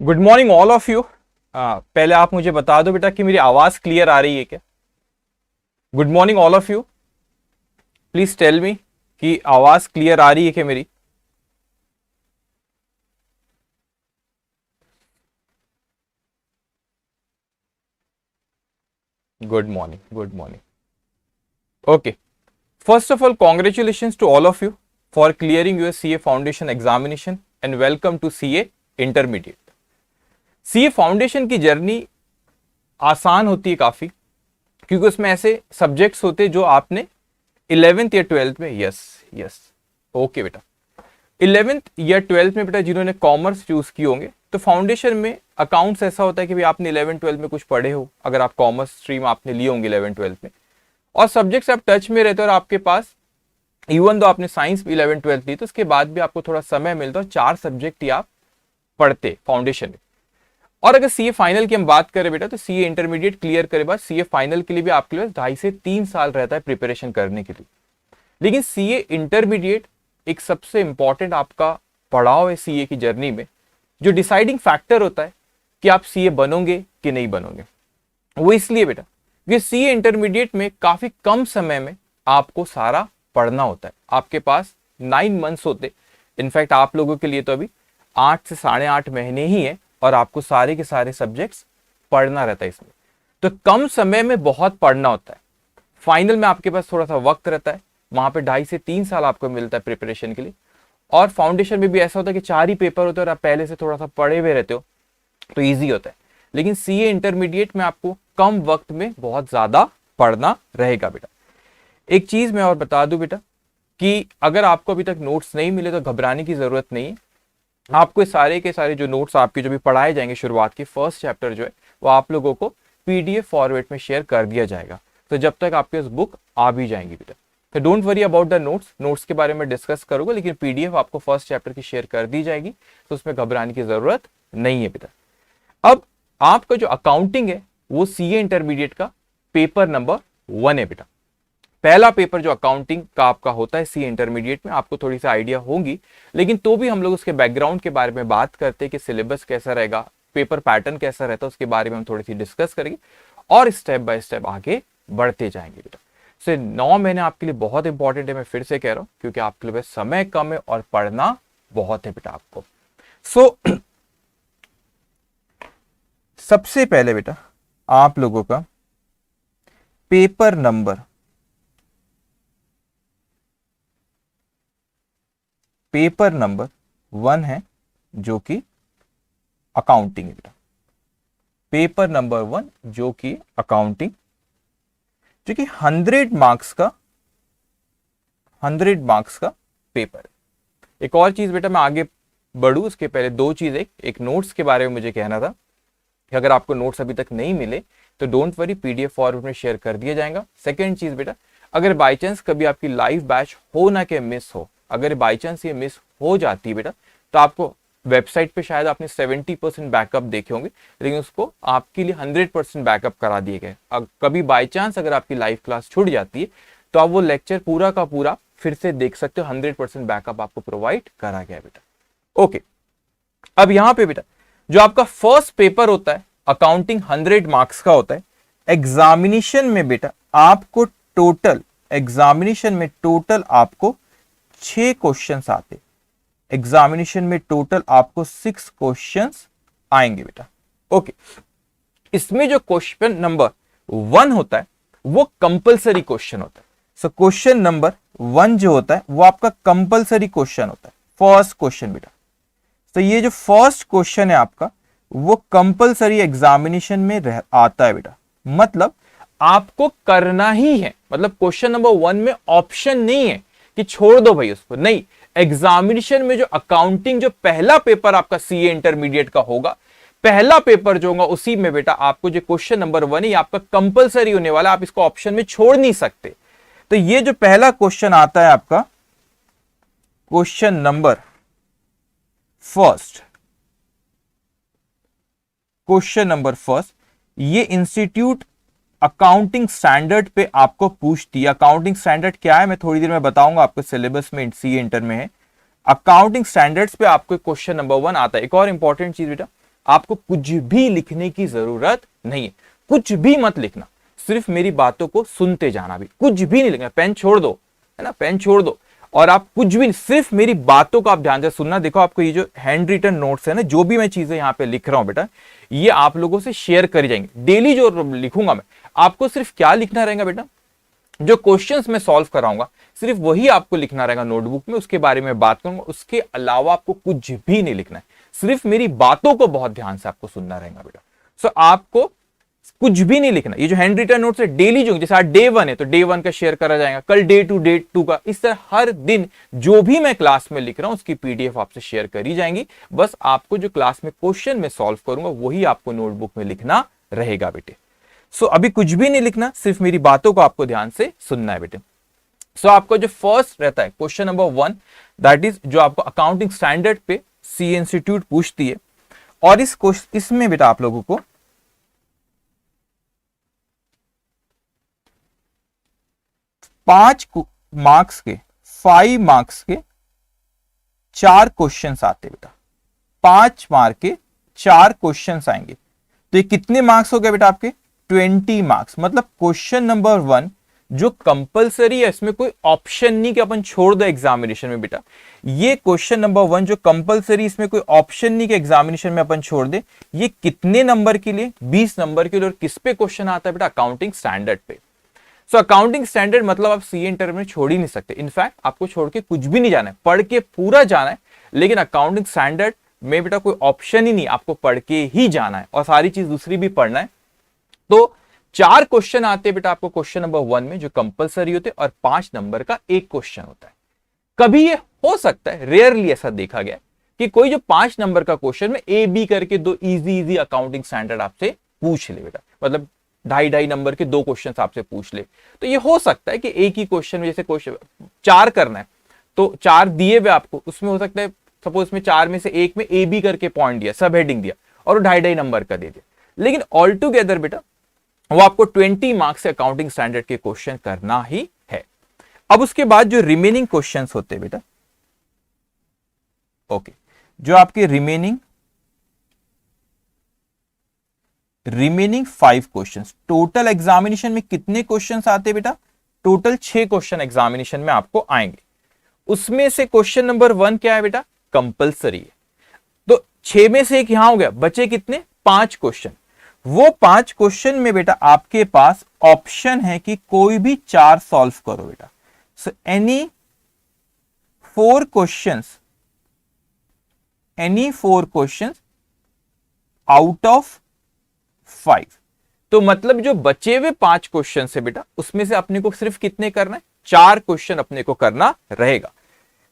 Good morning all of you. पहले आप मुझे बता दो बेटा कि मेरी आवाज क्लियर आ रही है क्या। Good morning all of you, please tell me कि आवाज क्लियर आ रही है क्या मेरी। Good morning, good morning. Okay, first of all congratulations to all of you for clearing your CA foundation examination and welcome to CA intermediate. CA foundation की journey आसान होती है काफी, क्योंकि उसमें ऐसे सब्जेक्ट्स होते हैं जो आपने 11th या 12th में, यस यस ओके बेटा, 11th या 12th में बेटा जिन्होंने कॉमर्स चूज किए होंगे तो फाउंडेशन में अकाउंट्स ऐसा होता है कि भाई आपने 11th 12th में कुछ पढ़े हो, अगर आप कॉमर्स स्ट्रीम आपने लिए होंगे 11th 12th में, और सब्जेक्ट्स आप टच में रहते हो और आपके पास इवन तो आपने साइंस भी 11th 12th ली तो उसके बाद भी आपको थोड़ा समय मिलता है, 4 सब्जेक्ट ही आप पढ़ते फाउंडेशन में। और अगर सीए फाइनल की हम बात करें बेटा तो सीए इंटरमीडिएट क्लियर करे बाद सीए फाइनल के लिए भी आपके पास 2.5 से 3 साल रहता है प्रिपरेशन करने के लिए। लेकिन सीए इंटरमीडिएट एक सबसे इंपॉर्टेंट आपका पड़ाव है सीए की जर्नी में, जो डिसाइडिंग फैक्टर होता है कि आप सीए बनोगे कि नहीं बनोगे। वो इसलिए बेटा कि सीए इंटरमीडिएट में काफी कम समय में आपको सारा पढ़ना होता है। आपके पास 9 मंथ्स होते, इनफैक्ट आप लोगों के लिए तो अभी 8 से 8.5 महीने ही है और आपको सारे के सारे सब्जेक्ट्स पढ़ना रहता है इसमें, तो कम समय में बहुत पढ़ना होता है। फाइनल में आपके पास थोड़ा सा वक्त रहता है, वहां पे 2.5 से 3 साल आपको मिलता है प्रिपरेशन के लिए। और फाउंडेशन में भी ऐसा होता है कि 4 ही पेपर होते हैं और आप पहले से थोड़ा सा पढ़े हुए रहते हो तो ईजी होता है। लेकिन सीए इंटरमीडिएट में आपको कम वक्त में बहुत ज्यादा पढ़ना रहेगा बेटा। एक चीज मैं और बता दूं बेटा कि अगर आपको अभी तक नोट्स नहीं मिले तो घबराने की जरूरत नहीं है। आपको सारे के सारे जो नोट्स आपके जो भी पढ़ाए जाएंगे शुरुआत के फर्स्ट चैप्टर जो है वो आप लोगों को पीडीएफ फॉर्मेट में शेयर कर दिया जाएगा, तो जब तक आपके पास बुक आ भी जाएंगी बेटा। तो don't worry about the notes के बारे में डिस्कस करूंगा, लेकिन पीडीएफ आपको फर्स्ट चैप्टर की शेयर कर दी जाएगी, तो उसमें घबराने की जरूरत नहीं है बेटा। अब आपका जो अकाउंटिंग है वो सीए इंटरमीडिएट का पेपर नंबर 1 है बेटा। पहला पेपर जो अकाउंटिंग का आपका होता है सीए इंटरमीडिएट में, आपको थोड़ी सी आइडिया होगी, लेकिन तो भी हम लोग उसके बैकग्राउंड के बारे में बात करते हैं कि सिलेबस कैसा रहेगा, पेपर पैटर्न कैसा रहता है, उसके बारे में हम थोड़ी सी डिस्कस करेंगे और स्टेप बाय स्टेप आगे बढ़ते जाएंगे बेटा। सो 9 महीने आपके लिए बहुत इंपॉर्टेंट है, मैं फिर से कह रहा हूं, क्योंकि आपके लिए समय कम है और पढ़ना बहुत है बेटा आपको। सो सबसे पहले बेटा आप लोगों का पेपर नंबर 1 है जो कि अकाउंटिंग है बेटा। पेपर नंबर 1 जो कि अकाउंटिंग, जो कि 100 मार्क्स का पेपर है। एक और चीज बेटा मैं आगे बढ़ूं उसके पहले 2 चीज, एक नोट्स के बारे में मुझे कहना था कि अगर आपको नोट्स अभी तक नहीं मिले तो डोंट वरी, पीडीएफ फॉर्मेट में शेयर कर दिया जाएगा। सेकंड चीज बेटा, अगर बाई चांस कभी आपकी लाइव बैच हो ना के मिस हो, अगर बाई चांस ये मिस हो जाती है बेटा तो आपको वेबसाइट पे शायद आपने 70% बैकअप देखे होंगे, लेकिन उसको आपके लिए 100% बैकअप करा दिए गए। कभी बाई चांस अगर आपकी लाइव क्लास छूट जाती है तो आप वो लेक्चर पूरा का पूरा फिर से देख सकते हो, 100% बैकअप आपको प्रोवाइड करा गया बेटा। ओके, अब यहां पे बेटा जो आपका फर्स्ट पेपर होता है अकाउंटिंग 100 मार्क्स का होता है। एग्जामिनेशन में बेटा आपको टोटल, एग्जामिनेशन में टोटल आपको 6 क्वेश्चंस आते, एग्जामिनेशन में टोटल आपको 6 क्वेश्चंस आएंगे बेटा। ओके, इसमें जो क्वेश्चन नंबर 1 होता है वो कंपलसरी क्वेश्चन होता है। सो क्वेश्चन नंबर 1 जो होता है वो आपका कंपलसरी क्वेश्चन होता है, फर्स्ट क्वेश्चन बेटा। तो ये जो फर्स्ट क्वेश्चन है आपका वो कंपलसरी एग्जामिनेशन में आता है बेटा, मतलब आपको करना ही है। मतलब क्वेश्चन नंबर 1 में ऑप्शन नहीं है कि छोड़ दो भाई उसको, नहीं। एग्जामिनेशन में जो अकाउंटिंग जो पहला पेपर आपका सीए इंटरमीडिएट का होगा, पहला पेपर जो होगा उसी में बेटा आपको जो क्वेश्चन नंबर 1 है आपका कंपलसरी होने वाला, आप इसको ऑप्शन में छोड़ नहीं सकते। तो ये जो पहला क्वेश्चन आता है आपका question number first, question number first, ये इंस्टीट्यूट अकाउंटिंग स्टैंडर्ड पे आपको पूछती है। अकाउंटिंग स्टैंडर्ड क्या है मैं थोड़ी देर में बताऊंगा, आपको सिलेबस में सीए इंटर में है। अकाउंटिंग स्टैंडर्ड्स पे आपको क्वेश्चन नंबर 1 आता है। एक और इंपॉर्टेंट चीज बेटा, आपको कुछ भी लिखने की जरूरत नहीं है, कुछ भी मत लिखना, सिर्फ मेरी बातों को सुनते जाना, भी कुछ भी नहीं लिखना, पेन छोड़ दो, है ना, पेन छोड़ दो और आप कुछ भी, सिर्फ मेरी बातों को आप ध्यान से सुनना। देखो आपको ये जो हैंड रिटन नोट्स है ना, जो भी मैं चीजें यहाँ पे लिख रहा हूं बेटा, ये आप लोगों से शेयर करी जाएंगे। डेली जो लिखूंगा मैं, आपको सिर्फ क्या लिखना रहेगा बेटा, जो क्वेश्चंस मैं सॉल्व कराऊंगा सिर्फ वही आपको लिखना रहेगा नोटबुक में, उसके बारे में बात करूंगा, उसके अलावा आपको कुछ भी नहीं लिखना है, सिर्फ मेरी बातों को बहुत ध्यान से आपको सुनना रहेगा बेटा। सो आपको कुछ भी नहीं लिखना। ये जो हैंड रिटन नोट्स है डेली, जो जैसे आज डे 1 है तो डे 1 का शेयर करा जाएगा, कल डे 2 का, इस तरह हर दिन जो भी मैं क्लास में लिख रहा हूं उसकी पीडीएफ आपसे शेयर करी जाएंगी। बस आपको जो क्लास में क्वेश्चन में सॉल्व करूंगा वही आपको नोटबुक में लिखना रहेगा बेटे। सो अभी कुछ भी नहीं लिखना, सिर्फ मेरी बातों को आपको ध्यान से सुनना है बेटे। सो आपको जो फर्स्ट रहता है क्वेश्चन नंबर 1, दैट इज जो आपको अकाउंटिंग स्टैंडर्ड पे सी इंस्टीट्यूट पूछती है, और इसमें बेटा आप लोगों को 5 मार्क्स के 5 मार्क्स के 4 क्वेश्चंस आते बेटा, 5 मार्क के 4 क्वेश्चंस आएंगे। तो ये कितने मार्क्स हो गए बेटा आपके 20 मार्क्स। मतलब क्वेश्चन नंबर 1 जो कंपलसरी है, इसमें कोई ऑप्शन नहीं कि अपन छोड़ दो एग्जामिनेशन में बेटा। ये क्वेश्चन नंबर 1 जो कंपलसरी, इसमें कोई ऑप्शन नहीं कि एग्जामिनेशन में अपन छोड़ दे। ये कितने नंबर के लिए, 20 नंबर के लिए। और किस पे क्वेश्चन आता है बेटा, अकाउंटिंग स्टैंडर्ड पे। सो अकाउंटिंग स्टैंडर्ड मतलब आप सीए इंटर में छोड़ ही नहीं सकते। इनफैक्ट आपको छोड़ के कुछ भी नहीं जाना है, पढ़ के पूरा जाना है। लेकिन अकाउंटिंग स्टैंडर्ड में बेटा कोई ऑप्शन ही नहीं, आपको पढ़ के ही जाना है और सारी चीज दूसरी भी पढ़ना है। तो 4 क्वेश्चन आते हैं बेटा आपको क्वेश्चन नंबर 1 में जो कंपलसरी होते हैं, और 5 नंबर का एक क्वेश्चन होता है। कभी ये हो सकता है, रेयरली ऐसा देखा गया कि कोई जो 5 नंबर का क्वेश्चन में ए बी करके 2 इजी अकाउंटिंग स्टैंडर्ड आपसे पूछ ले बेटा, मतलब 2.5 नंबर के 2 क्वेश्चन आपसे पूछ ले। तो ये हो सकता है कि एक ही क्वेश्चन में, जैसे क्वेश्चन 4 करना है तो 4 दिए हुए आपको, उसमें हो सकता है सपोज में 4 में से एक में ए बी करके पॉइंट दिया, सब हेडिंग दिया और 2.5 नंबर का दे दिया। लेकिन ऑल टुगेदर बेटा वो आपको 20 मार्क्स से अकाउंटिंग स्टैंडर्ड के क्वेश्चन करना ही है। अब उसके बाद जो रिमेनिंग क्वेश्चंस होते हैं बेटा, ओके, जो आपके रिमेनिंग 5 क्वेश्चंस, टोटल एग्जामिनेशन में कितने क्वेश्चंस आते हैं बेटा, टोटल 6 क्वेश्चन एग्जामिनेशन में आपको आएंगे। उसमें से क्वेश्चन नंबर 1 क्या है बेटा, कंपलसरी है। तो 6 में से एक यहां हो गया, बचे कितने, 5 क्वेश्चन। वो 5 क्वेश्चन में बेटा आपके पास ऑप्शन है कि कोई भी 4 सॉल्व करो बेटा। So any 4 questions out of 5। तो मतलब जो बचे हुए 5 क्वेश्चन है बेटा, उसमें से अपने को सिर्फ कितने करना है, 4 क्वेश्चन अपने को करना रहेगा।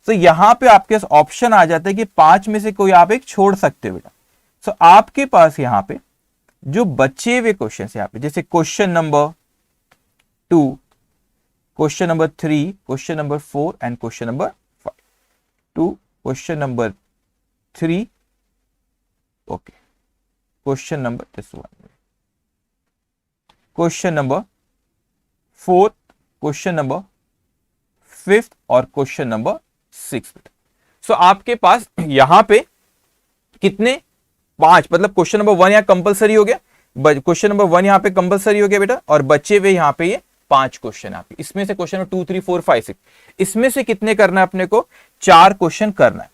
तो यहां पे आपके पास ऑप्शन आ जाता है कि 5 में से कोई आप एक छोड़ सकते हो बेटा। सो आपके पास यहां पे जो बचे हुए क्वेश्चन यहां पे, जैसे question number 2, question number 3, question number 4 and question number 5। 2, question number 3, okay, question number this one, question number 4, question number 5 और क्वेश्चन नंबर 6। सो आपके पास यहां पे कितने, 5, मतलब क्वेश्चन नंबर 1 यहां कंपलसरी हो गया, क्वेश्चन नंबर 1 यहां पे कंपलसरी हो गया बेटा, और बचे हुए यहां पे ये 5 क्वेश्चन आपके। इसमें से क्वेश्चन नंबर 2, 3, 4, 5, 6, इसमें से कितने करना है अपने को, 4 क्वेश्चन करना है।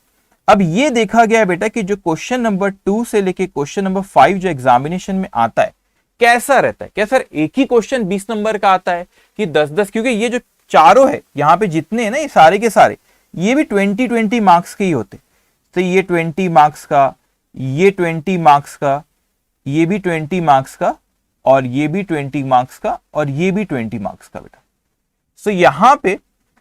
अब ये देखा गया बेटा कि जो क्वेश्चन नंबर 2 से लेके क्वेश्चन नंबर 5 जो एग्जामिनेशन में आता है, कैसा रहता है, क्या सर एक ही क्वेश्चन 20 नंबर का आता है कि 10-10, क्योंकि ये जो चारों है यहां पे जितने हैं ना, ये सारे के सारे ये भी 20-20 मार्क्स के ही होते। तो ये 20 मार्क्स का, ये 20 मार्क्स का, ये भी 20 मार्क्स का, और ये भी 20 मार्क्स का, और ये भी 20 मार्क्स का बेटा। सो यहां पे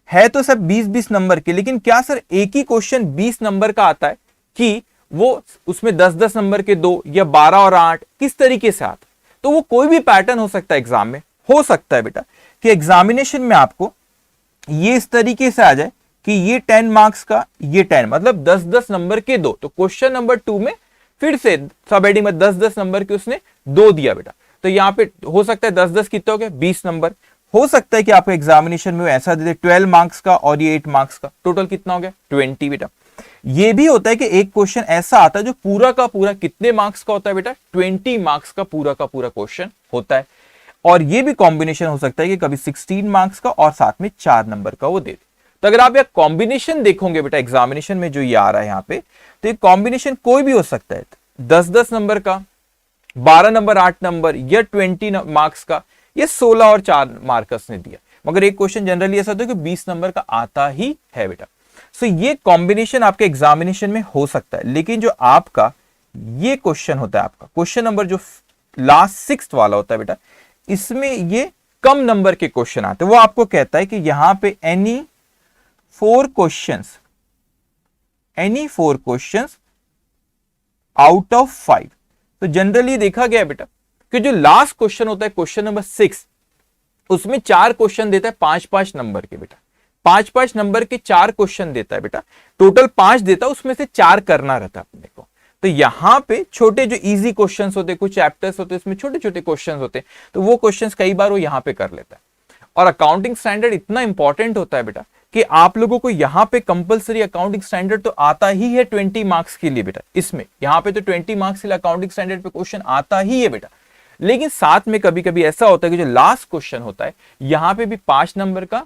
है तो सब 20-20 नंबर के, लेकिन क्या सर एक ही क्वेश्चन 20 नंबर का आता है कि वो उसमें 10-10 नंबर के 2 या 12 और 8 किस तरीके से आता है? तो वो कोई भी पैटर्न हो सकता है एग्जाम में। हो सकता है बेटा कि एग्जामिनेशन में आपको ये इस तरीके से आ जाए कि ये 10 मार्क्स का, ये 10, मतलब 10-10 नंबर के 2। तो क्वेश्चन नंबर 2 में फिर से सब हेडिंग में 10-10 नंबर के उसने 2 दिया बेटा। तो यहां पे हो सकता है 10-10 कितने हो गए, 20 नंबर। हो सकता है कि आपको एग्जामिनेशन में ऐसा दे दे 12 मार्क्स का और ये 8 मार्क्स का, टोटल कितना हो गया, 20 बेटा। ये भी होता है कि एक क्वेश्चन ऐसा आता है जो पूरा का पूरा कितने मार्क्स का होता है बेटा, 20 मार्क्स का पूरा क्वेश्चन होता है। और ये भी कॉम्बिनेशन हो सकता है कि कभी 16 मार्क्स का और साथ में 4 नंबर का वो दे दे। तो अगर आप यह कॉम्बिनेशन देखोगे बेटा एग्जामिनेशन में जो ये आ रहा है यहाँ पे, तो ये कॉम्बिनेशन कोई भी हो सकता है, 10-10 नंबर का, 12 नंबर 8 नंबर, या 20 मार्क्स का, ये 16 और 4 मार्कर्स ने दिया। मगर एक क्वेश्चन जनरली ऐसा होता है कि 20 नंबर का आता ही है बेटा। सो ये कॉम्बिनेशन आपके एग्जामिनेशन में हो सकता है, लेकिन जो आपका ये क्वेश्चन होता है, आपका क्वेश्चन नंबर जो लास्ट 6th वाला होता है बेटा, इसमें ये कम नंबर के क्वेश्चन आते हैं। वो आपको कहता है कि यहां पे any four questions out of 5। तो जनरली देखा गया है बेटा कि जो लास्ट क्वेश्चन होता है क्वेश्चन नंबर 6, उसमें 4 क्वेश्चन देता है 5-5 नंबर के बेटा, 5-5 नंबर के 4 क्वेश्चन देता है बेटा, टोटल 5 देता है, उसमें से 4 करना रहता है अपने को। तो यहां पे छोटे जो इजी क्वेश्चंस होते हैं, कुछ चैप्टर्स होते हैं उसमें छोटे छोटे क्वेश्चंस होते हैं, तो वो क्वेश्चंस कई बार वो यहां पे कर लेता है। और अकाउंटिंग स्टैंडर्ड इतना इंपॉर्टेंट होता है बेटा कि आप लोगों को यहां पे कंपलसरी अकाउंटिंग स्टैंडर्ड तो आता ही है 20 मार्क्स के लिए बेटा। इसमें यहां पे तो 20 मार्क्स के लिए अकाउंटिंग स्टैंडर्ड पे क्वेश्चन आता ही है बेटा। लेकिन साथ में कभी कभी ऐसा होता है कि जो लास्ट क्वेश्चन होता है यहां पे भी 5 नंबर का,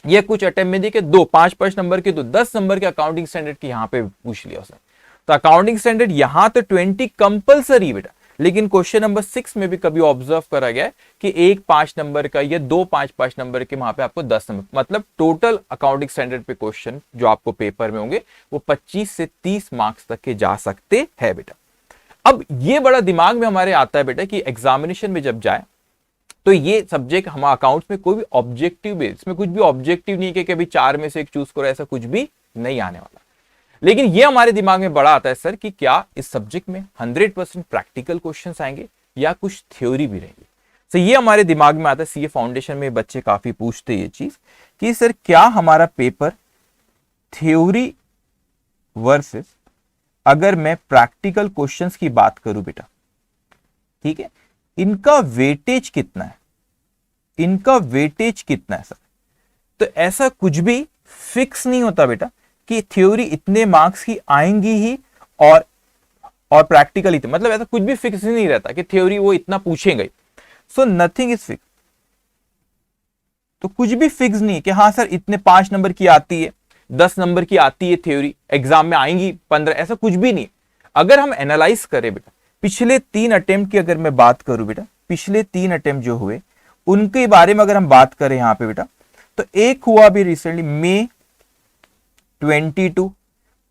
या कुछ अटेम्प्ट में देखिए 5-5 नंबर के, तो 10 नंबर के अकाउंटिंग स्टैंडर्ड की यहां पे पूछ लिया उसने। तो अकाउंटिंग स्टैंडर्ड यहां तो 20 कंपलसरी बेटा, लेकिन क्वेश्चन नंबर 6 में भी कभी ऑब्जर्व करा गया कि एक 5 नंबर का या 2 5-5 नंबर के, वहां पे आपको 10 नंबर, मतलब टोटल अकाउंटिंग स्टैंडर्ड पे क्वेश्चन जो आपको पेपर में होंगे वो 25 से 30 मार्क्स तक के जा सकते हैं बेटा। अब ये बड़ा दिमाग में हमारे आता है बेटा कि एग्जामिनेशन में जब जाए तो ये सब्जेक्ट हमारे अकाउंट्स में कोई भी ऑब्जेक्टिव बेस, इसमें कुछ भी ऑब्जेक्टिव नहीं है कि कभी 4 में से एक चूज करो, ऐसा कुछ भी नहीं आने वाला। लेकिन ये हमारे दिमाग में बड़ा आता है सर कि क्या इस सब्जेक्ट में 100% प्रैक्टिकल क्वेश्चंस आएंगे या कुछ थ्योरी भी रहेगी। तो ये हमारे दिमाग में आता है, सीए फाउंडेशन में बच्चे काफी पूछते ये चीज कि सर क्या हमारा पेपर थ्योरी वर्सेस अगर मैं प्रैक्टिकल क्वेश्चंस की बात करूं बेटा, ठीक है, इनका वेटेज कितना है, इनका वेटेज कितना है सर। तो ऐसा कुछ भी फिक्स नहीं होता बेटा कि थ्योरी इतने मार्क्स की आएंगी ही और प्रैक्टिकल इतने, मतलब ऐसा कुछ भी फिक्स नहीं रहता कि थ्योरी वो इतना पूछेंगे। So nothing is fix. तो कुछ भी फिक्स नहीं है कि हाँ सर इतने 5 नंबर की आती है, 10 नंबर की आती है थ्योरी, एग्जाम में आएंगी 15, ऐसा कुछ भी नहीं। अगर हम एनालाइज करें बेटा पिछले 3 अटेम्प्ट की, अगर मैं बात करूं बेटा, पिछले 3 अटेम्प्ट जो हुए उनके बारे में अगर हम बात करें यहां पे बेटा, तो एक हुआ भी रिसेंटली मई 22,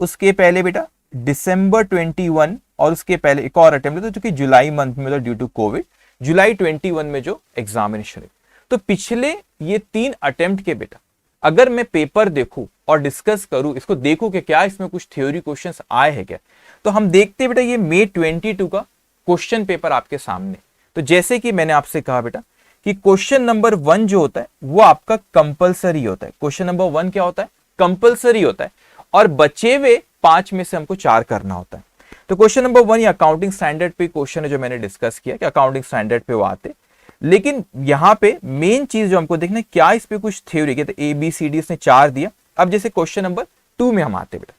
उसके पहले बेटा दिसंबर 21, और उसके पहले एक और अटेम्प्ट था जो कि जुलाई मंथ में, ड्यू टू कोविड, जुलाई 21 में जो एग्जामिनेशन है। तो पिछले ये 3 अटेम्प्ट के बेटा अगर मैं पेपर देखूं और डिस्कस करूं, इसको देखूं कि क्या इसमें कुछ थ्योरी क्वेश्चंस आए हैं क्या, तो हम देखते हैं बेटा ये मई 22 का क्वेश्चन पेपर आपके सामने। तो जैसे कि मैंने आपसे कहा बेटा कि क्वेश्चन नंबर 1 जो होता है वो आपका कंपलसरी होता है। क्वेश्चन नंबर 1 क्या होता है, कंपलसरी होता है, और बचे हुए 5 में से हमको 4 करना होता है। तो क्वेश्चन नंबर 1 ये अकाउंटिंग स्टैंडर्ड पे क्वेश्चन है जो मैंने डिस्कस किया कि अकाउंटिंग स्टैंडर्ड पे वो आते, लेकिन यहां पे मेन चीज जो हमको देखना है क्या इस पे कुछ थ्योरी के, तो ABCD उसने 4 दिया। अब जैसे क्वेश्चन नंबर 2 में हम आते बेटा,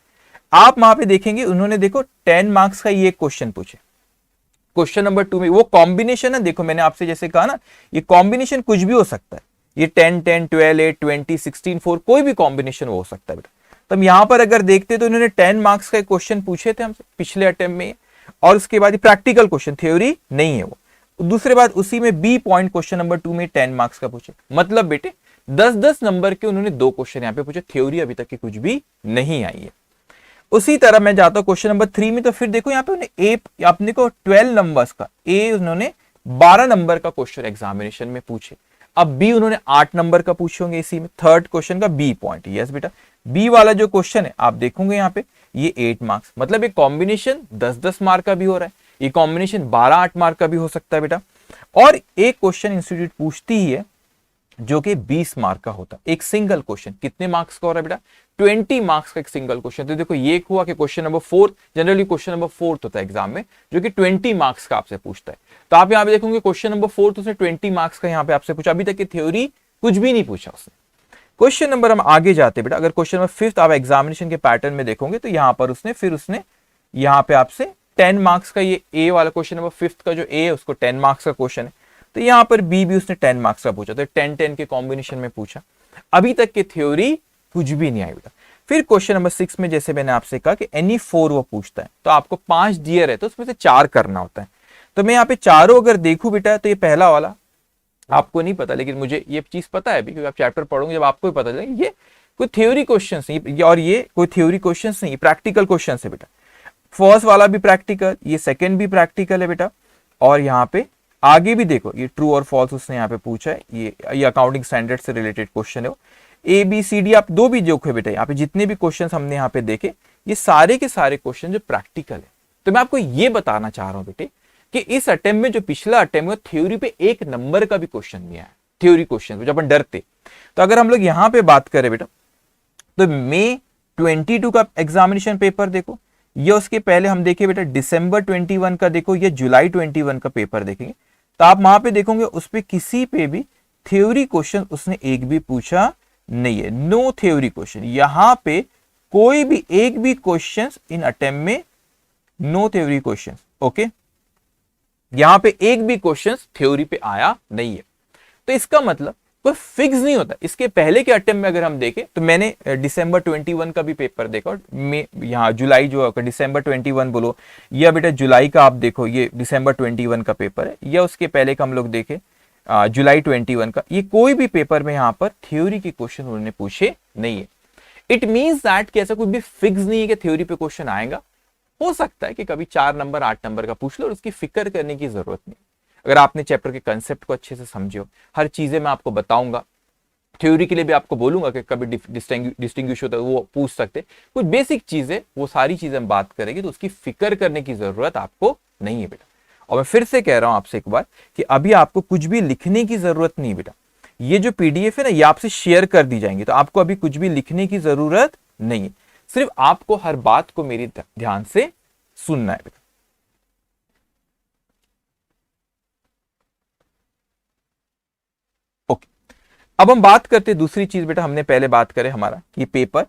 आप वहां पे देखेंगे उन्होंने देखो 10 मार्क्स का ये क्वेश्चन पूछे। क्वेश्चन नंबर 2 में वो कॉम्बिनेशन है, देखो मैंने आपसे जैसे कहा ना, ये कॉम्बिनेशन कुछ भी हो सकता है, ये 10 10 12 8 20 16 4 कोई भी कॉम्बिनेशन हो सकता है बेटा। तो हम यहां पर अगर देखते तो इन्होंने 10 मार्क्स का क्वेश्चन पूछे थे हमसे पिछले अटेम्प्ट में, और उसके बाद प्रैक्टिकल क्वेश्चन, थ्योरी नहीं है वो। दूसरे बात उसी में बी पॉइंट क्वेश्चन नंबर 2 में 10 मार्क्स का पूछे, मतलब बेटे 10-10 नंबर के उन्होंने 2 क्वेश्चन यहां पे पूछे, थ्योरी अभी तक की कुछ भी नहीं आई है। उसी तरह मैं जाता हूं क्वेश्चन नंबर 3 में, तो फिर देखो यहाँ पे उन्हें अपने को 12 नंबर्स का, ए उन्होंने 12 नंबर का क्वेश्चन एग्जामिनेशन में पूछे। अब बी उन्होंने 8 नंबर का पूछे होंगे इसी में, थर्ड क्वेश्चन का बी पॉइंट। यस बेटा, बी वाला जो क्वेश्चन है आप देखोगे यहाँ पे ये 8 मार्क्स, मतलब एक कॉम्बिनेशन 10-10 मार्क का भी हो रहा है, ये कॉम्बिनेशन 12-8 मार्क का भी हो सकता है बेटा। और एक क्वेश्चन इंस्टीट्यूट पूछती ही है जो कि 20 मार्क का होता है, एक सिंगल क्वेश्चन कितने मार्क्स का हो रहा है बेटा, 20 मार्क्स का एक सिंगल क्वेश्चन। तो देखो ये हुआ कि question number 4, generally question number 4 होता है एग्जाम में जो कि 20 मार्क्स का आपसे पूछता है। तो आप यहाँ पे देखोगे क्वेश्चन नंबर 4 तो उसने 20 मार्क्स का यहाँ पे आपसे पूछा, अभी तक की थ्योरी कुछ भी नहीं पूछा उसने। क्वेश्चन नंबर हम आगे जाते बेटा, अगर क्वेश्चन नंबर 5 आप एग्जामिनेशन के पैटर्न में देखोगे तो यहां पर उसने यहां पे आपसे 10 मार्क्स का, ये ए वाला क्वेश्चन नंबर 5 का जो ए है उसको 10 मार्क्स का क्वेश्चन है, तो यहां पर बी भी उसने 10 मार्क्स का पूछा, तो 10-10 के कॉम्बिनेशन में पूछा। अभी तक की थ्योरी कुछ भी नहीं आई बेटा। फिर क्वेश्चन नंबर 6 में जैसे मैंने आपसे कहा कि एनी 4 वो पूछता है, तो आपको 5 डियर है तो उसमें से 4 करना होता है। तो मैं यहाँ पे चारों अगर देखूं बेटा, तो ये पहला वाला आपको नहीं पता, लेकिन मुझे ये चीज पता है अभी, क्योंकि आप चैप्टर पढ़ोगे जब आपको भी पता चलेगा ये कोई थ्योरी क्वेश्चन नहीं, और ये कोई थ्योरी क्वेश्चन नहीं, प्रैक्टिकल क्वेश्चन है बेटा। फर्स्ट वाला भी प्रैक्टिकल, ये सेकंड भी प्रैक्टिकल है बेटा। और यहाँ पे आगे भी देखो, ये ट्रू और फॉल्स उसने यहाँ पे पूछा है, ये अकाउंटिंग स्टैंडर्ड से रिलेटेड क्वेश्चन है। ए बी सी डी आप दो भी देखो बेटा, यहाँ पे जितने भी क्वेश्चन हमने यहाँ पे देखे, ये सारे के सारे क्वेश्चन जो प्रैक्टिकल है। तो मैं आपको ये बताना चाह रहा हूं बेटे कि इस अटेम्प्ट में, जो पिछला अटेम्प्ट में थ्योरी पे 1 नंबर का भी क्वेश्चन नहीं आया, थ्योरी क्वेश्चन जो अपन डरते। तो अगर हम लोग यहां पे बात करें बेटा, तो मई 22 का एग्जामिनेशन पेपर देखो, ये उसके पहले हम देखे बेटा दिसंबर 21 का देखो, ये जुलाई 21 का पेपर देखेंगे, तो आप वहां पे देखोगे उस पे किसी पे भी थ्योरी क्वेश्चन उसने एक भी पूछा नहीं है, नो थ्योरी क्वेश्चन। यहां पे कोई भी एक भी क्वेश्चन इन अटेम्प्ट में नो थ्योरी क्वेश्चन, ओके। यहां पे एक भी क्वेश्चन थ्योरी पे आया नहीं है, तो इसका मतलब कोई फिक्स नहीं होता। इसके पहले के अटेम्प्ट में अगर हम देखें, तो मैंने दिसंबर 21 का भी पेपर देखा, और यहाँ जुलाई जो दिसंबर 21 बोलो या बेटा जुलाई का आप देखो, ये दिसंबर 21 का पेपर है, या उसके पहले का हम लोग देखें जुलाई 21 का, ये कोई भी पेपर में यहाँ पर थ्योरी के क्वेश्चन उन्होंने पूछे नहीं है। इट मीन्स दैट कि ऐसा कोई भी फिक्स नहीं है कि थ्योरी पे क्वेश्चन आएगा। हो सकता है कि कभी 4 नंबर 8 नंबर का पूछ लो, और उसकी फिक्र करने की जरूरत नहीं। अगर आपने चैप्टर के कंसेप्ट को अच्छे से समझे हो, हर चीजें मैं आपको बताऊंगा, थ्योरी के लिए भी आपको बोलूंगा कि कभी डिस्टिंग्विश होता है वो पूछ सकते, कुछ बेसिक चीजें, वो सारी चीजें हम बात करेंगे, तो उसकी फिक्र करने की जरूरत आपको नहीं है बेटा। और मैं फिर से कह रहा हूं आपसे एक बार कि अभी आपको कुछ भी लिखने की जरूरत नहीं बेटा। ये जो पीडीएफ है ना, ये आपसे शेयर कर दी जाएंगी, तो आपको अभी कुछ भी लिखने की जरूरत नहीं है, सिर्फ आपको हर बात को मेरी ध्यान से सुनना है बेटा। ओके, अब हम बात करते हैं दूसरी चीज बेटा। हमने पहले बात करें हमारा ये पेपर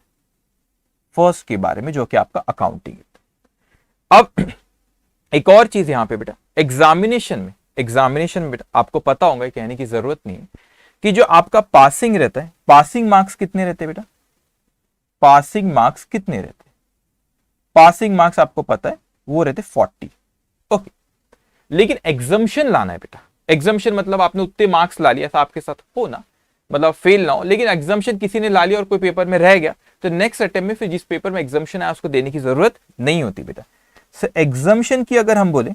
फर्स्ट के बारे में, जो कि आपका अकाउंटिंग है। अब एक और चीज यहां पे बेटा, एग्जामिनेशन में बेटा आपको पता होगा, कहने की जरूरत नहीं है कि जो आपका पासिंग रहता है, पासिंग मार्क्स कितने रहते हैं बेटा, पासिंग मार्क्स कितने रहते हैं, पासिंग मार्क्स आपको पता है वो रहते 40, ओके। लेकिन एग्जम्पशन लाना है बेटा। एग्जम्पशन मतलब आपने उतने मार्क्स ला लिया, ऐसा आपके साथ हो ना, मतलब फेल ना हो, लेकिन एग्जम्पशन किसी ने ला लिया और कोई पेपर में रह गया, तो नेक्स्ट अटेम्प्ट में फिर जिस पेपर में एग्जम्पशन आया उसको देने की जरूरत नहीं होती बेटा। एग्जम्पशन की अगर हम बोले,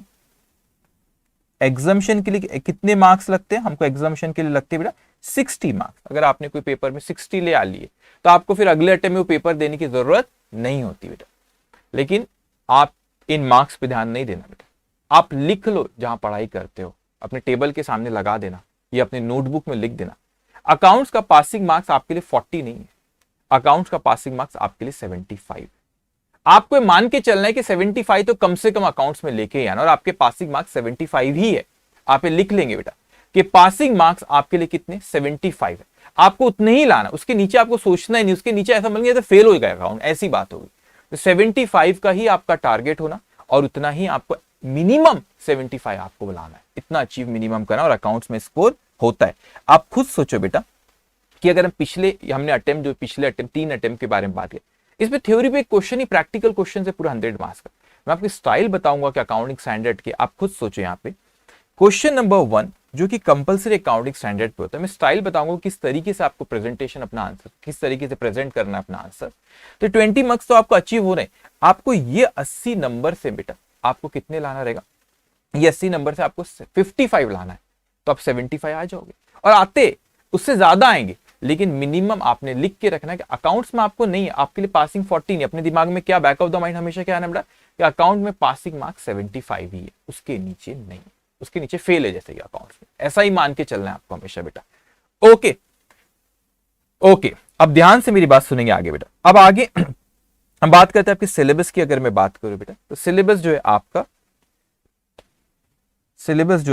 एग्जम्पशन के लिए कितने मार्क्स लगते हैं हमको, एग्जम्पशन के लिए लगते हैं बेटा 60 मार्क्स। अगर आपने कोई पेपर में 60 ले आ लिए, तो आपको फिर अगले अटेम्प्ट में वो पेपर देने की जरूरत नहीं होती बेटा। लेकिन आप इन मार्क्स पे ध्यान नहीं देना बेटा, आप लिख लो जहां पढ़ाई करते हो, अपने टेबल के सामने लगा देना, या अपने नोटबुक में लिख देना। अकाउंट्स का पासिंग मार्क्स आपके लिए 40 नहीं है, अकाउंट्स का पासिंग मार्क्स आपके लिए 75। आपको मान के चलना है कि 75 तो कम से कम अकाउंट्स में लेके ही आना, और आपके पासिंग मार्क्स 75 ही है। आप लिख लेंगे बेटा कि पासिंग मार्क्स आपके लिए कितने, 75 है। आपको उतने ही लाना, उसके नीचे आपको सोचना ही नहीं, उसके नीचे ऐसा बन गया तो फेल हो गया अकाउंट, ऐसी बात होगी। तो 75 का ही आपका टारगेट होना, और उतना ही आपको मिनिमम 75 आपको बुलाना है, इतना अचीव मिनिमम करना, और अकाउंट्स में स्कोर होता है। आप खुद सोचो बेटा कि अगर हम हमने अटेम्प्ट, जो पिछले अटेम्प्ट 3 अटेम्प्ट के बारे में बात की, इसमें थ्योरी पे एक क्वेश्चन ही प्रैक्टिकल क्वेश्चन से पूरा 100 मार्क्स का। मैं आपकी स्टाइल बताऊंगा कि अकाउंटिंग स्टैंडर्ड के, आप खुद सोचो यहाँ पे क्वेश्चन नंबर 1 जो कि कंपलसरी अकाउंटिंग स्टैंडर्ड पे होता है, मैं स्टाइल बताऊंगा किस तरीके से आपको प्रेजेंटेशन, अपना आंसर किस तरीके से प्रेजेंट करना है अपना आंसर। तो 20 मार्क्स तो आपको अचीव हो रहे हैं। आपको ये 80 नंबर से बेटा आपको कितने लाना रहेगा, ये 80 नंबर से आपको 55 लाना है, तो आप 75 आ जाओगे, और आते उससे ज्यादा आएंगे। लेकिन मिनिमम आपने लिख के रखना है कि अकाउंट्स में आपको नहीं है, आपके लिए पासिंग 40 नहीं। अपने दिमाग में क्या बैक ऑफ द माइंड हमेशा क्या आना बेटा कि अकाउंट में पासिंग मार्क्स 75 ही है, उसके नीचे नहीं, उसके नीचे फेल है जैसे कि अकाउंट्स में, ऐसा ही मान के चलना है आपको हमेशा बेटा। ओके ओके, अब ध्यान से मेरी बात सुनेंगे आगे बेटा। अब आगे हम बात करते हैं आपके सिलेबस की। अगर मैं बात करूं बेटा, तो सिलेबस जो है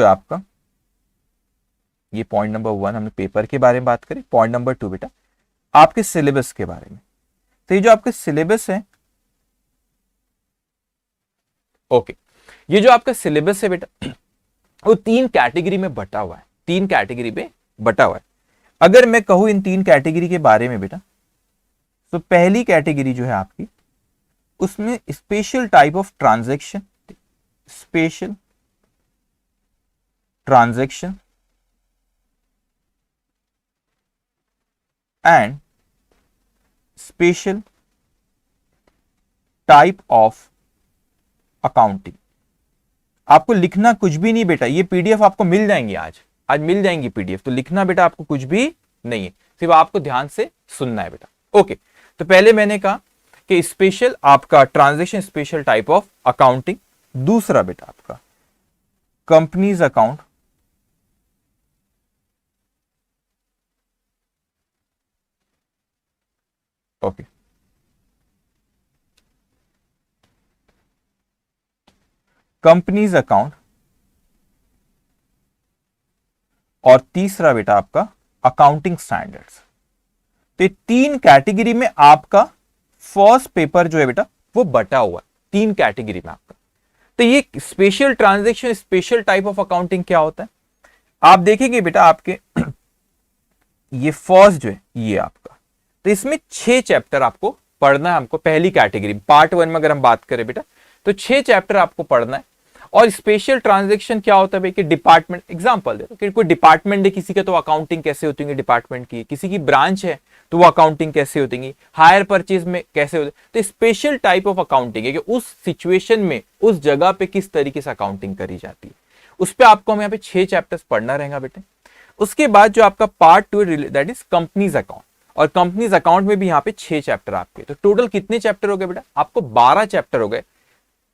आपका, ये पॉइंट नंबर 1 हमने पेपर के बारे में बात करी। पॉइंट नंबर 2 बेटा, आपके सिलेबस के बारे में। तो ये जो आपके सिलेबस है, ओके, ये जो आपका सिलेबस है बेटा वो 3 कैटेगरी में बटा हुआ है, 3 कैटेगरी में बटा हुआ है। अगर मैं कहूं इन 3 कैटेगरी के बारे में बेटा, तो पहली कैटेगरी जो है आपकी, उसमें special type of transaction, special transaction and special type of accounting. आपको लिखना कुछ भी नहीं बेटा, ये पीडीएफ आपको मिल जाएंगी, आज मिल जाएंगी पीडीएफ, तो लिखना बेटा आपको कुछ भी नहीं है, सिर्फ आपको ध्यान से सुनना है बेटा। ओके, तो पहले मैंने कहा कि स्पेशल आपका transaction, special type of accounting. दूसरा बेटा आपका companies account, okay, companies account. और तीसरा बेटा आपका अकाउंटिंग स्टैंडर्ड्स। तो ये 3 कैटेगरी में आपका फर्स्ट पेपर जो है बेटा वो बटा हुआ है, 3 कैटेगरी में आपका। तो ये special transaction, special type of accounting क्या होता है, आप देखेंगे बेटा आपके ये फर्स्ट जो है ये आपका, तो इसमें 6 चैप्टर आपको पढ़ना है। हमको पहली कैटेगरी पार्ट 1 में अगर हम बात करें बेटा, तो 6 चैप्टर आपको पढ़ना है। और स्पेशल ट्रांजैक्शन क्या होता है भाई, कि डिपार्टमेंट, एग्जांपल दे कि कोई डिपार्टमेंट है किसी का, तो अकाउंटिंग कैसे होती है डिपार्टमेंट की, किसी की ब्रांच है तो वो अकाउंटिंग कैसे होती है, हायर परचेज में कैसे होती है। तो स्पेशल टाइप ऑफ अकाउंटिंग है कि उस सिचुएशन में, उस जगह पे किस तरीके से अकाउंटिंग करी जाती है, उस पर आपको हम यहाँ पे 6 चैप्टर्स पढ़ना रहेगा बेटे। उसके बाद जो आपका part 2 that is companies account, और कंपनीज अकाउंट में भी यहाँ पे 6 चैप्टर आपके। तो टोटल कितने चैप्टर हो गए बेटा, आपको 12 चैप्टर हो गए।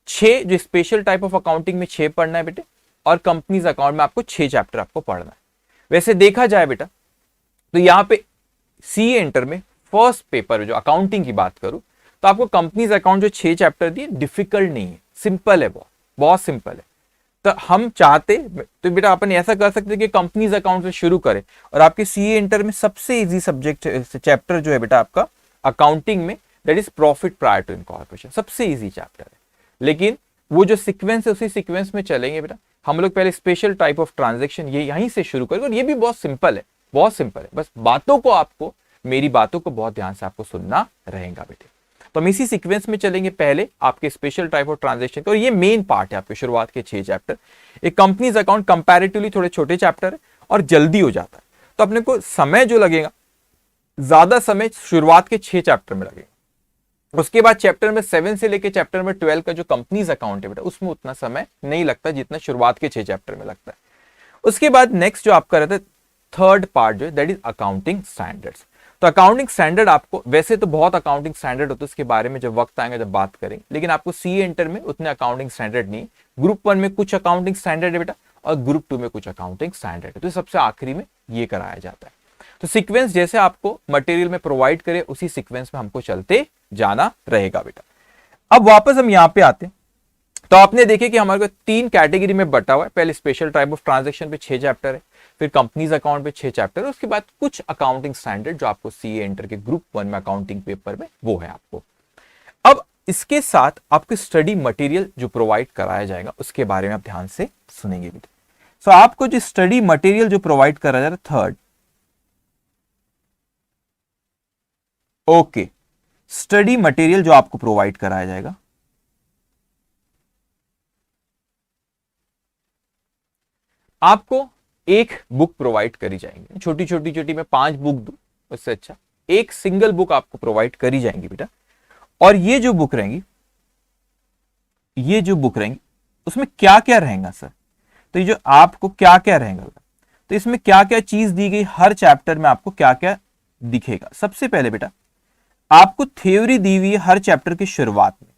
6 जो स्पेशल टाइप ऑफ अकाउंटिंग में 6 पढ़ना है बेटे, और कंपनीज अकाउंट में आपको 6 चैप्टर आपको पढ़ना है। वैसे देखा जाए बेटा तो यहाँ पे सीए इंटर में फर्स्ट पेपर जो अकाउंटिंग की बात करूं, तो आपको कंपनीज अकाउंट जो 6 चैप्टर दिए, डिफिकल्ट नहीं है, सिंपल है, बहुत सिंपल है। तो हम चाहते तो बेटा अपन ऐसा कर सकते कि कंपनीज अकाउंट से शुरू करें, और आपके सीए इंटर में सबसे इजी सब्जेक्ट चैप्टर जो है बेटा आपका अकाउंटिंग में, that is profit prior to incorporation, सबसे इजी चैप्टर है। लेकिन वो जो सीक्वेंस है उसी सीक्वेंस में चलेंगे बेटा। हम लोग पहले स्पेशल टाइप ऑफ ट्रांजैक्शन ये यहीं से शुरू करेंगे, और ये भी बहुत सिंपल है, बहुत सिंपल है। बस बातों को आपको, मेरी बातों को बहुत ध्यान से आपको सुनना रहेगा बेटे। तो हम इसी सीक्वेंस में चलेंगे, पहले आपके स्पेशल टाइप ऑफ ट्रांजैक्शन, और ये मेन पार्ट है आपके शुरुआत के 6 चैप्टर। एक कंपनीज अकाउंट कंपैरेटिवली थोड़े छोटे चैप्टर है और जल्दी हो जाता है, तो अपने को समय जो लगेगा, ज्यादा समय शुरुआत के 6 चैप्टर में लगेगा। उसके बाद चैप्टर में 7 से लेके चैप्टर में 12 का जो कंपनीज अकाउंट है बेटा, उसमें उतना समय नहीं लगता जितना शुरुआत के 6 चैप्टर में लगता है। उसके बाद नेक्स्ट जो आपका रहता है थर्ड पार्ट जो है, दैट इज अकाउंटिंग स्टैंडर्ड्स। तो अकाउंटिंग स्टैंडर्ड आपको, वैसे तो बहुत अकाउंटिंग स्टैंडर्ड होते हैं, उसके बारे में जब वक्त आएगा जब बात करेंगे, लेकिन आपको सीए इंटर में उतने अकाउंटिंग स्टैंडर्ड नहीं। ग्रुप 1 में कुछ अकाउंटिंग स्टैंडर्ड है बेटा, और ग्रुप 2 में कुछ अकाउंटिंग स्टैंडर्ड है, तो सबसे आखिरी में ये कराया जाता है। तो सीक्वेंस जैसे आपको मटेरियल में प्रोवाइड करे, उसी सीक्वेंस में हमको चलते जाना रहेगा बेटा। अब वापस हम यहां पे आते हैं, तो आपने देखे कि हमारे को 3 कैटेगरी में बटा हुआ है। पहले स्पेशल टाइप ऑफ ट्रांजैक्शन पे 6 चैप्टर है, फिर कंपनीज अकाउंट पे 6 चैप्टर है, उसके बाद कुछ अकाउंटिंग स्टैंडर्ड जो आपको सीए इंटर के ग्रुप 1 में अकाउंटिंग पेपर में वो है आपको। अब इसके साथ आपको स्टडी मटेरियल जो प्रोवाइड कराया जाएगा उसके बारे में आप ध्यान से सुनेंगे बेटा। सो आपको जो स्टडी मटेरियल जो प्रोवाइड कराया जा रहा है, थर्ड, ओके, स्टडी मटेरियल जो आपको प्रोवाइड कराया जाएगा, आपको एक बुक प्रोवाइड करी जाएंगे, छोटी छोटी मैं 5 बुक दूं उससे अच्छा एक सिंगल बुक आपको प्रोवाइड करी जाएंगी बेटा। और ये जो बुक रहेंगी, उसमें क्या क्या रहेगा सर, तो ये जो आपको क्या क्या रहेगा, तो इसमें क्या क्या चीज दी गई, हर चैप्टर में आपको क्या क्या दिखेगा। सबसे पहले बेटा आपको थ्योरी दी हुई है हर चैप्टर की शुरुआत में।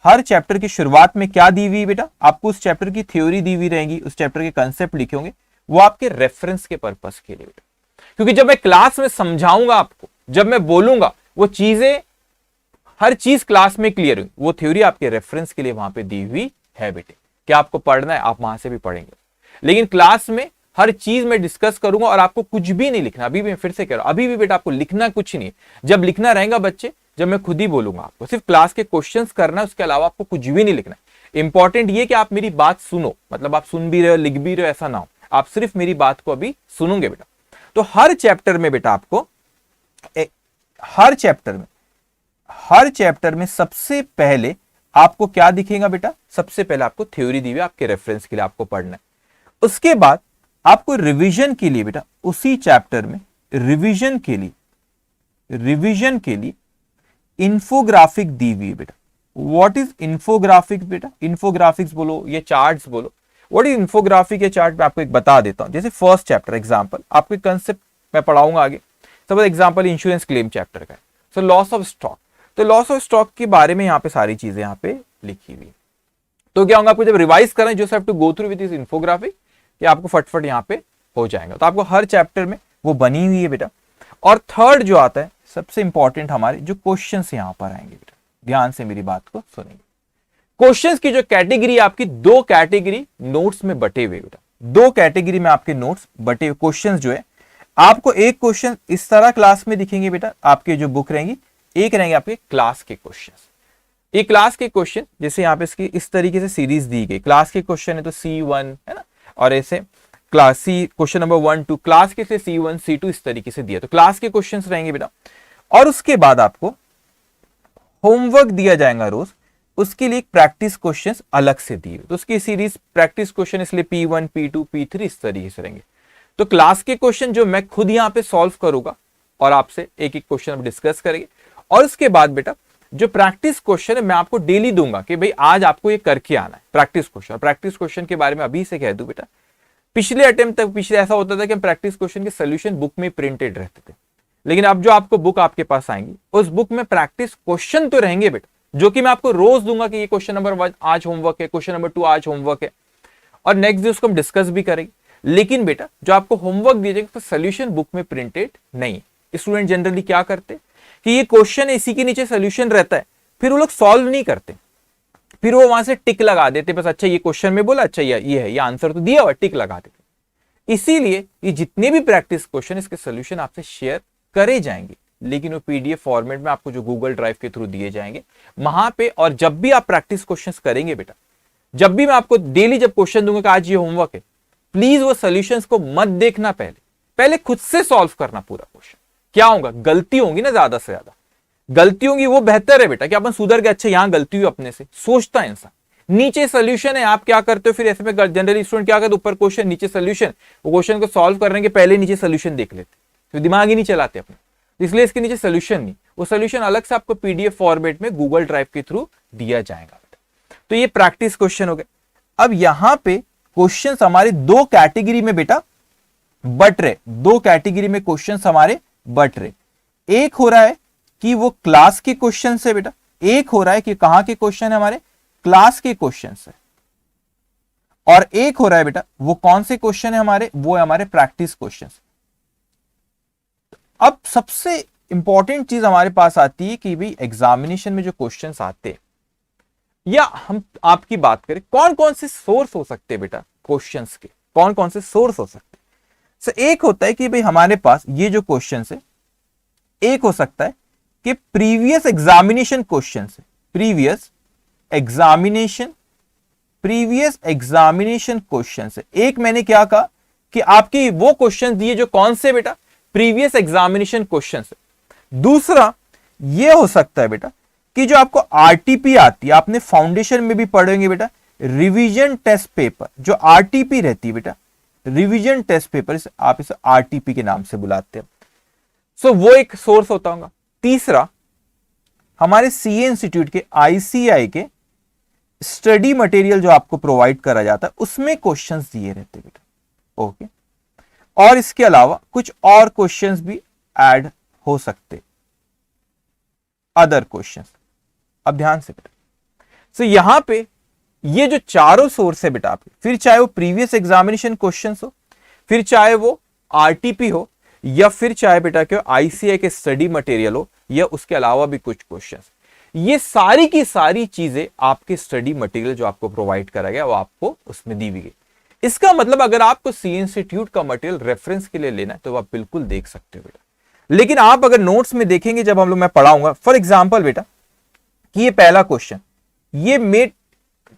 हर चैप्टर की शुरुआत में क्या दी हुई बेटा, आपको उस चैप्टर की थ्योरी दी हुई रहेगी, उस चैप्टर के कंसेप्ट लिखे होंगे, वो आपके रेफरेंस के पर्पस के लिए बेटा। क्योंकि जब मैं क्लास में समझाऊंगा आपको, जब मैं बोलूंगा, वो चीजें, हर चीज क्लास में क्लियर हुई, वो थ्योरी आपके रेफरेंस के लिए वहां पे दी हुई है बेटे। क्या आपको पढ़ना है, आप वहां से भी पढ़ेंगे, लेकिन क्लास में हर चीज मैं डिस्कस करूंगा और आपको कुछ भी नहीं लिखना। अभी भी मैं फिर से कह रहा हूं, अभी भी बेटा आपको लिखना कुछ नहीं। जब लिखना रहेगा बच्चे, जब मैं खुद ही बोलूंगा, आपको सिर्फ क्लास के क्वेश्चंस करना है, उसके अलावा आपको कुछ भी नहीं लिखना है। इंपॉर्टेंट ये कि आप मेरी बात सुनो, मतलब आप सुन भी रहे हो, लिख भी रहे हो, ऐसा ना हो, आप सिर्फ मेरी बात को अभी सुनोगे बेटा। तो हर चैप्टर में बेटा आपको हर चैप्टर में सबसे पहले आपको क्या दिखेगा बेटा, सबसे पहले आपको थ्योरी दी हुई आपके रेफरेंस के लिए आपको पढ़ना है। उसके बाद आपको रिवीजन के लिए बेटा उसी चैप्टर में रिवीजन के लिए इंफोग्राफिक दी हुई है बेटा। व्हाट इज इंफोग्राफिक बेटा, इंफोग्राफिक्स बोलो या चार्ट्स बोलो, व्हाट इज इंफोग्राफिक या चार्ट, मैं आपको एक बता देता हूं। जैसे फर्स्ट चैप्टर एग्जांपल, आपको कंसेप्ट मैं पढ़ाऊंगा आगे। Suppose example insurance claim chapter का है, सो लॉस ऑफ स्टॉक। तो लॉस ऑफ स्टॉक के बारे में यहाँ पे सारी चीजें यहाँ पे लिखी हुई है। तो क्या होगा, आपको जब रिवाइज करें just have to go through with this infographic, कि आपको फटफट यहाँ पे हो जाएगा। तो आपको हर चैप्टर में वो बनी हुई है बेटा। और थर्ड जो आता है सबसे इंपॉर्टेंट, हमारे जो क्वेश्चंस यहाँ पर आएंगे बेटा, ध्यान से मेरी बात को सुनेंगे। क्वेश्चंस की जो कैटेगरी आपकी, दो कैटेगरी नोट्स में बटे हुए बेटा, दो कैटेगरी में आपके नोट्स बटे हुए। क्वेश्चंस जो है आपको एक क्वेश्चन इस तरह क्लास में दिखेंगे बेटा, आपके जो बुक रहेंगी, एक रहेंगे आपके क्लास के क्वेश्चंस। ये क्लास के क्वेश्चन जैसे यहाँ पे इसकी इस तरीके से सीरीज दी गई, क्लास के क्वेश्चन है तो C1 है ना, और ऐसे class C question number 1 2 class के से C1 C2 इस तरीके से दिया, तो क्लास के क्वेश्चंस रहेंगे बेटा। और उसके बाद आपको होमवर्क दिया जाएगा रोज, उसके लिए एक प्रैक्टिस क्वेश्चंस अलग से दिए, तो उसकी सीरीज प्रैक्टिस क्वेश्चन इसलिए P1 P2 P3 इस तरीके से रहेंगे। तो क्लास के क्वेश्चन जो मैं खुद यहाँ पे सॉल्व करूंगा और आपसे एक एक क्वेश्चन डिस्कस करेंगे। और उसके बाद बेटा जो प्रैक्टिस क्वेश्चन है मैं आपको डेली दूंगा कि भाई आज आपको ये करके आना है प्रैक्टिस क्वेश्चन। और प्रैक्टिस क्वेश्चन के बारे में अभी से कह दूं बेटा, पिछले अटेम्प्ट तक पिछले ऐसा होता था कि हम प्रैक्टिस क्वेश्चन के सोल्यूशन बुक में प्रिंटेड रहते थे, लेकिन अब जो आपको बुक आपके पास आएंगी उस बुक में प्रैक्टिस क्वेश्चन तो रहेंगे बेटा, जो कि मैं आपको रोज दूंगा कि ये क्वेश्चन नंबर 1 आज होमवर्क है, क्वेश्चन नंबर 2 आज होमवर्क है, और नेक्स्ट डे उसको हम डिस्कस भी करेंगे। लेकिन बेटा जो आपको होमवर्क दिया जाएगा तो सोल्यूशन बुक में प्रिंटेड नहीं है। स्टूडेंट जनरली क्या करते कि ये क्वेश्चन है, इसी के नीचे सोल्यूशन रहता है, फिर वो लोग सॉल्व नहीं करते, फिर वो वहां से टिक लगा देते, बस अच्छा ये क्वेश्चन में बोला, अच्छा ये है, ये आंसर तो दिया हुआ, टिक लगा देते। इसीलिए ये जितने भी प्रैक्टिस क्वेश्चन इसके सोल्यूशन आपसे शेयर करे जाएंगे, लेकिन वो पीडीएफ फॉर्मेट में आपको जो गूगल ड्राइव के थ्रू दिए जाएंगे वहां पे। और जब भी आप प्रैक्टिस क्वेश्चंस करेंगे बेटा, जब भी मैं आपको डेली जब क्वेश्चन दूंगा कि आज ये होमवर्क है, प्लीज वो सॉल्यूशंस को मत देखना, पहले खुद से सॉल्व करना पूरा क्वेश्चन। क्या होगा, गलती होंगी ना, ज्यादा से ज्यादा गलती होंगी, वो बेहतर है बेटा कि अपन सुधर गए, अच्छा यहां गलती हुई अपने से, सोचता है इंसान। नीचे सोल्यूशन है, आप क्या करते हो फिर ऐसे में जनरली स्टूडेंट क्या करते, ऊपर क्वेश्चन नीचे सोल्यूशन, वो क्वेश्चन को सॉल्व करने के पहले नीचे सोल्यूशन देख लेते, तो दिमाग ही नहीं चलाते अपने, इसलिए इसके नीचे सोल्यूशन नहीं, वो सोल्यूशन अलग से आपको पीडीएफ फॉर्मेट में गूगल ड्राइव के थ्रू दिया जाएगा। तो ये प्रैक्टिस क्वेश्चन हो गए। अब यहां पे क्वेश्चन हमारे दो कैटेगरी में बेटा बट रहे, दो कैटेगरी में क्वेश्चन हमारे बट रहे। एक हो रहा है कि वो क्लास के क्वेश्चन है बेटा, एक हो रहा है कि कहां के क्वेश्चन है, हमारे क्लास के क्वेश्चन है, और एक हो रहा है बेटा वो कौन से क्वेश्चन है हमारे, वो है हमारे प्रैक्टिस क्वेश्चन। अब सबसे इंपॉर्टेंट चीज हमारे पास आती है कि भाई एग्जामिनेशन में जो क्वेश्चंस आते हैं, या हम आपकी बात करें कौन कौन से सोर्स हो सकते हैं बेटा क्वेश्चंस के, कौन कौन से सोर्स हो सकते हैं। सो एक होता है कि भाई हमारे पास ये जो क्वेश्चंस है, एक हो सकता है कि प्रीवियस एग्जामिनेशन क्वेश्चंस है, प्रीवियस एग्जामिनेशन क्वेश्चंस है। एक मैंने क्या कहा कि आपकी वो क्वेश्चन दिए जो कौन से बेटा, प्रीवियस एग्जामिनेशन क्वेश्चंस है। दूसरा ये हो सकता है बेटा कि जो आपको आरटीपी आती है, आपने फाउंडेशन में भी पढ़ेंगे बेटा, रिवीजन टेस्ट पेपर, जो आरटीपी रहती है बेटा, रिवीजन टेस्ट पेपर, आप इसे आरटीपी के नाम से बुलाते हैं। सो वो एक सोर्स होता होगा। तीसरा हमारे सीए इंस्टीट्यूट के आईसीआई के स्टडी मटेरियल जो आपको प्रोवाइड करा जाता है, उसमें क्वेश्चंस दिए रहते बेटा, ओके। और इसके अलावा कुछ और क्वेश्चंस भी ऐड हो सकते, अदर क्वेश्चंस। अब ध्यान से बेटा, सो यहां पे ये जो चारों सोर्स है बेटा आपके, फिर चाहे वो प्रीवियस एग्जामिनेशन क्वेश्चंस हो, फिर चाहे वो आरटीपी हो, या फिर चाहे बेटा क्या आईसीआई के स्टडी मटेरियल हो, या उसके अलावा भी कुछ क्वेश्चंस, ये सारी की सारी चीजें आपके स्टडी मटेरियल जो आपको प्रोवाइड करा गया वो आपको उसमें दी हुई गई। इसका मतलब अगर आपको सी इंस्टीट्यूट का मटेरियल रेफरेंस के लिए लेना है तो आप बिल्कुल देख सकते हो बेटा। लेकिन आप अगर नोट्स में देखेंगे, जब हम लोग मैं पढ़ाऊंगा फॉर एग्जाम्पल बेटा कि ये पहला क्वेश्चन, ये मे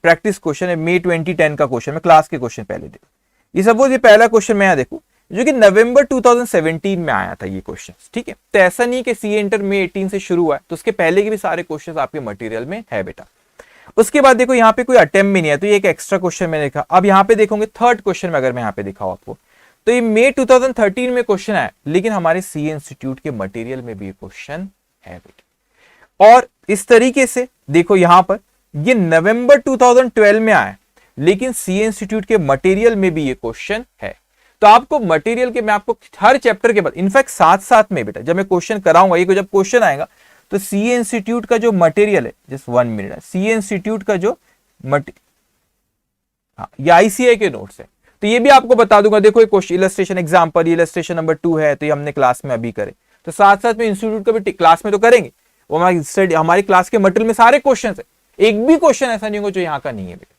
प्रैक्टिस क्वेश्चन है, मे 2010 का क्वेश्चन, मैं क्लास के क्वेश्चन पहले देखो। ये सपोज ये पहला क्वेश्चन मैं यहां देखूं जो कि नवंबर 2017 में आया था ये क्वेश्चन, ठीक है। तो ऐसा नहीं कि सीए इंटर में 18 से शुरू हुआ है, तो उसके पहले के भी सारे क्वेश्चंस आपके मटेरियल में है बेटा। उसके बाद देखो यहाँ पे कोई अटेम्प्ट भी नहीं है, तो ये एक एक्स्ट्रा क्वेश्चन मैंने देखा। अब यहाँ पे देखोगे थर्ड क्वेश्चन में अगर मैं यहाँ पे दिखाऊं आपको, तो ये मई 2013 में क्वेश्चन आया, लेकिन हमारे सीए इंस्टीट्यूट के मटेरियल में भी ये क्वेश्चन है बेटा। और इस तरीके से देखो यहाँ पर ये नवंबर 2012 में आया, लेकिन सीए इंस्टीट्यूट के मटेरियल में भी ये क्वेश्चन है। तो आपको मटेरियल के मैं आपको हर चैप्टर के बाद इनफैक्ट साथ साथ में बेटा जब मैं क्वेश्चन कराऊंगा, ये जब क्वेश्चन आएगा तो सीए इंस्टीट्यूट का जो मटेरियल है, जस्ट 1 मिनट है, सीए इंस्टीट्यूट का जो ये आईसीआई के नोट्स है, तो ये भी आपको बता दूंगा। देखो एक question illustration example, illustration number 2 है, तो ये हमने क्लास में अभी करे, तो साथ साथ में इंस्टीट्यूट का भी क्लास में तो करेंगे। वो हमारी क्लास के मटेरियल में सारे क्वेश्चन है, एक भी क्वेश्चन ऐसा नहीं होगा जो यहाँ का नहीं है बेटा।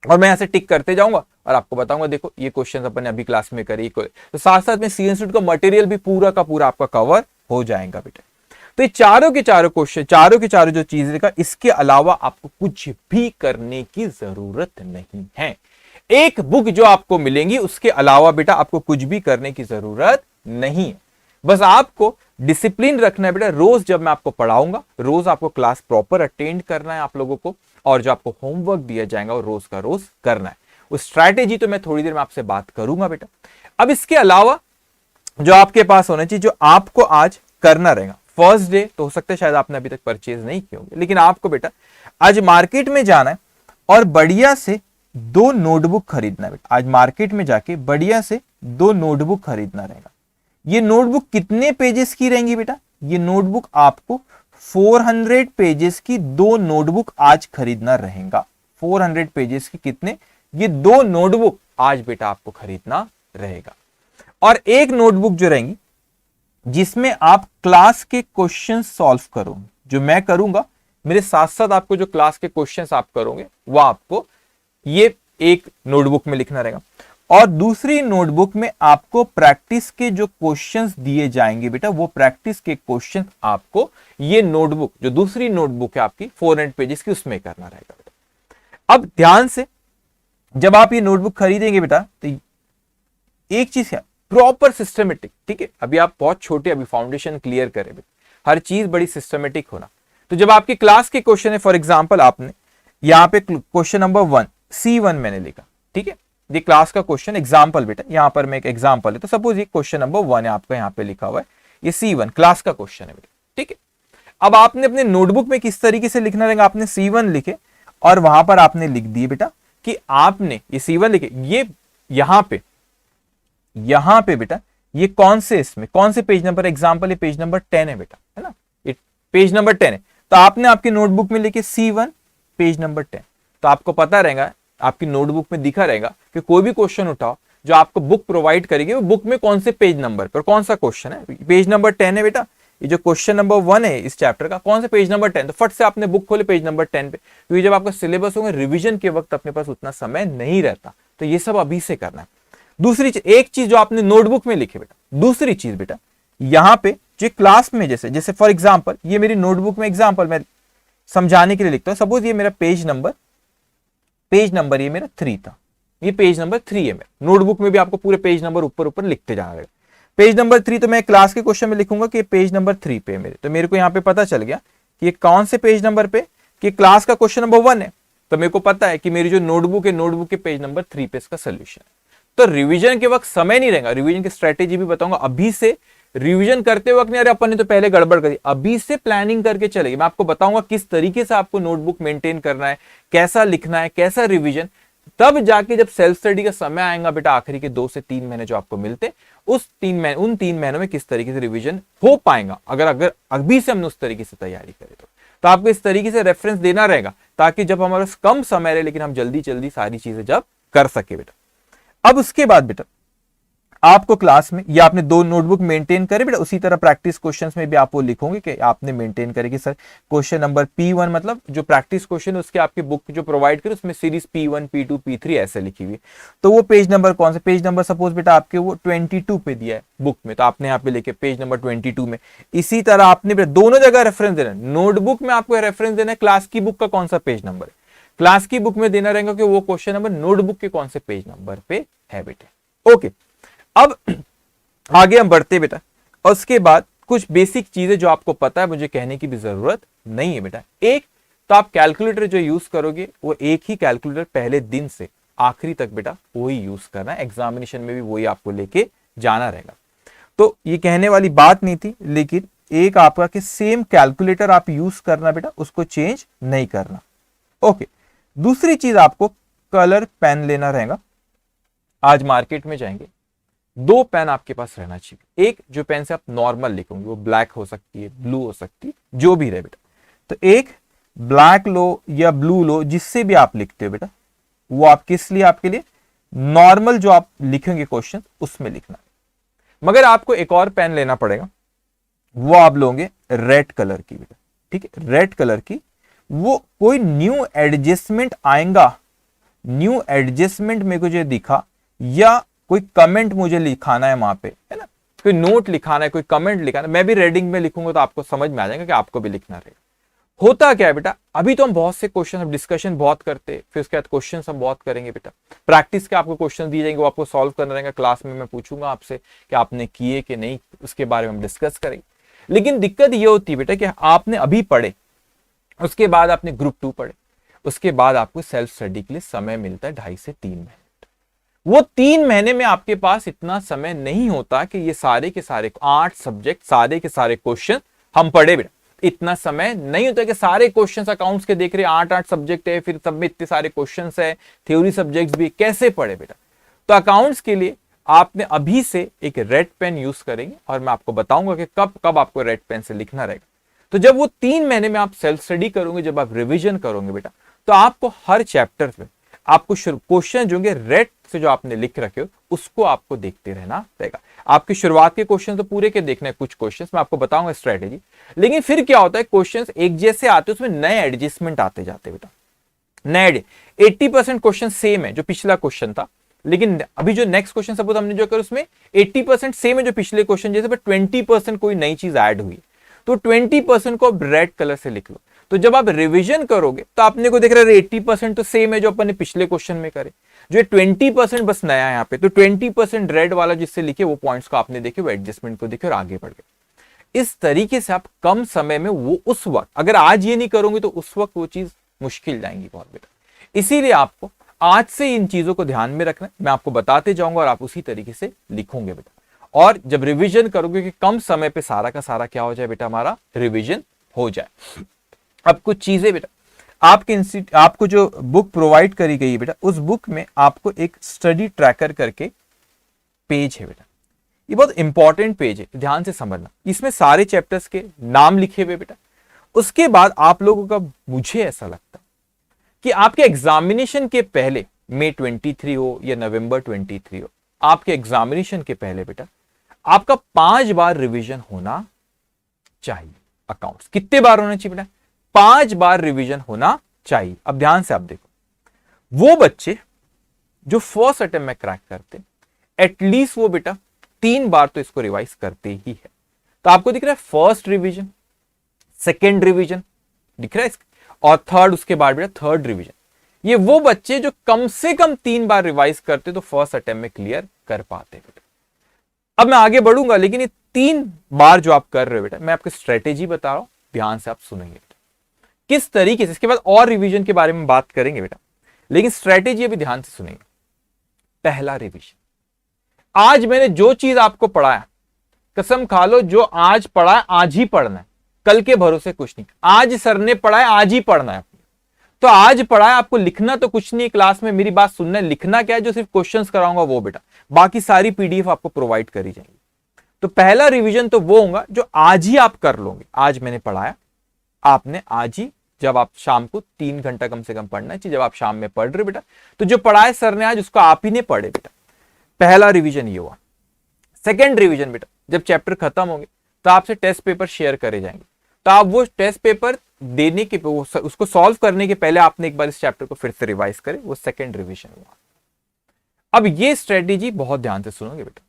और मैं ऐसे टिक करते जाऊंगा और आपको बताऊंगा देखो ये क्वेश्चन अपन ने अभी क्लास में करे, तो साथ साथ में सी इंस्टीट्यूट का मटेरियल भी पूरा का पूरा आपका कवर हो जाएगा बेटा। तो ये चारों के चारों क्वेश्चन, चारों के चारों जो चीजें देखा, इसके अलावा आपको कुछ भी करने की जरूरत नहीं है। एक बुक जो आपको मिलेंगी उसके अलावा बेटा आपको कुछ भी करने की जरूरत नहीं है। बस आपको डिसिप्लिन रखना है बेटा। रोज जब मैं आपको पढ़ाऊंगा, रोज आपको क्लास प्रॉपर अटेंड करना है आप लोगों को, और जो आपको होमवर्क दिया जाएगा वो रोज का रोज करना है। उस स्ट्रैटेजी तो मैं थोड़ी देर में आपसे बात करूंगा बेटा। अब इसके अलावा जो आपके पास होना चाहिए, जो आपको आज करना रहेगा, फर्स्ट डे तो हो सकता है शायद आपने अभी तक परचेज नहीं किए होंगे, लेकिन आपको बेटा आज मार्केट में जाना है और बढ़िया से 2 नोटबुक खरीदना है बेटा। आज मार्केट में जाके बढ़िया से 2 नोटबुक खरीदना रहेगा। ये नोटबुक कितने पेजेस की रहेंगी बेटा? ये नोटबुक आपको 400 पेजेस की 2 नोटबुक आज खरीदना रहेगा। 400 पेजेस की कितने? ये 2 नोटबुक आज बेटा आपको खरीदना रहेगा। और एक नोटबुक जो रहेंगी जिसमें आप क्लास के क्वेश्चन सॉल्व करोगे, जो मैं करूंगा, मेरे साथ साथ आपको जो क्लास के क्वेश्चंस आप करोगे वो आपको ये एक नोटबुक में लिखना रहेगा। और दूसरी नोटबुक में आपको प्रैक्टिस के जो क्वेश्चंस दिए जाएंगे बेटा, वो प्रैक्टिस के क्वेश्चन आपको ये नोटबुक, जो दूसरी नोटबुक है आपकी 400 पेजेस की, उसमें करना रहेगा बेटा। अब ध्यान से जब आप ये नोटबुक खरीदेंगे बेटा, तो एक चीज है प्रॉपर सिस्टमेटिक, ठीक है। अभी आप बहुत छोटे, अभी फाउंडेशन क्लियर करें बेटा, हर चीज बड़ी सिस्टमेटिक होना। तो जब आपकी क्लास के क्वेश्चन है, फॉर एग्जांपल आपने यहाँ पे क्वेश्चन नंबर 1 C1 मैंने लिखा, ठीक है, ये क्लास का क्वेश्चन एग्जांपल बेटा, यहाँ पर मैं एक एग्जांपल है, तो सपोज ये क्वेश्चन नंबर 1 है आपका, यहाँ पे लिखा हुआ है, ये C1 क्लास का क्वेश्चन है बेटा, ठीक है। अब आपने अपने नोटबुक में किस तरीके से लिखना रहेगा, आपने C1 लिखे और वहां पर आपने लिख दिए बेटा कि आपने ये C1 लिखे, ये यहां पे बेटा ये कौन से, इसमें कौन से पेज नंबर, एग्जांपल ये पेज नंबर 10 है बेटा, है ना, ये पेज नंबर 10 है। तो आपने आपकी नोटबुक में लिखे C1 पेज नंबर 10, तो आपको पता रहेगा, आपकी नोटबुक में दिखा रहेगा कि कोई भी क्वेश्चन उठाओ जो आपको बुक प्रोवाइड करेगी, वो बुक में कौन से पेज नंबर पर कौन सा क्वेश्चन है, पेज नंबर 10 है बेटा। ये जो क्वेश्चन नंबर 1 है इस चैप्टर का, कौन से पेज नंबर 10, तो फट से आपने बुक खोले पेज नंबर 10 पे, क्योंकि जब आपका सिलेबस होगा रिविजन के वक्त अपने पास उतना समय नहीं रहता, तो ये सब अभी से करना है। दूसरी चीज, एक चीज जो आपने नोटबुक में लिखे बेटा, दूसरी चीज बेटा यहां पे जो क्लास में जैसे फॉर एग्जांपल ये मेरी नोटबुक में एग्जांपल मैं समझाने के लिए लिखता हूं, सपोज ये मेरा पेज नंबर ये मेरा 3 था, ये पेज नंबर 3 है मेरा। नोटबुक में भी आपको पूरे पेज नंबर ऊपर लिखते जाना रहेगा। पेज नंबर 3, तो मैं क्लास के क्वेश्चन में लिखूंगा कि पेज नंबर 3 पे मेरे, तो मेरे को यहाँ पे पता चल गया कि ये कौन से पेज नंबर पे, कि क्लास का क्वेश्चन नंबर 1 है, तो मेरे को पता है कि मेरी जो नोटबुक है, नोटबुक के पेज नंबर 3 पे इसका सोल्यूशन है। तो रिवीजन के वक्त समय नहीं रहेगा, रिवीजन की स्ट्रेटेजी भी बताऊंगा। अभी से रिवीजन करते वक्त नहीं, अरे अपन ने तो पहले गड़बड़ करी, अभी से प्लानिंग करके चलेगी। मैं आपको बताऊंगा किस तरीके से आपको नोटबुक मेंटेन करना है, कैसा लिखना है, कैसा रिवीजन, तब जाके जब सेल्फ स्टडी का समय आएगा बेटा, आखिरी के 2 से 3 महीने जो आपको मिलते, उन 3 महीनों में किस तरीके से रिवीजन हो पाएगा, अगर अभी से हमने उस तरीके से तैयारी करें तो आपको इस तरीके से रेफरेंस देना रहेगा, ताकि जब हमारे पास कम समय रहे, लेकिन हम जल्दी जल्दी सारी चीजें जब कर सके बेटा। अब उसके बाद बेटा आपको क्लास में या आपने 2 नोटबुक मेंटेन करे बेटा, उसी तरह प्रैक्टिस क्वेश्चंस में भी आप वो लिखोगे कि आपने मेंटेन करे कि सर क्वेश्चन नंबर P1 मतलब जो प्रैक्टिस क्वेश्चन है उसके आपकी बुक जो प्रोवाइड करे उसमें सीरीज P1 P2 P3 ऐसे लिखी हुई है। तो वो पेज नंबर कौन सा, पेज नंबर सपोज बेटा आपके वो 22 पे दिया है बुक में, तो आपने यहाँ पे लिखे पेज नंबर 22 में। इसी तरह आपने बेटा दोनों जगह रेफरेंस देना, नोटबुक में आपको रेफरेंस देना है क्लास की बुक का कौन सा पेज नंबर है, क्लास की बुक में देना रहेगा कि वो क्वेश्चन नंबर नोटबुक के कौन से पेज नंबर पे है बेटे। ओके, अब आगे हम बढ़ते बेटा, और उसके बाद कुछ बेसिक चीजें जो आपको पता है, मुझे कहने की भी जरूरत नहीं है बेटा। एक तो आप कैलकुलेटर जो यूज करोगे वो एक ही कैलकुलेटर पहले दिन से आखिरी तक बेटा वही यूज करना है, एग्जामिनेशन में भी वही आपको लेके जाना रहेगा। तो ये कहने वाली बात नहीं थी, लेकिन एक आपका कि सेम कैलकुलेटर आप यूज करना बेटा, उसको चेंज नहीं करना। ओके, दूसरी चीज आपको कलर पेन लेना रहेगा। आज मार्केट में जाएंगे, 2 पेन आपके पास रहना चाहिए। एक जो पेन से आप नॉर्मल लिखोगे वो ब्लैक हो सकती है, ब्लू हो सकती है, जो भी रहे बेटा। तो एक ब्लैक लो या ब्लू लो, जिससे भी आप लिखते हो बेटा, वो आप किस लिए, आपके लिए नॉर्मल जो आप लिखेंगे क्वेश्चन उसमें लिखना है। मगर आपको एक और पेन लेना पड़ेगा, वो आप लोगे रेड कलर की बेटा, ठीक है, रेड कलर की। वो कोई न्यू एडजस्टमेंट आएगा, न्यू एडजस्टमेंट मेरे को जो दिखा, या कोई कमेंट मुझे लिखाना है वहां पे, है ना, कोई नोट लिखाना है, कोई कमेंट लिखाना है, मैं भी रीडिंग में लिखूंगा तो आपको समझ में आ जाएगा कि आपको भी लिखना रहेगा। होता क्या है बेटा, अभी तो हम बहुत से क्वेश्चन, हम डिस्कशन बहुत करते हैं, फिर उसके बाद क्वेश्चन हम बहुत करेंगे बेटा। प्रैक्टिस के आपको क्वेश्चन दिए जाएंगे, वो आपको सॉल्व करना रहेगा। क्लास में मैं पूछूंगा आपसे कि आपने किए कि नहीं, उसके बारे में हम डिस्कस करेंगे। लेकिन दिक्कत ये होती है बेटा कि आपने अभी पढ़े, उसके बाद आपने ग्रुप 2 पढ़े, उसके बाद आपको सेल्फ स्टडी के लिए समय मिलता है 2.5 से 3 महीने। वो 3 महीने में आपके पास इतना समय नहीं होता कि ये सारे के सारे 8 सब्जेक्ट, सारे के सारे क्वेश्चन हम पढ़े बेटा। इतना समय नहीं होता कि सारे क्वेश्चंस अकाउंट्स के देख रहे 8 सब्जेक्ट है, फिर सब में इतने सारे क्वेश्चंस है, थ्योरी सब्जेक्ट्स भी, कैसे पढ़े बेटा। तो अकाउंट्स के लिए आपने अभी से एक रेड पेन यूज करेंगे, और मैं आपको बताऊंगा कि कब कब आपको रेड पेन से लिखना रहेगा। तो जब वो 3 महीने में आप सेल्फ स्टडी करोगे, जब आप रिविजन करोगे बेटा, तो आपको हर चैप्टर में आपको क्वेश्चन जो होंगे रेड से जो आपने लिख रखे हो उसको आपको देखते रहना रहेगा। आपकी शुरुआत के क्वेश्चन तो पूरे के देखने हैं, कुछ क्वेश्चंस मैं आपको बताऊंगा स्ट्रेटेजी। लेकिन फिर क्या होता है, क्वेश्चंस एक जैसे आते हैं, उसमें नए एडजस्टमेंट आते जाते बेटा। नए 80% क्वेश्चन सेम है जो पिछला क्वेश्चन था, लेकिन अभी जो नेक्स्ट क्वेश्चन सपोज हमने जो कर उसमें 80% सेम है जो पिछले क्वेश्चन जैसे, पर 20% कोई नई चीज ऐड हुई, तो 20% को अब रेड कलर से लिख लो। तो जब आप रिवीजन करोगे तो आपने को देख रहा है 80% तो सेम है जो अपन ने पिछले क्वेश्चन में करे, जो 20% बस नया है यहाँ पे। तो 20% रेड वाला जिससे लिखे वो पॉइंट्स को आपने देखे, वो एडजस्टमेंट को देखे और आगे बढ़ गए। इस तरीके से आप कम समय में वो उस वक्त, अगर आज ये नहीं करोगे तो उस वक्त वो चीज मुश्किल जाएंगी बहुत बेटा। इसीलिए आपको आज से इन चीजों को ध्यान में रखना है, मैं आपको बताते जाऊंगा और आप उसी तरीके से लिखोगे बेटा। और जब रिवीजन करोगे कि कम समय पे सारा का सारा क्या हो जाए बेटा, हमारा रिवीजन हो जाए। अब कुछ चीजें बेटा, आपको जो बुक प्रोवाइड करी गई है बेटा, उस बुक में आपको एक स्टडी ट्रैकर करके पेज है बेटा। ये बहुत इंपॉर्टेंट पेज है, ध्यान से समझना। इसमें सारे चैप्टर्स के नाम लिखे हुए बेटा। उसके बाद आप लोगों का, मुझे ऐसा लगता कि आपके एग्जामिनेशन के पहले, मई 23 हो या नवंबर 23 हो, आपके एग्जामिनेशन के पहले बेटा आपका 5 बार रिवीजन होना चाहिए। अकाउंट्स कितने बार होना चाहिए बेटा, 5 बार रिवीजन होना चाहिए। अब ध्यान से आप देखो, वो बच्चे जो फर्स्ट अटेम्प्ट में क्रैक करते, एटलीस्ट वो बेटा 3 बार तो इसको रिवाइज करते ही है। तो आपको दिख रहा है फर्स्ट रिवीजन, सेकेंड रिवीजन दिख रहा है, और थर्ड, उसके बाद बेटा थर्ड रिवीजन। ये वो बच्चे जो कम से कम 3 बार रिवाइज करते तो फर्स्ट अटेम्प्ट में क्लियर कर पाते बेटा। अब मैं आगे बढ़ूंगा, लेकिन ये 3 बार जो आप कर रहे हो बेटा, मैं आपको स्ट्रेटेजी बता रहा हूं, ध्यान से आप सुनेंगे बेटा किस तरीके से। इसके बाद और रिवीजन के बारे में बात करेंगे बेटा, लेकिन स्ट्रेटेजी अभी ध्यान से सुनेंगे। पहला रिवीजन, आज मैंने जो चीज आपको पढ़ाया, कसम खा लो जो आज पढ़ा है आज ही पढ़ना है, कल के भरोसे कुछ नहीं। आज सर ने पढ़ाया आज ही पढ़ना है, तो आज पढ़ाया, आपको लिखना तो कुछ नहीं क्लास में, मेरी बात सुनना है। लिखना क्या है, जो सिर्फ क्वेश्चंस कराऊंगा वो बेटा, बाकी सारी पीडीएफ आपको प्रोवाइड करी जाएगी। तो पहला रिवीजन तो वो होगा जो आज ही आप कर लोगे। आज मैंने पढ़ाया, आपने आज ही, जब आप शाम को 3 घंटा कम से कम पढ़ना चाहिए, जब आप शाम में पढ़ रहे बेटा, तो जो पढ़ाए सर ने आज उसको आप ही ने पढ़े बेटा। पहला रिवीजन ये हुआ। सेकेंड रिवीजन बेटा जब चैप्टर खत्म होंगे तो आपसे टेस्ट पेपर शेयर करे जाएंगे, तो आप वो टेस्ट पेपर देने के उसको सॉल्व करने के पहले आपने एक बार इस चैप्टर को फिर से रिवाइज करे, वो सेकेंड रिवीजन हुआ। अब ये स्ट्रेटेजी बहुत ध्यान से सुनोगे बेटा।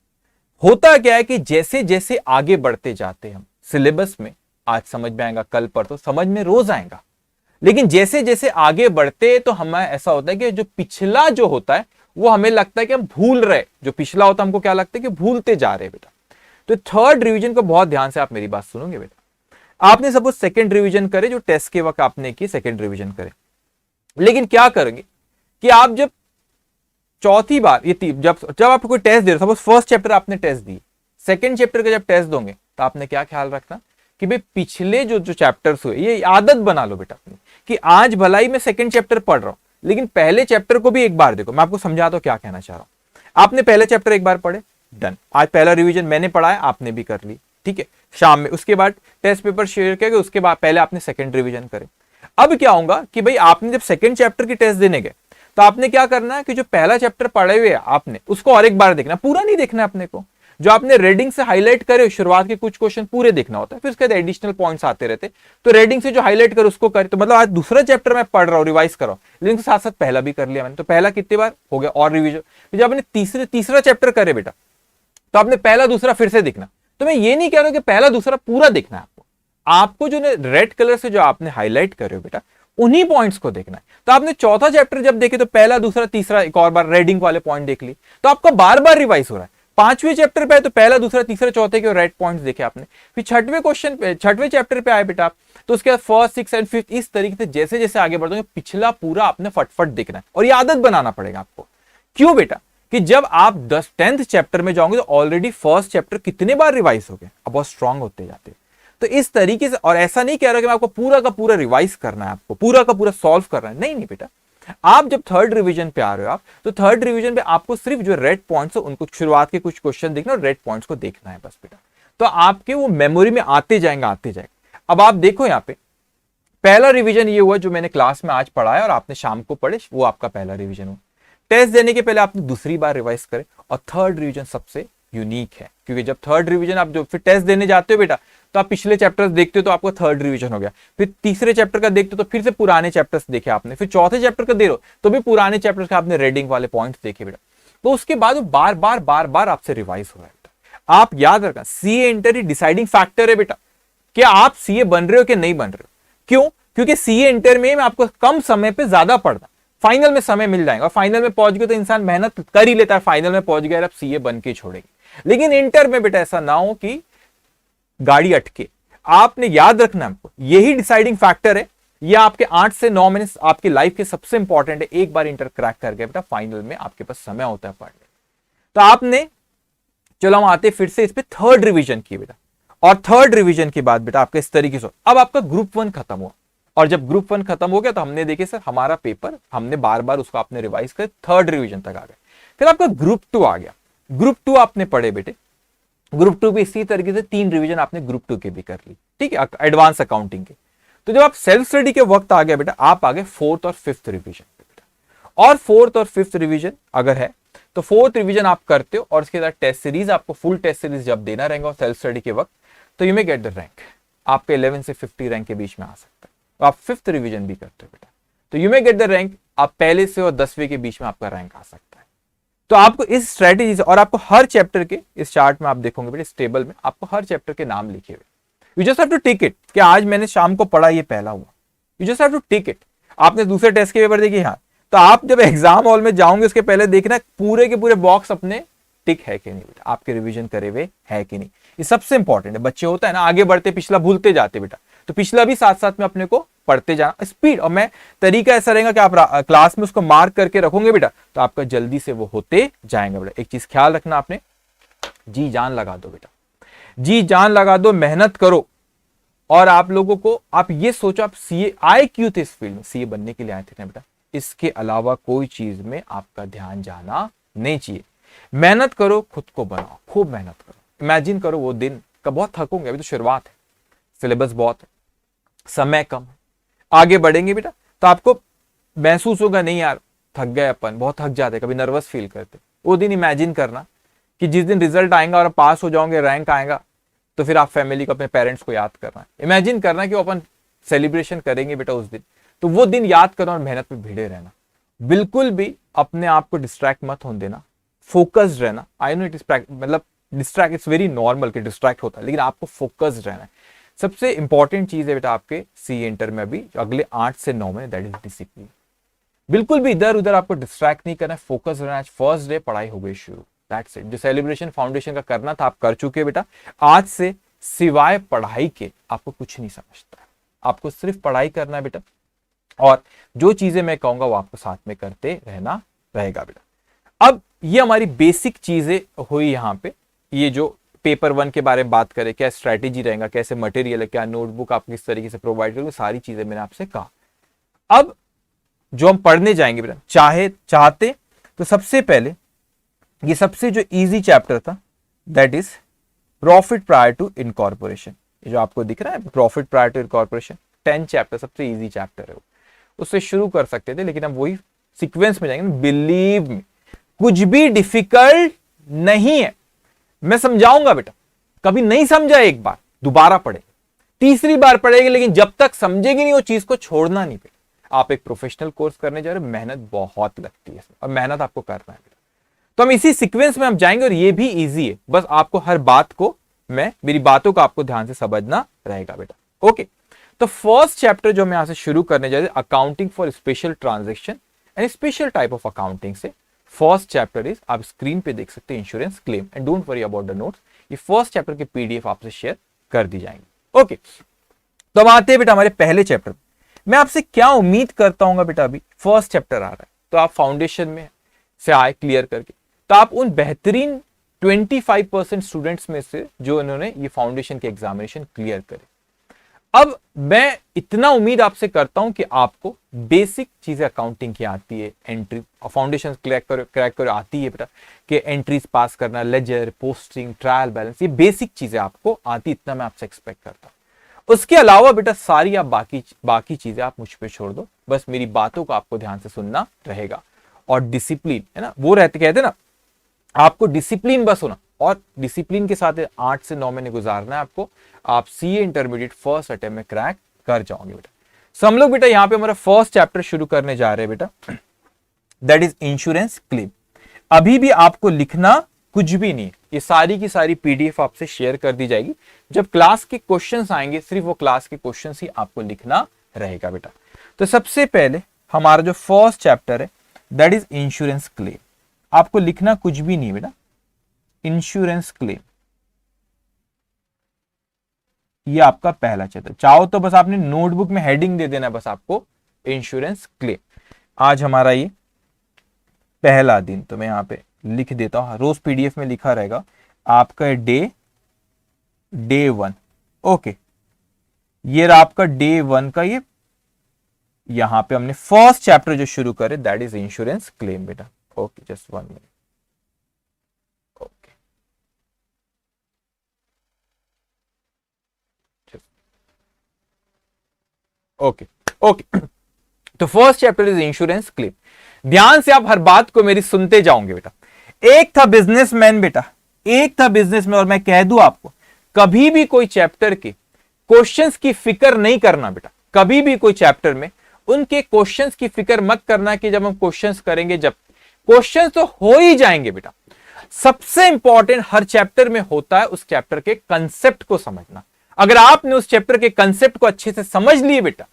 होता क्या है कि जैसे जैसे आगे बढ़ते जाते हम सिलेबस में, आज समझ में आएगा, कल पर तो समझ में रोज आएगा, लेकिन जैसे जैसे आगे बढ़ते तो हमें ऐसा होता है कि जो पिछला जो होता है वो हमें लगता है कि हम भूल रहे, जो पिछला होता है हमको क्या लगता है कि भूलते जा रहे बेटा। तो थर्ड रिवीजन को बहुत ध्यान से आप मेरी बात सुनोगे बेटा। आपने सपोज सेकंड रिवीजन करे, जो टेस्ट के वक्त आपने की सेकंड रिवीजन करे, लेकिन क्या करेंगे कि आप जब चौथी बार ये जब आपको कोई टेस्ट दे रहे, सपोज फर्स्ट चैप्टर आपने टेस्ट दी, सेकंड चैप्टर का जब टेस्ट दोगे तो आपने क्या ख्याल रखना कि भाई पिछले जो जो चैप्टर्स हुए, ये आदत बना लो बेटा अपनी कि आज भलाई मैं सेकंड चैप्टर पढ़ रहा हूं, लेकिन पहले चैप्टर को भी एक बार देखो। मैं आपको समझाता हूं क्या कहना चाह रहा हूं। आपने पहले चैप्टर एक बार पढ़े, डन, आज पहला रिवीजन मैंने पढ़ा है, आपने भी कर ली, ठीक है, शाम में। उसके बाद टेस्ट पेपर शेयर किया, उसके बाद पहले आपने सेकंड रिवीजन करे। अब क्या होगा कि भाई आपने जब सेकंड चैप्टर की टेस्ट देने गए तो आपने क्या करना है कि जो पहला चैप्टर पढ़े हुए आपने उसको और एक बार देखना, पूरा नहीं देखना है अपने को। जो आपने रेडिंग से हाईलाइट करे शुरुआत के कुछ क्वेश्चन पूरे देखना होता है, फिर उसके बाद एडिशनल पॉइंट्स आते रहते, तो रेडिंग से जो हाईलाइट करे उसको करे। तो मतलब आज दूसरा चैप्टर मैं पढ़ रहा हूँ, रिवाइज कर रहा हूँ, लेकिन साथ साथ पहला भी कर लिया मैंने, तो पहला कितनी बार हो गया और रिविजन। जब आपने तीसरा चैप्टर करे बेटा तो आपने पहला दूसरा फिर से देखना। तो मैं ये नहीं कह रहा हूं कि पहला दूसरा पूरा देखना है आपको जो रेड कलर से जो आपने हाईलाइट करे हो बेटा उन्हीं पॉइंट्स को देखना है। तो आपने चौथा चैप्टर जब देखे तो पहला दूसरा तीसरा एक और बार रेडिंग वाले पॉइंट देख ली, तो आपका बार बार रिवाइज हो रहा है। पांचवें चैप्टर पे है तो पहला दूसरा तीसरा चौथे के रेड पॉइंट्स देखे आपने, फिर छठवें चैप्टर पे आए बेटा आप, तो उसके बाद फर्स्ट सिक्स एंड फिफ्थ, इस तरीके से जैसे जैसे आगे बढ़ोगे पिछला पूरा आपने फटफट देखना है। और ये आदत बनाना पड़ेगा आपको। क्यों बेटा कि जब आप 10th चैप्टर में जाओगे तो ऑलरेडी फर्स्ट चैप्टर कितने बार रिवाइज हो गए, अब बहुत स्ट्रांग होते जाते। तो इस तरीके से, और ऐसा नहीं कह रहा कि मैं आपको पूरा का पूरा रिवाइज करना है, आपको पूरा का पूरा सॉल्व करना है, नहीं नहीं बेटा। आप जब थर्ड रिवीजन पे आ रहे हो आप, तो थर्ड रिवीजन पे आपको सिर्फ जो रेड पॉइंट्स है उनको शुरुआत के कुछ क्वेश्चन देखना और रेड पॉइंट्स को देखना है बस बेटा। तो आपके वो मेमोरी में आते जाएंगे। अब आप देखो यहाँ पे पहला रिवीजन ये हुआ जो मैंने क्लास में आज पढ़ाया और आपने शाम को पढ़े, वो आपका पहला रिवीजन हुआ। टेस्ट देने के पहले आपने दूसरी बार रिवाइज करें, और थर्ड रिवीजन सबसे यूनिक है, क्योंकि जब थर्ड रिवीजन आप जो फिर टेस्ट देने जाते हो बेटा तो आप पिछले चैप्टर्स देखते हो तो आपका थर्ड रिवीजन हो गया, फिर तीसरे चैप्टर का देखते हो तो फिर से पुराने चैप्टर्स देखे आपने, फिर चौथे चैप्टर का दे रहे हो तो भी पुराने चैप्टर्स का आपने रीडिंग वाले पॉइंट्स देखे बेटा। तो उसके बाद वो बार बार आपसे रिवाइज हो रहा है बेटा। आप याद रखना सीए इंटर ही डिसाइडिंग फैक्टर है बेटा, क्या आप सीए बन रहे हो कि नहीं बन रहे हो। क्यों? क्योंकि सीए इंटर में आपको कम समय पे ज्यादा पढ़ना, फाइनल में समय मिल जाएगा, और फाइनल में पहुंच गए तो इंसान मेहनत कर ही लेता है, फाइनल में पहुंच गया अब सीए बन के छोड़ेगी। लेकिन इंटर में बेटा ऐसा ना हो कि गाड़ी अटके। आपने याद रखना, आपको यही डिसाइडिंग फैक्टर है, ये आपके 8 से 9 महीने आपकी लाइफ के सबसे इंपॉर्टेंट है। एक बार इंटर क्रैक कर गए बेटा, फाइनल में आपके पास समय होता है पढ़ने। तो आपने, चलो हम आते फिर से इस पे थर्ड रिवीजन की बेटा, और थर्ड रिवीजन के बाद बेटा आपका इस तरीके से अब आपका ग्रुप 1 खत्म हुआ, और जब ग्रुप 1 खत्म हो गया तो हमने देखे सर हमारा पेपर हमने बार बार उसको आपने रिवाइज कर थर्ड रिवीजन तक आ गए। फिर आपका ग्रुप 2 आ गया, ग्रुप 2 आपने पढ़े बेटे, ग्रुप 2 भी इसी तरीके से 3 रिवीजन आपने ग्रुप 2 के भी कर ली, ठीक है, एडवांस अकाउंटिंग के। तो जब आप सेल्फ स्टडी के वक्त आ गया बेटा, आप आगे 4th और 5th रिवीजन पे बेटा, और 4th और 5th रिवीजन अगर है तो 4th रिवीजन आप करते हो, और उसके बाद टेस्ट सीरीज आपको फुल टेस्ट सीरीज जब देना रहेगा सेल्फ स्टडी के वक्त, तो you may get the rank, आपके 11 से 50 रैंक के बीच में आ सकता है। तो आप 5th रिवीजन भी करते हो बेटा, तो you may get the rank, आप पहले से और 10वें के बीच में आपका रैंक आ सकता है। तो आपको इस स्ट्रेटेजी से, और आपको हर चैप्टर के इस चार्ट में आप देखोगे बेटा, इस टेबल में आपको हर चैप्टर के नाम लिखे हुए, you just have to tick it कि आज मैंने शाम को पढ़ा ये पहला हुआ, you just have to tick it. आपने दूसरे टेस्ट के पेपर देखे, हाँ, तो आप जब एग्जाम हॉल में जाओगे उसके पहले देखना पूरे के पूरे बॉक्स अपने टिक है कि नहीं बेटा, आपके रिवीजन करे हुए है कि नहीं, ये सबसे इंपॉर्टेंट है। बच्चे होता है ना आगे बढ़ते पिछला भूलते जाते बेटा, तो पिछला भी साथ साथ में अपने को पढ़ते जाना स्पीड, और मैं तरीका ऐसा रहेगा कि आप क्लास में उसको मार्क करके रखोगे बेटा, तो आपका जल्दी से वो होते जाएंगे बेटा। एक चीज ख्याल रखना आपने, जी जान लगा दो बेटा, जी जान लगा दो, मेहनत करो। और आप लोगों को, आप ये सोचो आप सीए आए क्यों थे इस फील्ड में, सीए बनने के लिए आए थे ना बेटा, इसके अलावा कोई चीज में आपका ध्यान जाना नहीं चाहिए। मेहनत करो, खुद को बनाओ, खूब मेहनत करो। इमेजिन करो वो दिन का, बहुत थकोगे, अभी तो शुरुआत है, सिलेबस बहुत है, समय कम है, आगे बढ़ेंगे बेटा तो आपको महसूस होगा नहीं यार थक गए अपन, बहुत थक जाते, कभी नर्वस फील करते। वो दिन इमेजिन करना कि जिस दिन रिजल्ट आएगा और आप पास हो जाओगे, रैंक आएगा, तो फिर आप फैमिली को, अपने पेरेंट्स को याद करना है। इमेजिन करना कि वो अपन सेलिब्रेशन करेंगे बेटा उस दिन, तो वो दिन याद करना और मेहनत पे भिड़े रहना। बिल्कुल भी अपने आप को डिस्ट्रैक्ट मत होने देना, फोकस्ड रहना। आई नो इट इज मतलब डिस्ट्रैक्ट, इट्स वेरी नॉर्मल कि डिस्ट्रैक्ट होता है, लेकिन आपको फोकस्ड रहना है। सबसे इंपॉर्टेंट चीज है बेटा आपके सी इंटर में अभी अगले 8 से 9 महीने, दैट इज डिसिप्लिन। बिल्कुल भी इधर उधर आपको डिस्ट्रैक्ट नहीं करना है, फोकस रहना है। फर्स्ट डे पढ़ाई हो गई शुरू, दैट्स इट। जो सेलिब्रेशन फाउंडेशन का करना था आप कर चुके बेटा। आज से सिवाय पढ़ाई के आपको कुछ नहीं समझता है, आपको सिर्फ पढ़ाई करना है बेटा, और जो चीजें मैं कहूंगा वो आपको साथ में करते रहना रहेगा बेटा। अब ये हमारी बेसिक चीजें हुई यहाँ पे। ये जो पेपर 1 के बारे में बात करें, क्या स्ट्रैटेजी रहेगा, कैसे मटेरियल है, क्या नोटबुक आप किस तरीके से प्रोवाइड करोगे, सारी चीजें मैंने आपसे कहा। अब जो हम पढ़ने जाएंगे बेटा, चाहते तो सबसे पहले ये सबसे जो इजी चैप्टर था, that is profit prior to incorporation. ये जो आपको दिख रहा है profit prior to incorporation, 10 chapter, सबसे इजी चैप्टर है वो, उससे शुरू कर सकते थे, लेकिन हम वही सीक्वेंस में जाएंगे। बिलीव मी, कुछ भी डिफिकल्ट नहीं है, मैं समझाऊंगा बेटा। कभी नहीं समझा एक बार, दोबारा पढ़े, तीसरी बार पढ़ेगी, लेकिन जब तक समझेगी नहीं वो चीज को छोड़ना नहीं बेटा। आप एक प्रोफेशनल कोर्स करने जा रहे हो, मेहनत बहुत लगती है और मेहनत आपको करना है बेटा। तो हम इसी सीक्वेंस में हम जाएंगे और ये भी इजी है, बस आपको हर बात को, मेरी बातों को आपको ध्यान से समझना रहेगा बेटा। ओके, तो फर्स्ट चैप्टर जो मैं यहां से शुरू करने जा रहे हैं, accounting for special transaction and special type of accounting से फर्स्ट चैप्टर इज, आप स्क्रीन पे देख सकते हैं, insurance claim. And don't worry about the notes, ये फर्स्ट चैप्टर के पीडीएफ आपसे शेयर कर दी जाएंगे। ओके, तो अब आते हैं बेटा हमारे पहले चैप्टर। मैं आपसे क्या उम्मीद करता हूं बेटा, अभी फर्स्ट चैप्टर आ रहा है तो आप फाउंडेशन में से आए क्लियर करके, तो आप उन बेहतरीन 25% स्टूडेंट्स में से जो इन्होंने ये फाउंडेशन के एग्जामिनेशन क्लियर करे। अब मैं इतना उम्मीद आपसे करता हूं कि आपको बेसिक चीजें अकाउंटिंग की आती है, एंट्री फाउंडेशन क्रैक कर आती है बेटा, कि एंट्रीज पास करना, लेजर, पोस्टिंग, ट्रायल बैलेंस, ये बेसिक चीजें आपको आती, इतना मैं आपसे एक्सपेक्ट करता हूं। उसके अलावा बेटा सारी आप बाकी चीजें आप मुझ पे छोड़ दो, बस मेरी बातों को आपको ध्यान से सुनना रहेगा। और डिसिप्लिन है ना, वो कहते ना, आपको डिसिप्लिन बस होना, और डिसिप्लिन के साथ 8 से 9 महीने गुजारना है आपको। आप सीए इंटरमीडिएट फर्स्ट अटेम्प्ट में क्रैक कर जाओगे बेटा। सो हम लोग बेटा यहाँ पे हमारा फर्स्ट चैप्टर शुरू करने जा रहे हैं बेटा, दैट इज इंश्योरेंस क्लेम। अभी भी आपको लिखना कुछ भी नहीं है, ये सारी की सारी पीडीएफ आपसे शेयर कर दी जाएगी। जब क्लास के क्वेश्चंस आएंगे, सिर्फ वो क्लास के क्वेश्चंस ही आपको लिखना रहेगा बेटा। तो सबसे पहले हमारा जो फर्स्ट चैप्टर है, दैट इज इंश्योरेंस क्लेम। आपको लिखना कुछ भी नहीं बेटा, इंश्योरेंस क्लेम, ये आपका पहला चैप्टर। चाहो तो बस आपने नोटबुक में हेडिंग दे देना, बस आपको इंश्योरेंस क्लेम। आज हमारा ये पहला दिन, तो मैं यहां पे लिख देता हूं, रोज पीडीएफ में लिखा रहेगा आपका डे 1। ओके, ये रहा आपका डे 1 का, ये यहां पे हमने फर्स्ट चैप्टर जो शुरू करे, दैट इज इंश्योरेंस क्लेम बेटा। Okay, just 1 minute. Okay okay, तो first chapter is insurance claim. ध्यान से आप हर बात को मेरी सुनते जाओगे बेटा। एक था बिजनेसमैन बेटा, एक था बिजनेसमैन, और मैं कह दूं आपको, कभी भी कोई चैप्टर के क्वेश्चंस की फिक्र नहीं करना बेटा। कभी भी कोई चैप्टर में उनके क्वेश्चंस की फिक्र मत करना कि जब हम क्वेश्चंस करेंगे, जब क्वेश्चंस तो हो ही जाएंगे बेटा। सबसे इंपॉर्टेंट हर चैप्टर में होता है उस चैप्टर के कंसेप्ट को समझना। अगर आपने उस चैप्टर के कंसेप्ट को अच्छे से समझ लिए बेटा,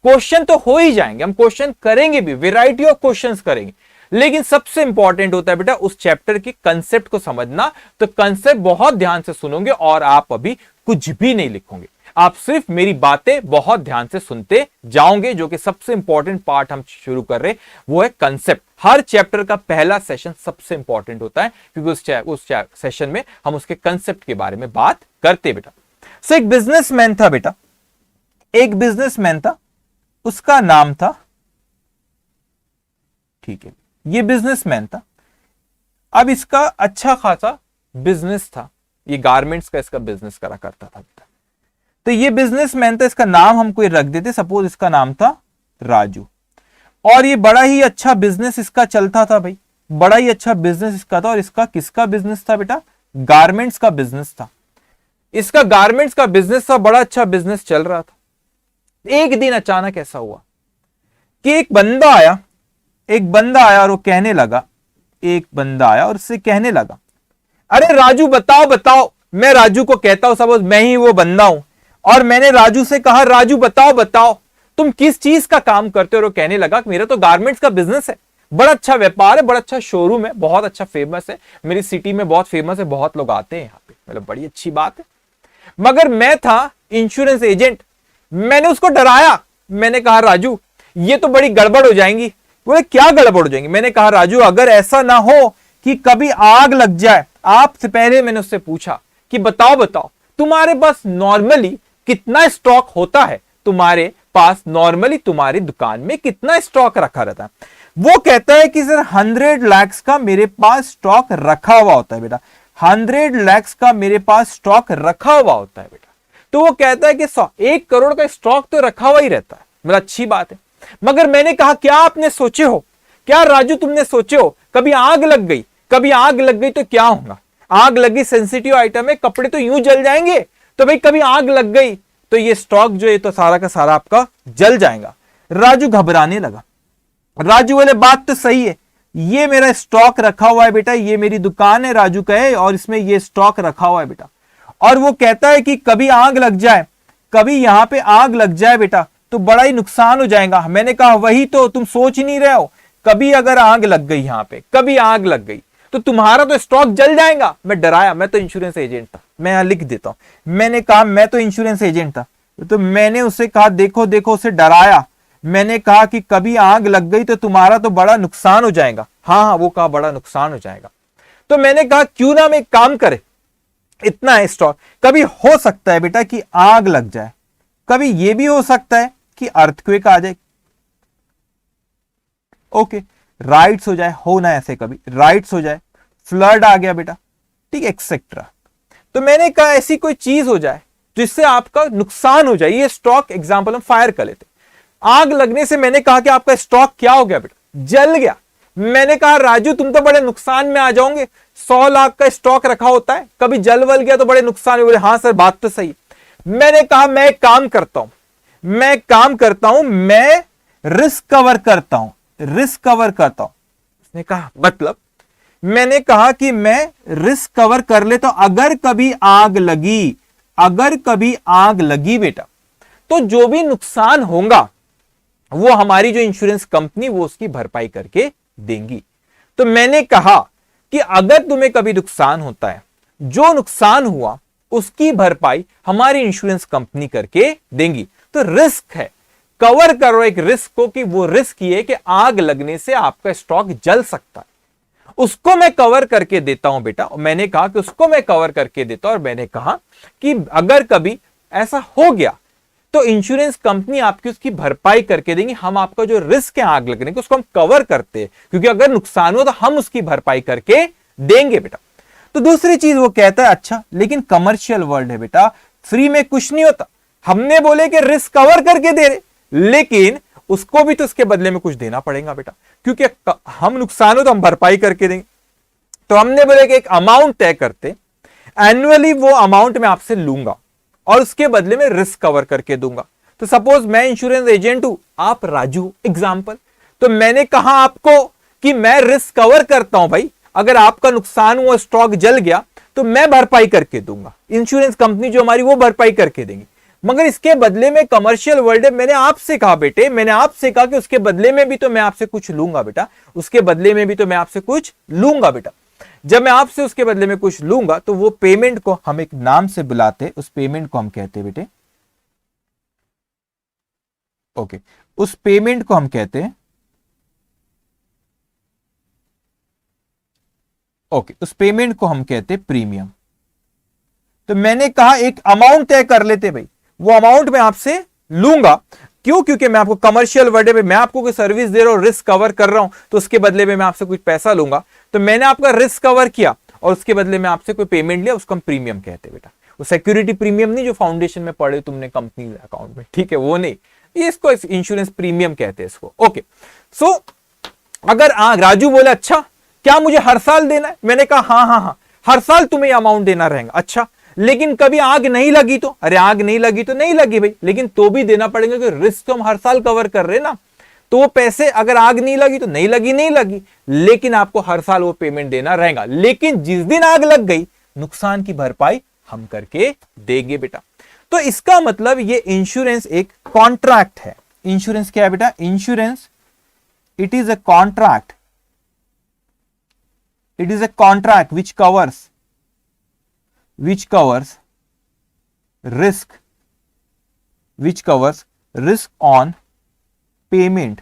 क्वेश्चन तो हो ही जाएंगे। हम क्वेश्चन करेंगे भी, वैरायटी ऑफ क्वेश्चंस करेंगे, लेकिन सबसे इंपॉर्टेंट होता है बेटा उस चैप्टर के कंसेप्ट को समझना। तो कंसेप्ट बहुत ध्यान से सुनोगे और आप अभी कुछ भी नहीं लिखोगे, आप सिर्फ मेरी बातें बहुत ध्यान से सुनते जाओगे। जो कि सबसे इंपॉर्टेंट पार्ट हम शुरू कर रहे वो है कंसेप्ट। हर चैप्टर का पहला सेशन सबसे इंपॉर्टेंट होता है, क्योंकि उस सेशन में हम उसके कंसेप्ट के बारे में बात करते बेटा। सो एक बिजनेसमैन था बेटा, एक बिजनेसमैन था, उसका नाम था, ठीक है, ये बिजनेसमैन था। अब इसका अच्छा खासा बिजनेस था, ये गारमेंट्स का इसका बिजनेस करा करता था बेटा। तो ये बिजनेसमैन था, इसका नाम हम कोई रख देते, सपोज इसका नाम था राजू, और ये बड़ा ही अच्छा बिजनेस इसका चलता था भाई, बड़ा ही अच्छा बिजनेस इसका था। और इसका किसका बिजनेस था बेटा? गारमेंट्स का बिजनेस था। इसका गारमेंट्स का बिजनेस था, बड़ा अच्छा बिजनेस चल रहा था। एक दिन अचानक ऐसा हुआ कि एक बंदा आया और वो कहने लगा, एक बंदा आया और उससे कहने लगा, अरे राजू बताओ बताओ। मैं राजू को कहता हूं, सपोज मैं ही वो बंदा हूं, और मैंने राजू से कहा राजू बताओ बताओ तुम किस चीज का काम करते हो। और वो कहने लगा मेरा तो गारमेंट्स का बिजनेस है, बड़ा अच्छा व्यापार है, बड़ा अच्छा शोरूम है, बहुत अच्छा फेमस है, मेरी सिटी में बहुत फेमस है, बहुत लोग आते हैं यहाँ पे, मतलब बड़ी अच्छी बात है। मगर मैं था इंश्योरेंस एजेंट। मैंने उसको डराया, मैंने कहा राजू ये तो बड़ी गड़बड़ हो जाएंगी। बोले क्या गड़बड़ हो जाएंगी? मैंने कहा राजू अगर ऐसा ना हो कि कभी आग लग जाए। आपसे पहले मैंने उससे पूछा कि बताओ बताओ तुम्हारे पास नॉर्मली कितना स्टॉक होता है, तुम्हारे पास नॉर्मली तुम्हारी दुकान में कितना स्टॉक रखा रहता है? वो कहता है कि सर 100 लाख का मेरे पास स्टॉक रखा हुआ होता है बेटा, 100 लाख का मेरे पास स्टॉक रखा हुआ होता है बेटा। तो वो कहता है कि 1 करोड़ का स्टॉक तो रखा हुआ ही रहता है, मतलब अच्छी बात है। मगर मैंने कहा क्या आपने सोचे हो, क्या राजू तुमने सोचे हो कभी आग लग गई, कभी आग लग गई तो क्या होगा? आग लगी सेंसिटिव आइटम है, कपड़े तो यूं जल जाएंगे, तो भाई कभी आग लग गई तो ये स्टॉक जो है तो सारा का सारा आपका जल जाएगा। राजू घबराने लगा। राजू बोले बात तो सही है, ये मेरा स्टॉक रखा हुआ है बेटा, ये मेरी दुकान है राजू कहे, और इसमें ये स्टॉक रखा हुआ है बेटा। और वो कहता है कि कभी आग लग जाए, कभी यहां पे आग लग जाए बेटा तो बड़ा ही नुकसान हो जाएगा। मैंने कहा वही तो तुम सोच नहीं रहे हो, कभी अगर आग लग गई यहां पे, कभी आग लग गई तो तुम्हारा तो स्टॉक जल जाएगा। मैं डराया, मैं तो इंश्योरेंस एजेंट था, मैं यहां लिख देता हूं। मैंने कहा मैं तो इंश्योरेंस एजेंट था, तो मैंने उससे कहा देखो देखो, उसे डराया। मैंने कहा कि कभी आग लग गई तो तुम्हारा तो बड़ा नुकसान हो जाएगा। हाँ हाँ, वो कहा बड़ा नुकसान हो जाएगा। तो मैंने कहा क्यों ना हम एक काम करें, इतना है स्टॉक, कभी हो सकता है बेटा कि आग लग जाए, कभी ये भी हो सकता है कि अर्थक्वेक आ जाए, ओके, राइट्स हो जाए, हो ना ऐसे कभी राइट्स हो जाए, फ्लड आ गया बेटा, ठीक, एक्सेट्रा। तो मैंने कहा ऐसी कोई चीज हो जाए जिससे आपका नुकसान हो जाए। ये स्टॉक एग्जांपल हम फायर कर लेते, आग लगने से मैंने कहा कि आपका स्टॉक क्या हो गया बेटा? जल गया। मैंने कहा राजू तुम तो बड़े नुकसान में आ जाओगे, 100 लाख का स्टॉक रखा होता है, कभी जल वल गया तो बड़े नुकसान में। बोले हाँ सर बात तो सही। मैंने कहा मैं एक काम करता हूं, मैं रिस्क कवर करता हूं, रिस्क कवर करता हूं। उसने कहा मतलब? मैंने कहा कि मैं रिस्क कवर कर लेता हूं, अगर कभी आग लगी, अगर कभी आग लगी बेटा तो जो भी नुकसान होगा वो हमारी जो इंश्योरेंस कंपनी वो उसकी भरपाई करके देंगी। तो मैंने कहा कि अगर तुम्हें कभी नुकसान होता है, जो नुकसान हुआ उसकी भरपाई हमारी इंश्योरेंस कंपनी करके देंगी। तो रिस्क है, कवर करो एक रिस्क को, कि वो रिस्क ये कि आग लगने से आपका स्टॉक जल सकता है, उसको मैं कवर करके देता हूं बेटा। मैंने कहा कि उसको मैं कवर करके देता हूं, और मैंने कहा कि अगर कभी ऐसा हो गया तो इंश्योरेंस कंपनी आपकी उसकी भरपाई करके देंगी। हम आपका जो रिस्क है आग लगने का उसको हम कवर करते हैं, क्योंकि अगर नुकसान हो तो हम उसकी भरपाई करके देंगे बेटा। तो दूसरी चीज वो कहता है अच्छा लेकिन कमर्शियल वर्ल्ड है बेटा, फ्री में कुछ नहीं होता। हमने बोले कि रिस्क कवर करके दे रहे, लेकिन उसको भी तो उसके बदले में कुछ देना पड़ेगा बेटा, क्योंकि हम नुकसान हो तो हम भरपाई करके देंगे। तो हमने बोले कि एक अमाउंट तय करते, एनुअली वो अमाउंट मैं आपसे लूंगा और उसके बदले में रिस्क कवर करके दूंगा। तो सपोज मैं इंश्योरेंस एजेंट हूं, आप राजू एग्जांपल, तो मैंने कहा आपको कि मैं रिस्क कवर करता हूं भाई, अगर आपका नुकसान हुआ, स्टॉक जल गया तो मैं भरपाई करके दूंगा, इंश्योरेंस कंपनी जो हमारी वो भरपाई करके देंगी। मगर इसके बदले में कमर्शियल वर्ल्ड है, मैंने आपसे कहा बेटे, मैंने आपसे कहा कि उसके बदले में भी तो मैं आपसे कुछ लूंगा बेटा, उसके बदले में भी तो मैं आपसे कुछ लूंगा बेटा। जब मैं आपसे उसके बदले में कुछ लूंगा तो वो पेमेंट को हम एक नाम से बुलाते, उस पेमेंट को हम कहते हैं बेटे, ओके, उस पेमेंट को हम कहते हैं, ओके, उस पेमेंट को हम कहते हैं प्रीमियम। तो मैंने कहा एक अमाउंट तय कर लेते भाई, वो अमाउंट मैं आपसे लूंगा, क्यों? क्योंकि मैं आपको कमर्शियल वर्ल्ड में मैं आपको कोई सर्विस दे रहा हूं, रिस्क कवर कर रहा हूं, तो उसके बदले में मैं आपसे कुछ पैसा लूंगा। तो मैंने आपका रिस्क कवर किया और उसके बदले में आपसे कोई पेमेंट लिया, उसको हम प्रीमियम कहते हैं बेटा। वो सिक्योरिटी प्रीमियम नहीं जो फाउंडेशन में पढ़े तुमने कंपनी अकाउंट में, ठीक है, वो नहीं, ये इसको इंश्योरेंस प्रीमियम कहते हैं इसको। ओके, सो अगर राजू बोले अच्छा क्या मुझे हर साल देना है? मैंने कहा हाँ हाँ हाँ, हर साल तुम्हें अमाउंट देना रहेगा। अच्छा, लेकिन कभी आग नहीं लगी तो? अरे आग नहीं लगी तो नहीं लगी भाई, लेकिन तो भी देना पड़ेगा क्योंकि रिस्क तो हम हर साल कवर कर रहे हैं ना। तो वो पैसे अगर आग नहीं लगी तो नहीं लगी नहीं लगी, लेकिन आपको हर साल वो पेमेंट देना रहेगा। लेकिन जिस दिन आग लग गई, नुकसान की भरपाई हम करके देंगे बेटा। तो इसका मतलब ये इंश्योरेंस एक कॉन्ट्रैक्ट है। इंश्योरेंस क्या है बेटा? Insurance it is a contract, it is a contract which covers risk, which covers risk on payment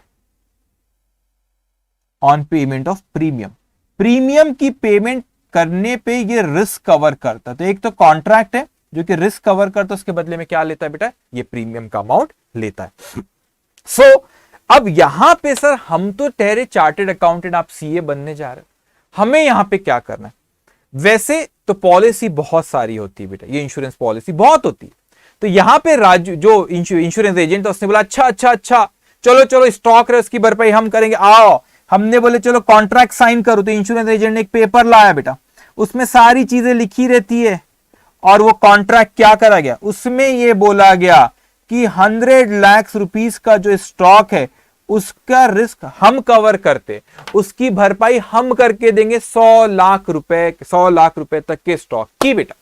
of premium। Premium की पेमेंट करने पे ये रिस्क कवर करता है। तो एक तो कॉन्ट्रैक्ट है जो कि रिस्क कवर करता है, उसके बदले में क्या लेता है बेटा? ये प्रीमियम का अमाउंट लेता है। सो अब यहां पे सर हम तो ठहरे चार्टेड अकाउंटेंट, आप सीए बनने जा रहे हो, हमें यहां पे क्या करना है? वैसे तो पॉलिसी बहुत सारी होती है बेटा, ये इंश्योरेंस पॉलिसी बहुत होती है। तो यहां पे राजू जो इंश्योरेंस एजेंट था उसने बोला अच्छा अच्छा अच्छा, चलो चलो स्टॉक है उसकी भरपाई हम करेंगे, आओ। हमने बोले चलो कॉन्ट्रैक्ट साइन करो। तो इंश्योरेंस एजेंट ने एक पेपर लाया बेटा, उसमें सारी चीजें लिखी रहती है, और वो कॉन्ट्रैक्ट क्या करा गया? उसमें ये बोला गया कि 100 लाख रुपीस का जो स्टॉक है उसका रिस्क हम कवर करते, उसकी भरपाई हम करके देंगे 100 लाख रुपए तक के स्टॉक की बेटा।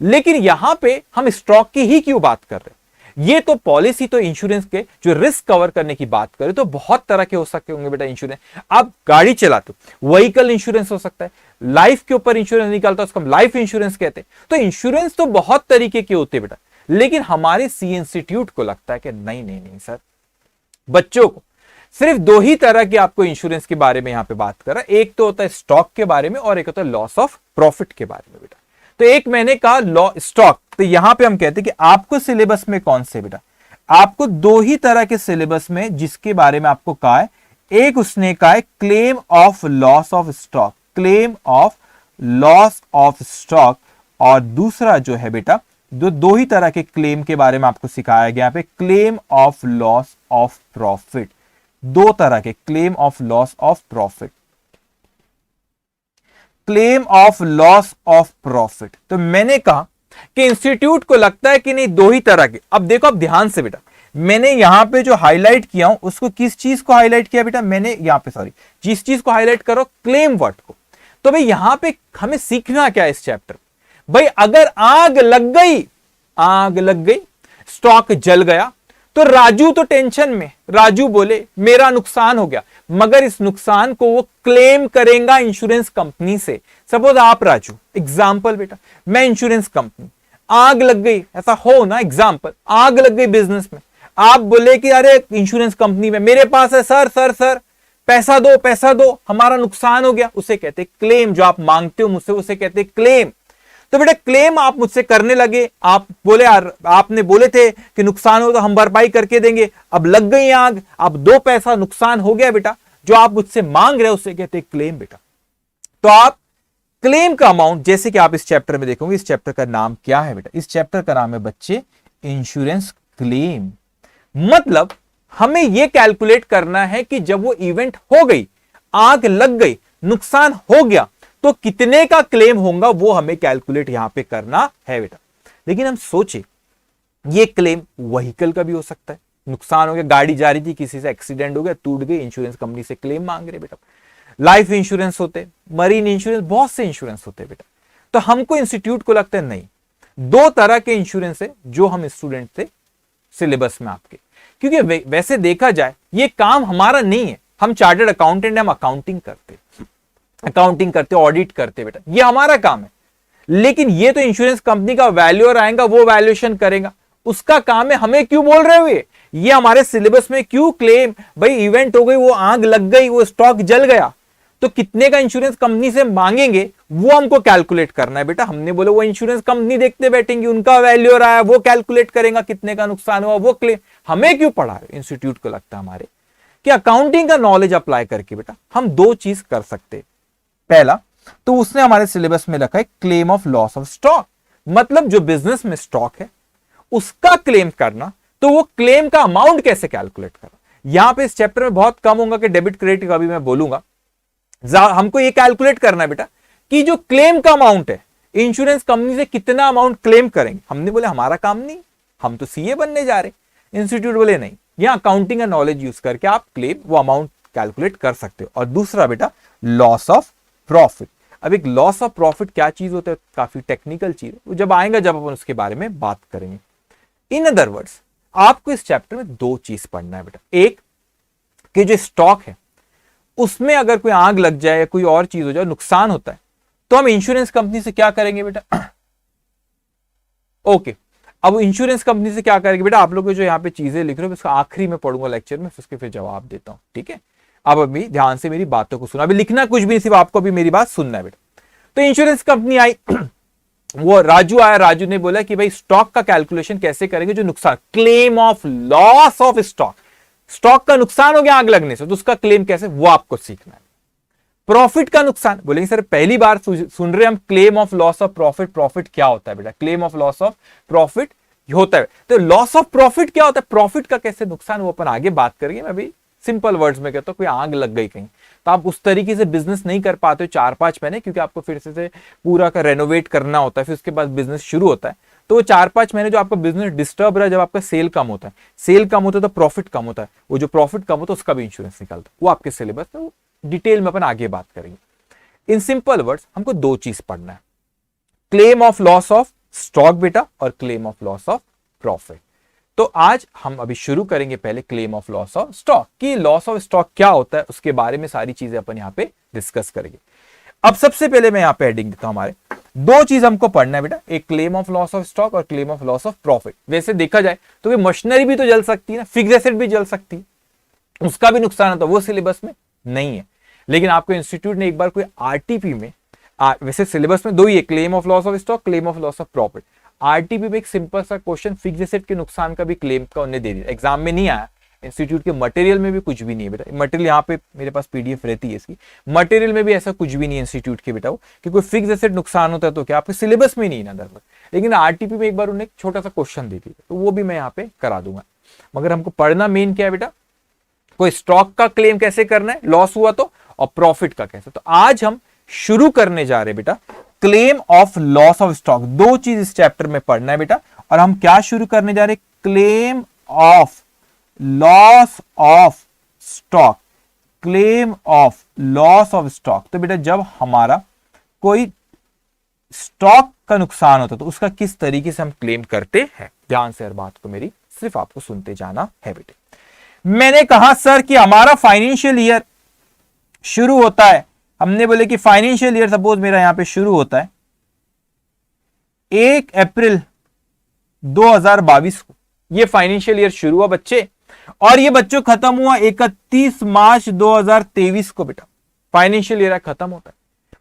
लेकिन यहां पे हम स्टॉक की ही क्यों बात कर रहे हैं? ये तो पॉलिसी तो इंश्योरेंस के जो रिस्क कवर करने की बात करें तो बहुत तरह के हो सकते होंगे बेटा इंश्योरेंस। आप गाड़ी चलाते हो, व्हीकल इंश्योरेंस हो सकता है, लाइफ के ऊपर इंश्योरेंस निकालता है उसको हम लाइफ इंश्योरेंस कहते हैं। तो इंश्योरेंस तो बहुत तरीके के होते हैं बेटा। लेकिन हमारे सी इंस्टीट्यूट को लगता है कि नहीं नहीं नहीं सर, बच्चों को सिर्फ दो ही तरह के आपको इंश्योरेंस के बारे में यहां पे बात कर रहा है। एक तो होता है स्टॉक के बारे में और एक होता है लॉस ऑफ प्रॉफिट के बारे में बेटा। तो एक मैंने कहा लॉ स्टॉक, तो यहां पे हम कहते हैं कि आपको सिलेबस में कौन से बेटा, आपको दो ही तरह के सिलेबस में जिसके बारे में आपको कहा है, एक उसने कहा है claim of loss of stock, claim of loss of stock, और दूसरा जो है बेटा दो ही तरह के क्लेम के बारे में आपको सिखाया गया यहाँ पे, claim of loss of profit. दो तरह के claim of loss of profit, claim of loss of profit. तो मैंने कहा कि इंस्टीट्यूट को लगता है कि नहीं दो ही तरह के। अब देखो, अब ध्यान से बेटा, मैंने यहां पे जो हाईलाइट किया हूं उसको किस चीज को हाईलाइट किया बेटा? मैंने यहां पे सॉरी जिस चीज को हाईलाइट करो क्लेम वर्ड को। तो भाई यहां पे हमें सीखना क्या है इस चैप्टर? भाई अगर आग लग गई, स्टॉक जल गया, तो राजू तो टेंशन में, राजू बोले मेरा नुकसान हो गया, मगर इस नुकसान को वो क्लेम करेगा इंश्योरेंस कंपनी से। सपोज आप राजू, एग्जांपल बेटा, मैं इंश्योरेंस कंपनी, आग लग गई, ऐसा हो ना एग्जांपल, आग लग गई बिजनेस में, आप बोले कि अरे इंश्योरेंस कंपनी में मेरे पास है सर पैसा दो हमारा नुकसान हो गया, उसे कहते क्लेम। जो आप मांगते हो मुझसे उसे कहते क्लेम। तो बेटा क्लेम आप मुझसे करने लगे, आप बोले यार, आपने बोले थे कि नुकसान हो तो हम भरपाई करके देंगे, अब लग गई आग, अब 2 पैसा नुकसान हो गया बेटा, जो आप मुझसे मांग रहे हो उसे कहते क्लेम बेटा। तो आप क्लेम का अमाउंट, जैसे कि आप इस चैप्टर में देखोगे, इस चैप्टर का नाम क्या है बेटा? इस चैप्टर का नाम है बच्चे इंश्योरेंस क्लेम। मतलब हमें यह कैलकुलेट करना है कि जब वो इवेंट हो गई, आग लग गई, नुकसान हो गया, तो कितने का क्लेम होगा वो हमें कैलकुलेट यहां पे करना है बेटा। लेकिन हम सोचे ये क्लेम व्हीकल का भी हो सकता है, नुकसान हो गया, गाड़ी जा रही थी, किसी से एक्सीडेंट हो गया, टूट गई, इंश्योरेंस कंपनी से क्लेम मांग रहे बेटा। लाइफ इंश्योरेंस होते, मरीन इंश्योरेंस, बहुत से इंश्योरेंस होते बेटा। तो हमको इंस्टीट्यूट को लगता है नहीं, 2 तरह के इंश्योरेंस है जो हम स्टूडेंट थे सिलेबस में आपके, क्योंकि वैसे देखा जाए ये काम हमारा नहीं है, हम चार्टर्ड अकाउंटेंट, हम अकाउंटिंग करते, ऑडिट करते बेटा, ये हमारा काम है। लेकिन ये तो इंश्योरेंस कंपनी का वैल्यूअर आएगा, वो वैल्यूएशन करेगा, उसका काम है। हमें क्यों बोल रहे हो ये हमारे सिलेबस में क्यों क्लेम? भाई इवेंट हो गई, वो आग लग गई, वो स्टॉक जल गया, तो कितने का इंश्योरेंस कंपनी से मांगेंगे वो हमको कैलकुलेट करना है बेटा। हमने बोला वो इंश्योरेंस कंपनी देखते बैठेंगे, उनका वैल्यूअर आया, वो कैलकुलेट करेगा कितने का नुकसान हुआ, वो क्लेम। हमें क्यों पढ़ा है? इंस्टीट्यूट को लगता है हमारे कि अकाउंटिंग का नॉलेज अप्लाई करके बेटा हम 2 चीज कर सकते। पहला तो उसने हमारे सिलेबस में रखा है claim of loss of stock, मतलब जो बिजनेस में स्टॉक है उसका क्लेम करना। तो वो क्लेम का अमाउंट कैसे कैलकुलेट करना, यहां पे इस चैप्टर में बहुत कम होगा कि डेबिट क्रेडिट का भी मैं बोलूंगा, हमको ये कैलकुलेट करना है बेटा कि जो क्लेम का अमाउंट है इंश्योरेंस कंपनी से कितना अमाउंट क्लेम करेंगे। हमने बोले हमारा काम नहीं, हम तो सीए बनने जा रहे। इंस्टीट्यूट बोले नहीं, यहां अकाउंटिंग का नॉलेज यूज करके आप क्लेम वो अमाउंट कैलकुलेट कर सकते हो। और दूसरा बेटा लॉस ऑफ प्रॉफिट। अब एक लॉस ऑफ प्रॉफिट क्या चीज होता है, काफी टेक्निकल चीज है, वो जब आएगा जब अपन उसके बारे में बात करेंगे। इन अदर वर्ड्स आपको इस चैप्टर में दो चीज पढ़ना है बेटा। एक कि जो स्टॉक है उसमें अगर कोई आग लग जाए या कोई और चीज हो जाए, नुकसान होता है, तो हम इंश्योरेंस कंपनी से क्या करेंगे बेटा। ओके अब इंश्योरेंस कंपनी से क्या करेंगे बेटा, आप लोग जो यहाँ पे चीजें लिख रहे हो उसका आखिरी में पढ़ूंगा लेक्चर में, उसके फिर जवाब देता हूं, ठीक है। अब अभी ध्यान से मेरी बातों को सुना, अभी लिखना कुछ भी नहीं, सिर्फ आपको अभी मेरी बात सुनना है बेटा। तो इंश्योरेंस कंपनी आई, वो राजू आया, राजू ने बोला कि भाई स्टॉक का कैलकुलेशन कैसे करेंगे, जो नुकसान, claim of loss of stock, stock का नुकसान हो गया आग लगने से, तो उसका क्लेम कैसे, वो आपको सीखना है। प्रॉफिट का नुकसान, बोलेंगे सर पहली बार सुन रहे हम claim of loss of profit, profit क्या होता है बेटा, claim of loss of profit होता है, तो लॉस ऑफ प्रॉफिट क्या होता है, प्रॉफिट का कैसे नुकसान, वो अपन आगे बात करेंगे। मैं अभी सिंपल वर्ड्स में कहता हूं, कोई आग लग गई कहीं तो आप उस तरीके से बिजनेस नहीं कर पाते हो 4-5 महीने, क्योंकि आपको फिर से पूरा का रेनोवेट करना होता है, फिर उसके बाद बिजनेस शुरू होता है। तो वो 4-5 महीने जो आपका बिजनेस डिस्टर्ब रहा, जब आपका सेल कम होता है, सेल कम होता है तो प्रॉफिट कम होता है, वो जो प्रॉफिट कम होता है उसका भी इंश्योरेंस निकालता है, वो आपके सिलेबस में डिटेल में अपन आगे बात करेंगे। इन सिंपल वर्ड्स हमको दो चीज पढ़ना है, claim of loss of stock बेटा और claim of loss of profit. तो आज हम अभी शुरू करेंगे पहले claim of loss of stock, कि लॉस ऑफ स्टॉक क्या होता है, उसके बारे में सारी चीजें अपन यहाँ पे डिस्कस करेंगे। अब सबसे पहले मैं यहाँ पे हेडिंग देता हूं, हमारे दो चीज हमको पढ़ना है बेटा, एक claim of loss of stock और claim of loss of profit. वैसे देखा जाए तो मशीनरी भी तो जल सकती है ना, फिक्स एसेट भी जल सकती है, उसका भी नुकसान होता है, वो सिलेबस में नहीं है। लेकिन आपको इंस्टीट्यूट ने एक बार कोई आरटीपी में, वैसे सिलेबस में दो ही है, claim of loss of stock, claim of loss of profit. RTP में एक सिंपल सा क्वेश्चन फिक्स एसेट के नुकसान का भी क्लेम का उन्हें दे दिया, एग्जाम में नहीं आया। इंस्टीट्यूट के मटेरियल में भी कुछ भी नहीं है बेटा, मटेरियल यहाँ पे मेरे पास पीडीएफ रहती है इसकी, मटेरियल में भी ऐसा कुछ भी नहीं है इंस्टीट्यूट के बेटा, कि कोई फिक्स एसेट नुकसान होता है तो क्या आपके सिलेबस में नहीं है ना दरअसल। लेकिन आरटीपी में एक बार उन्हें छोटा सा क्वेश्चन दे दिया, तो वो भी मैं यहाँ पे करा दूंगा। मगर हमको पढ़ना मेन क्या है बेटा, कोई स्टॉक का क्लेम कैसे करना है, लॉस हुआ तो, और प्रॉफिट का कैसे। तो आज हम शुरू करने जा रहे हैं बेटा claim of loss of stock. दो चीज इस चैप्टर में पढ़ना है बेटा, और हम क्या शुरू करने जा रहे हैं, claim of loss of stock, claim of loss of stock. तो बेटा जब हमारा कोई स्टॉक का नुकसान होता है तो उसका किस तरीके से हम क्लेम करते हैं, ध्यान से हर बात को मेरी सिर्फ आपको सुनते जाना है बेटे। मैंने कहा सर कि हमारा फाइनेंशियल ईयर शुरू होता है, हमने बोले कि फाइनेंशियल ईयर सपोज मेरा यहां पे शुरू होता है 1 अप्रैल 2022 को, ये फाइनेंशियल ईयर शुरू हुआ बच्चे, और ये बच्चों खत्म हुआ 31 मार्च 2023 को बेटा, फाइनेंशियल ईयर खत्म होता है।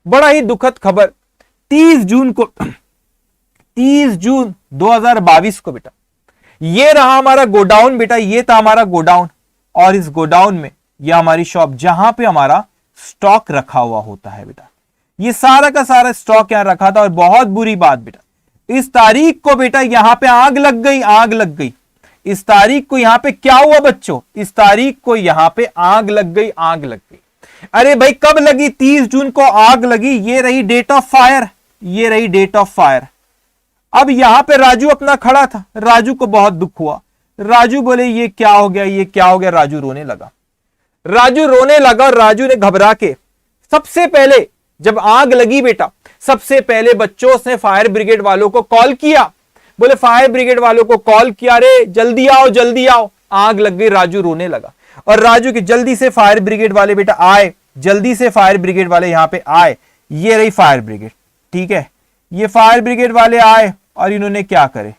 बड़ा ही दुखद खबर, 30 जून को 30 जून 2022 को बेटा, ये रहा हमारा गोडाउन बेटा, ये था हमारा गोडाउन, और इस गोडाउन में ये हमारी शॉप जहां पे हमारा स्टॉक रखा हुआ होता है बेटा, ये सारा का सारा स्टॉक यहां रखा था। और बहुत बुरी बात बेटा, इस तारीख को बेटा यहां पे आग लग गई, आग लग गई। इस तारीख को यहां पे क्या हुआ बच्चों, इस तारीख को यहां पे आग लग गई, आग लग गई। अरे भाई कब लगी, 30 जून को आग लगी, ये रही डेट ऑफ फायर, ये रही डेट ऑफ फायर। अब यहां पे राजू अपना खड़ा था, राजू को बहुत दुख हुआ, राजू बोले ये क्या हो गया, ये क्या हो गया, राजू रोने लगा, राजू रोने लगा। और राजू ने घबरा के, सबसे पहले जब आग लगी बेटा, सबसे पहले बच्चों उसने फायर ब्रिगेड वालों को कॉल किया, बोले फायर ब्रिगेड वालों को कॉल किया, रे जल्दी आओ जल्दी आओ, आग लग गई। राजू रोने लगा, और राजू के जल्दी से फायर ब्रिगेड वाले बेटा आए, जल्दी से फायर ब्रिगेड वाले यहां पे आए, ये रही फायर ब्रिगेड, ठीक है। ये फायर ब्रिगेड वाले आए और इन्होंने क्या करे,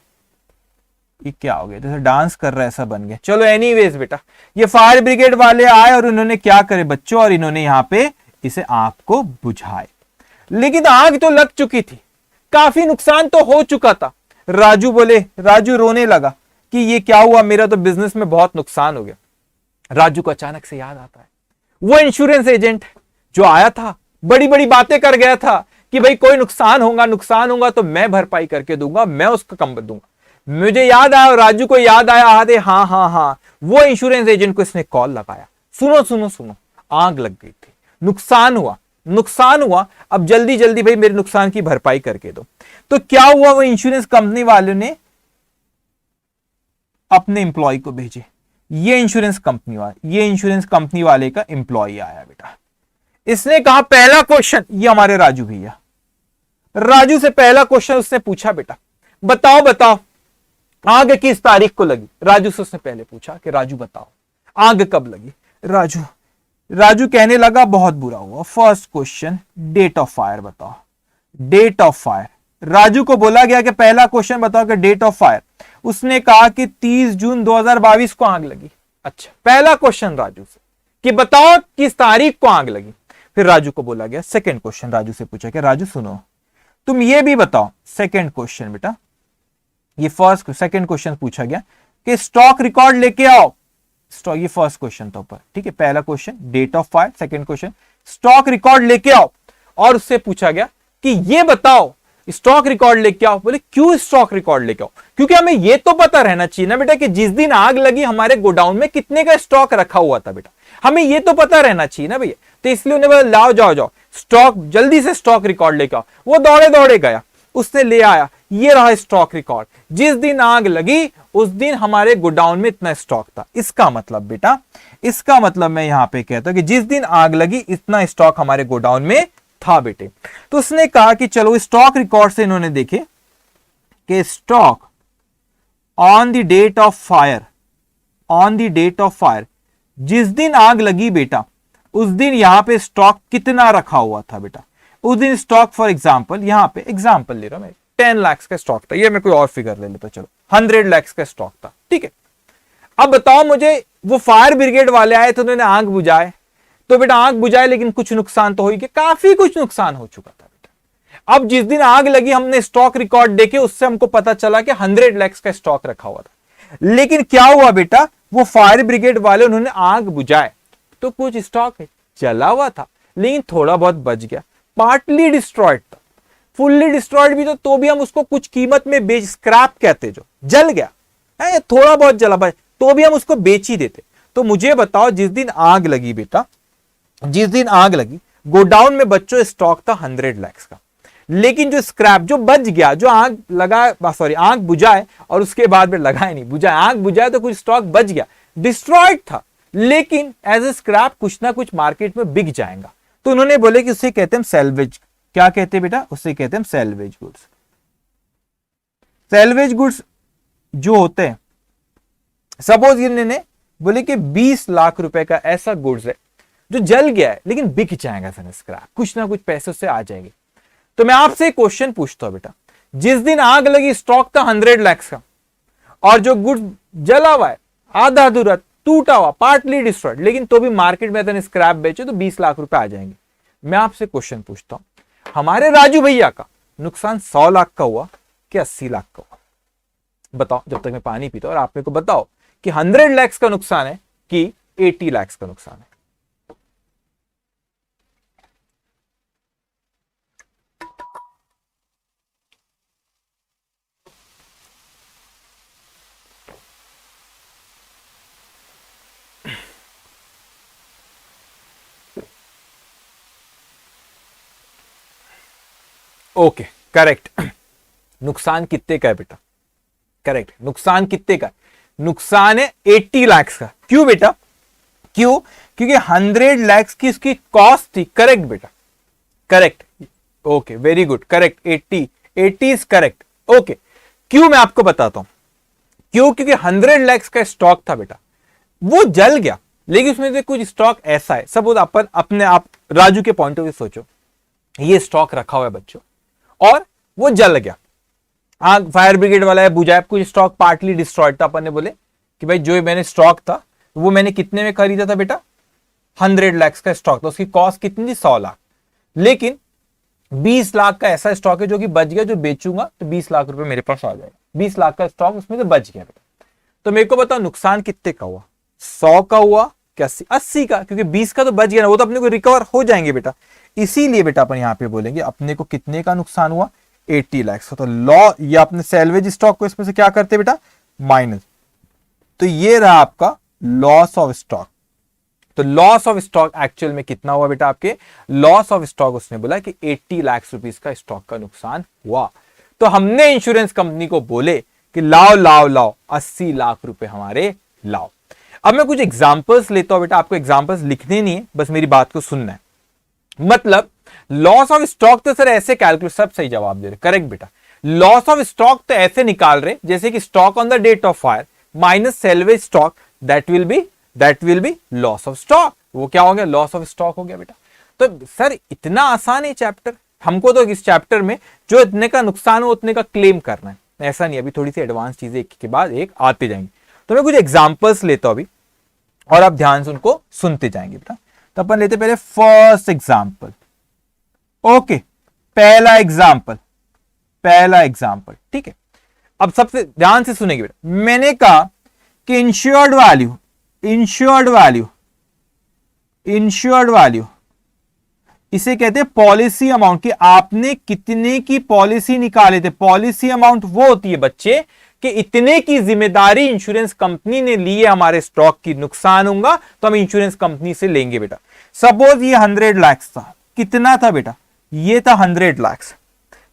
ये क्या हो गया, जैसे डांस कर रहा है ऐसा बन गया। चलो एनीवेज बेटा, ये फायर ब्रिगेड वाले आए और उन्होंने क्या करे बच्चों, और इन्होंने यहां पे इसे आग को बुझाए। लेकिन आग तो लग चुकी थी, काफी नुकसान तो हो चुका था। राजू बोले, राजू रोने लगा कि ये क्या हुआ, मेरा तो बिजनेस में बहुत नुकसान हो गया। राजू को अचानक से याद आता है वो इंश्योरेंस एजेंट जो आया था, बड़ी बड़ी बातें कर गया था कि भाई कोई नुकसान होगा तो मैं भरपाई करके दूंगा, मैं उसका कम दूंगा। मुझे याद आया, और राजू को याद आया, हाँ, वो इंश्योरेंस एजेंट को इसने कॉल लगाया, सुनो सुनो सुनो, आग लग गई थी, नुकसान हुआ, नुकसान हुआ, अब जल्दी जल्दी भाई मेरे नुकसान की भरपाई करके दो। तो क्या हुआ, वो इंश्योरेंस कंपनी वालों ने अपने एम्प्लॉय को भेजे। ये इंश्योरेंस कंपनी वाले का एम्प्लॉय आया बेटा, इसने कहा पहला क्वेश्चन, ये हमारे राजू भैया, राजू से पहला क्वेश्चन उसने पूछा, बेटा बताओ बताओ आग किस तारीख को लगी। राजू से उसने पहले पूछा कि राजू बताओ आग कब लगी। राजू कहने लगा बहुत बुरा हुआ। First question, date of fire बताओ, डेट ऑफ फायर। राजू को बोला गया कि पहला क्वेश्चन बताओ कि डेट ऑफ फायर। उसने कहा कि 30 जून 2022 को आग लगी। अच्छा, पहला क्वेश्चन राजू से कि बताओ किस तारीख को आग लगी। फिर राजू को बोला गया, सेकंड क्वेश्चन राजू से पूछा कि राजू सुनो तुम ये भी बताओ। सेकंड क्वेश्चन बेटा, ये सेकंड क्वेश्चन पूछा गया कि स्टॉक रिकॉर्ड लेके आओ। स्टॉक, ये फर्स्ट क्वेश्चन था ऊपर, ठीक है। पहला question date of fire, second question stock record लेके आओ। और उससे पूछा गया कि ये बताओ स्टॉक रिकॉर्ड लेके आओ। बोले क्यों स्टॉक रिकॉर्ड लेके आओ? क्योंकि हमें ये तो पता रहना चाहिए ना बेटा कि जिस दिन आग लगी हमारे गोडाउन में कितने का स्टॉक रखा हुआ था बेटा, हमें ये तो पता रहना चाहिए ना भैया। तो इसलिए उन्हें बोला लाओ जाओ स्टॉक, जल्दी से स्टॉक रिकॉर्ड लेके आओ। वो दौड़े दौड़े गया, उसने ले आया, ये रहा स्टॉक रिकॉर्ड। जिस दिन आग लगी उस दिन हमारे गोडाउन में इतना स्टॉक था। इसका मतलब बेटा, इसका मतलब मैं यहां पे कहता हूं कि जिस दिन आग लगी इतना स्टॉक हमारे गोडाउन में था बेटे। तो उसने कहा कि चलो स्टॉक रिकॉर्ड से इन्होंने देखे कि stock on the date of fire, on the date of fire, जिस दिन आग लगी बेटा उस दिन यहां पे स्टॉक कितना रखा हुआ था बेटा। उस दिन स्टॉक, फॉर एग्जांपल यहां पे एग्जांपल ले रहा हूं मैं, 10 लाख का स्टॉक था, ये मैं कोई और फिगर ले लेता, चलो 100 लाख का स्टॉक था, ठीक है। अब बताओ मुझे, वो फायर ब्रिगेड वाले आए तो उन्होंने आग बुझाए, तो बेटा आग बुझाए लेकिन कुछ नुकसान तो हो ही गया, काफी कुछ नुकसान हो चुका था बेटा। अब जिस दिन आग लगी हमने स्टॉक रिकॉर्ड देखे, उससे हमको पता चला कि 100 लाख का स्टॉक रखा हुआ था। लेकिन क्या हुआ बेटा, वो फायर ब्रिगेड वाले उन्होंने आग बुझाए तो कुछ स्टॉक जला हुआ था लेकिन थोड़ा बहुत बच गया, पार्टली डिस्ट्रॉयड था। फुल्ली डिस्ट्रॉयड भी तो भी हम उसको कुछ कीमत में बेच, स्क्रैप कहते, जो जल गया है, थोड़ा बहुत जला भाई, तो भी हम उसको बेच ही देते। तो मुझे बताओ जिस दिन आग लगी बेटा, जिस दिन आग लगी गोडाउन में बच्चों स्टॉक था 100 लाख का, लेकिन जो स्क्रैप जो बच गया, जो आग लगा, सॉरी आग बुझाए और उसके बाद में लगाए नहीं, बुझाए, आग बुझाए तो कुछ स्टॉक बच गया, डिस्ट्रॉयड था, लेकिन एज ए स्क्रैप कुछ ना कुछ मार्केट में बिक जाएगा। तो उन्होंने बोले कि उसे कहते हैं सैल्वेज। क्या कहते हैं बेटा, उसे कहते हैं सैल्वेज गुड्स। सैल्वेज गुड्स जो होते हैं, सपोज इन्होंने बोले कि 20 लाख रुपए का ऐसा गुड्स है जो जल गया है लेकिन बिक जाएगा सर, स्क्रैप कुछ ना कुछ पैसे उससे आ जाएंगे। तो मैं आपसे क्वेश्चन पूछता हूं बेटा, जिस दिन आग लगी स्टॉक था 100 लाख का और जो गुड्स जला हुआ है, आधा अधूरा, टूटा हुआ, पार्टली डिस्ट्रॉयड, लेकिन तो भी मार्केट में स्क्रैप बेचे तो 20 लाख रुपए आ जाएंगे। मैं आपसे क्वेश्चन पूछता हूं, हमारे राजू भैया का नुकसान 100 लाख का हुआ कि 80 लाख का हुआ? बताओ, जब तक मैं पानी पीता हूं, और आप मेरे को बताओ कि 100 लाख का नुकसान है कि 80 लाख का नुकसान है। Okay, correct. नुकसान कितने का है बेटा? करेक्ट, नुकसान कितने का है? नुकसान है 80 लाख का। क्यों बेटा? क्यों? क्योंकि 100 लाख की इसकी कॉस्ट थी। करेक्ट बेटा, correct. Okay, very good, correct. 80 is correct. Okay, क्यों मैं आपको बताता हूं क्यों। क्योंकि 100 लाख का स्टॉक था बेटा, वो जल गया, लेकिन उसमें से कुछ स्टॉक ऐसा है, सपोज अपन अपने आप राजू के पॉइंट ऑफ व्यू सोचो, ये स्टॉक रखा हुआ है बच्चों और वो जल गया, आग फायर ब्रिगेड वाला है, बुझाए, कुछ स्टॉक पार्टली डिस्ट्रॉयड था। अपन ने बोले कि भाई जो मैंने स्टॉक था वो मैंने कितने में खरीदा था बेटा? 100 लाख का स्टॉक था, उसकी कॉस्ट कितनी थी? 100 लाख। लेकिन 20 लाख का ऐसा स्टॉक है जो कि बच गया, जो बेचूंगा तो 20 लाख रुपए मेरे पास आ जाएगा। 20 लाख का स्टॉक उसमें से बच गया बेटा। तो मेरे को बताओ नुकसान कितने का हुआ? 100 का हुआ क्या 80 का? क्योंकि 20 का तो बच गया ना, वो तो अपने को रिकवर हो जाएंगे बेटा। इसीलिए बेटा अपन यहां पे बोलेंगे अपने को कितने का नुकसान हुआ? 80 लाख का। तो लॉ, ये अपने सैल्वेज स्टॉक को इसमें से क्या करते बेटा? माइनस। तो ये रहा आपका लॉस ऑफ स्टॉक। तो लॉस ऑफ स्टॉक एक्चुअल में कितना हुआ बेटा? आपके लॉस ऑफ स्टॉक उसने बोला कि 80 लाख रुपीस का स्टॉक का नुकसान हुआ। तो हमने इंश्योरेंस कंपनी को बोले कि लाओ लाओ लाओ 80 लाख रुपए हमारे लाओ। अब मैं कुछ एग्जांपल्स लेता हूं बेटा, आपको एग्जांपल्स लिखने नहीं है, बस मेरी बात को सुनना है। मतलब लॉस ऑफ स्टॉक तो सर ऐसे कैलकुलेट, सब सही जवाब दे रहे, करेक्ट बेटा। लॉस ऑफ स्टॉक तो ऐसे निकाल रहे जैसे कि stock on the date of fire minus salvage stock, that will be loss of stock. वो क्या हो गया? लॉस ऑफ स्टॉक हो गया बेटा। तो सर इतना आसान है चैप्टर, हमको तो इस चैप्टर में जो इतने का नुकसान हो उतने का क्लेम करना है, ऐसा नहीं। अभी थोड़ी सी एडवांस चीजें एक के बाद एक आते जाएंगी। तो मैं कुछ एग्जांपल्स लेता हूं अभी और आप ध्यान से उनको सुनते जाएंगे बेटा। तो अपन लेते पहले फर्स्ट एग्जांपल। ओके, पहला एग्जांपल, ठीक है। अब सबसे ध्यान से सुनेंगे बेटा। मैंने कहा कि इंश्योर्ड वैल्यू इसे कहते हैं पॉलिसी अमाउंट, कि आपने कितने की पॉलिसी निकाले थे। पॉलिसी अमाउंट वो होती है बच्चे कि इतने की जिम्मेदारी इंश्योरेंस कंपनी ने ली है हमारे स्टॉक की, नुकसान होगा तो हम इंश्योरेंस कंपनी से लेंगे बेटा। सपोज ये 100 लाख था, कितना था बेटा? ये था 100 लाख।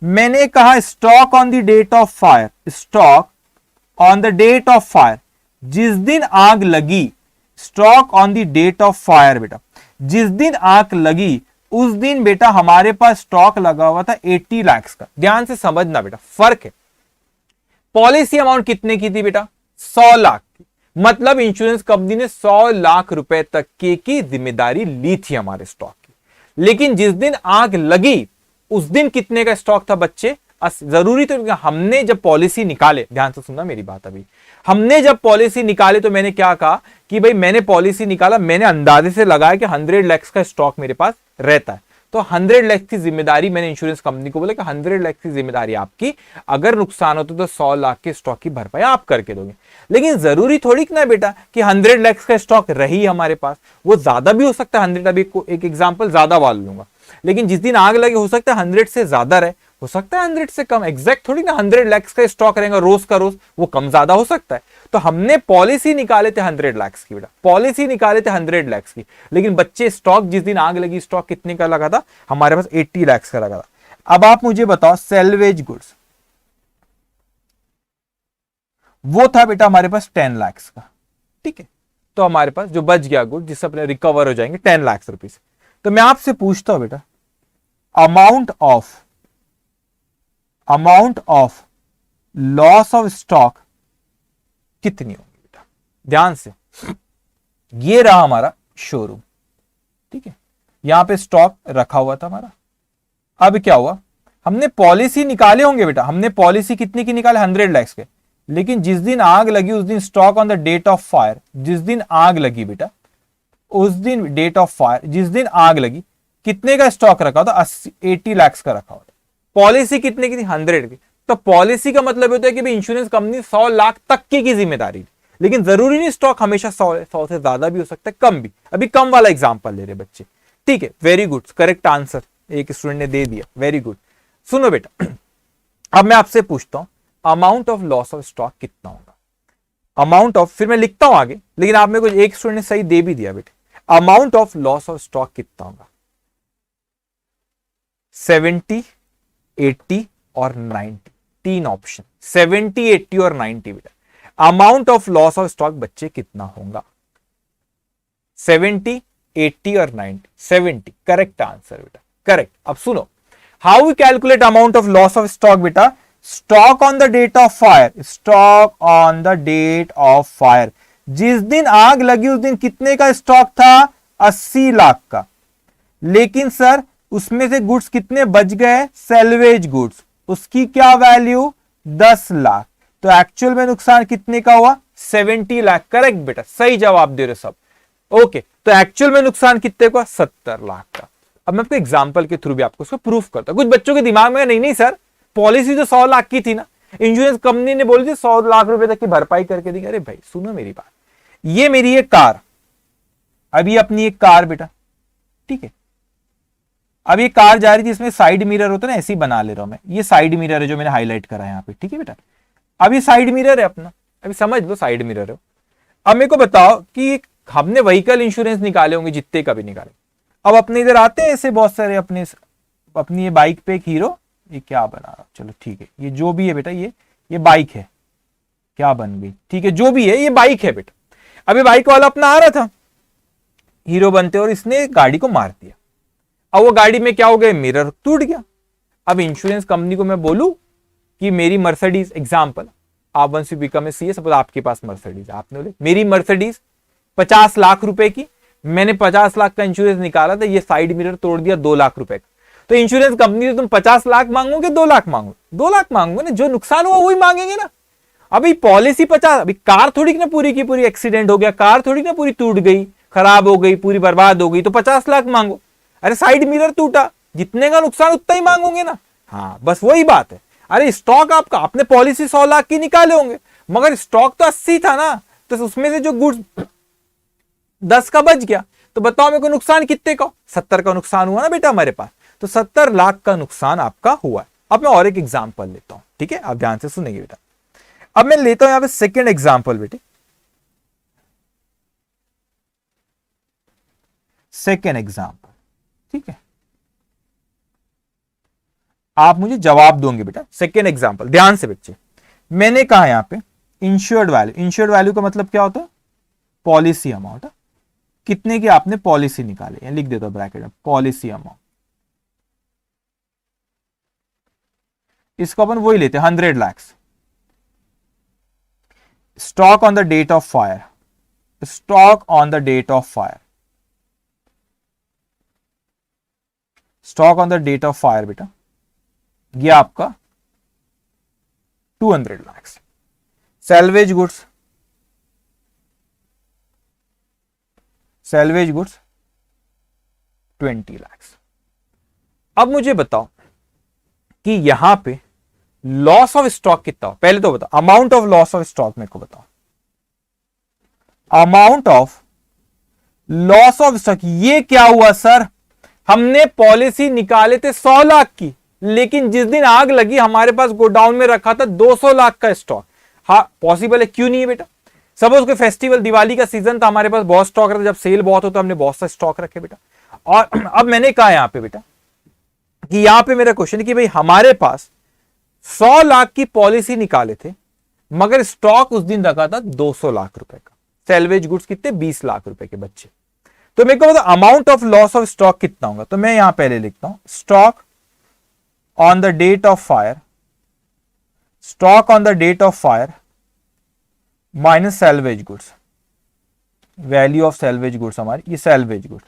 मैंने कहा stock on the date of fire, जिस दिन आग लगी, stock on the date of fire बेटा, जिस दिन आग लगी उस दिन बेटा हमारे पास स्टॉक लगा हुआ था 80 लाख का। ध्यान से समझना बेटा, फर्क है। पॉलिसी अमाउंट कितने की थी बेटा? 100 लाख की। मतलब इंश्योरेंस कंपनी ने 100 लाख रुपए तक की जिम्मेदारी ली थी हमारे स्टॉक की। लेकिन जिस दिन आग लगी उस दिन कितने का स्टॉक था बच्चे? जरूरी तो हमने जब पॉलिसी निकाले, ध्यान से सुनना मेरी बात, अभी हमने जब पॉलिसी निकाले तो मैंने क्या कहा कि भाई मैंने पॉलिसी निकाला, मैंने अंदाजे से लगाया कि 100 लाख का स्टॉक मेरे पास रहता है। तो 100 लाख की जिम्मेदारी मैंने इंश्योरेंस कंपनी को बोला कि 100 लाख की जिम्मेदारी आपकी, अगर नुकसान होता तो 100 लाख के स्टॉक की भरपाई आप करके दोगे। लेकिन जरूरी थोड़ी ना बेटा कि 100 लाख का स्टॉक रही हमारे पास, वो ज्यादा भी हो सकता है 100। अभी एक एग्जांपल ज्यादा वाला लूंगा, लेकिन जिस दिन आग लगे हो सकता है 100 से ज्यादा रहे, हो सकता है 100 से कम। एग्जैक्ट थोड़ी ना 100 लाख का स्टॉक रहेगा रोज का रोज, वो कम ज्यादा हो सकता है। तो हमने पॉलिसी निकाले थे 100 लाख की बेटा, पॉलिसी निकाले थे 100 लाख की। लेकिन बच्चे स्टॉक जिस दिन आग लगी स्टॉक कितने का लगा था? हमारे पास 80 लाख का लगा था। अब आप मुझे बताओ सेल्वेज गुड्स, वो था बेटा हमारे पास 10 लाख का, ठीक है। तो हमारे पास जो बच गया गुड जिससे अपने रिकवर हो जाएंगे 10 लाख रुपीज। तो मैं आपसे पूछता हूं बेटा, amount of loss of stock कितनी होगी बेटा? ध्यान से, ये रहा हमारा शोरूम, ठीक है। यहां पे स्टॉक रखा हुआ था हमारा। अब क्या हुआ? हमने पॉलिसी निकाले होंगे बेटा, हमने पॉलिसी कितने की निकाले? 100 लाख के। लेकिन जिस दिन आग लगी उस दिन stock on the date of fire, जिस दिन आग लगी बेटा, उस दिन डेट ऑफ फायर, जिस दिन आग लगी कितने का स्टॉक रखा होता? 80 लाख का रखा होता। पॉलिसी कितने की थी? 100 की। तो पॉलिसी का मतलब होता है कि भाई इंश्योरेंस कंपनी 100 लाख तक की जिम्मेदारी, लेकिन जरूरी नहीं स्टॉक हमेशा 100 से ज्यादा भी हो सकता है, कम भी। अभी कम वाला एग्जांपल ले रहे बच्चे, ठीक है। वेरी गुड, करेक्ट आंसर एक स्टूडेंट ने दे दिया, वेरी गुड। सुनो बेटा, अब मैं आपसे पूछता हूं amount of loss of stock कितना होगा? अमाउंट ऑफ, फिर मैं लिखता हूं आगे, लेकिन आप मेरे को एक स्टूडेंट ने सही दे भी दिया बेटे। Amount of loss of stock कितना होगा? 70, 80 और 90, तीन ऑप्शन, 70, 80 और 90 बेटा। Amount of loss of stock बच्चे कितना होगा? 70, 80 और 90। 70 करेक्ट आंसर बेटा, करेक्ट। अब सुनो, how we calculate amount of loss of stock बेटा? Stock on the date of fire, stock on the date of fire, जिस दिन आग लगी उस दिन कितने का स्टॉक था? 80 लाख का। लेकिन सर उसमें से गुड्स कितने बच गए? सेल्वेज गुड्स, उसकी क्या वैल्यू? 10 लाख। तो एक्चुअल में नुकसान कितने का हुआ? 70 लाख। करेक्ट बेटा, सही जवाब दे रहे सब। ओके, तो एक्चुअल में नुकसान कितने का? 70 लाख का। अब मैं आपको एग्जांपल के थ्रू भी आपको उसको प्रूफ करता हूं। कुछ बच्चों के दिमाग में नहीं सर, पॉलिसी तो 100 लाख की थी ना, इंश्योरेंस कंपनी ने बोली थी 100 लाख रुपए तक की भरपाई करके दी। अरे भाई सुनो मेरी बात, ये मेरी एक कार, अभी अपनी एक कार बेटा, ठीक है। अब ये कार जा रही थी, इसमें साइड मिरर होता है ना, ऐसे ही बना ले रहा हूं मैं। ये साइड मिरर है जो मैंने हाईलाइट करा है यहाँ पे, ठीक है बेटा। अब ये साइड मिरर है अपना, अभी समझ लो साइड मिरर है। अब मेरे को बताओ कि हमने व्हीकल इंश्योरेंस निकाले होंगे जितने का भी निकाले। अब अपने इधर आते हैं ऐसे बहुत सारे, अपनी ये बाइक पे एक हीरो, ये क्या बना रहा, चलो ठीक है, ये जो भी है बेटा, ये बाइक है, क्या बन गई, ठीक है, जो भी है ये बाइक है बेटा। अभी बाइक वाला अपना आ रहा था हीरो बनते, और इसने गाड़ी को मार दिया। अब वो गाड़ी में क्या हो गया, मिरर टूट गया। अब इंश्योरेंस कंपनी को मैं बोलूं कि मेरी मर्सिडीज, एग्जांपल, आप once you become a CA, suppose आपके पास मर्सिडीज, आपने बोले मेरी मर्सिडीज 50 लाख रुपए की, मैंने 50 लाख का इंश्योरेंस निकाला था, ये साइड मिरर तोड़ दिया 2 लाख रुपए का, तो इंश्योरेंस कंपनी से तुम 50 लाख मांगोगे 2 लाख मांगोगे? 2 लाख मांगोगे ना, जो नुकसान हुआ वही मांगेंगे ना। अभी पॉलिसी 50, अभी कार थोड़ी ना पूरी की पूरी एक्सीडेंट हो गया, कार थोड़ी ना पूरी टूट गई, खराब हो गई, पूरी बर्बाद हो गई, तो 50 लाख मांगो। अरे साइड मिरर टूटा, जितने का नुकसान उतना ही मांगोगे ना। हाँ बस वही बात है। अरे स्टॉक आपका, आपने पॉलिसी 100 लाख की निकाले होंगे, मगर स्टॉक तो 80 था ना, तो उसमें से जो गुड्स 10 का बच गया, तो बताओ मेरे को नुकसान कितने का? 70 का नुकसान हुआ ना बेटा हमारे पास, तो 70 लाख का नुकसान आपका हुआ है। अब मैं और एक एग्जांपल लेता हूं, ठीक है, आप ध्यान से सुनेंगे बेटा। अब मैं लेता हूं यहां पे सेकंड एग्जांपल बेटे, सेकंड एग्जांपल, ठीक है, आप मुझे जवाब दोगे बेटा। सेकंड एग्जांपल ध्यान से बच्चे, मैंने कहा यहां पे इंश्योर्ड वैल्यू, इंश्योर्ड वैल्यू का मतलब क्या होता है, पॉलिसी अमाउंट, कितने की आपने पॉलिसी निकाली, लिख देता हूं ब्रैकेट में, पॉलिसी अमाउंट। इसको अपन वही लेते हैं 100 lakh. Stock on the date of fire, stock on the date of fire, stock on the date of fire बेटा, ये आपका 200 lakh. Salvage goods, salvage goods 20 lakh. अब मुझे बताओ कि यहां पे लॉस ऑफ स्टॉक कितना हो, पहले तो बताओ amount of loss of stock मेरे को बताओ, amount of loss of stock. ये क्या हुआ सर, हमने पॉलिसी निकाले थे 100 लाख की, लेकिन जिस दिन आग लगी हमारे पास गोडाउन में रखा था 200 लाख का स्टॉक। हाँ पॉसिबल है, क्यों नहीं है बेटा? सपोज कोई फेस्टिवल, दिवाली का सीजन था, हमारे पास बहुत स्टॉक रहता, जब सेल बहुत होता हमने बहुत सा स्टॉक रखे बेटा। और अब मैंने कहा यहां पे बेटा कि यहां पे मेरा क्वेश्चन है कि भाई हमारे पास 100 लाख की पॉलिसी निकाले थे, मगर स्टॉक उस दिन रखा था 200 लाख रुपए का। सैल्वेज गुड्स कितने, 20 लाख रुपए के बच्चे। तो मेरे को बता amount of loss of stock कितना होगा, तो मैं यहां पहले लिखता हूं stock on the date of fire, stock on the date of fire minus salvage goods, value of salvage goods हमारी, ये सैल्वेज गुड्स।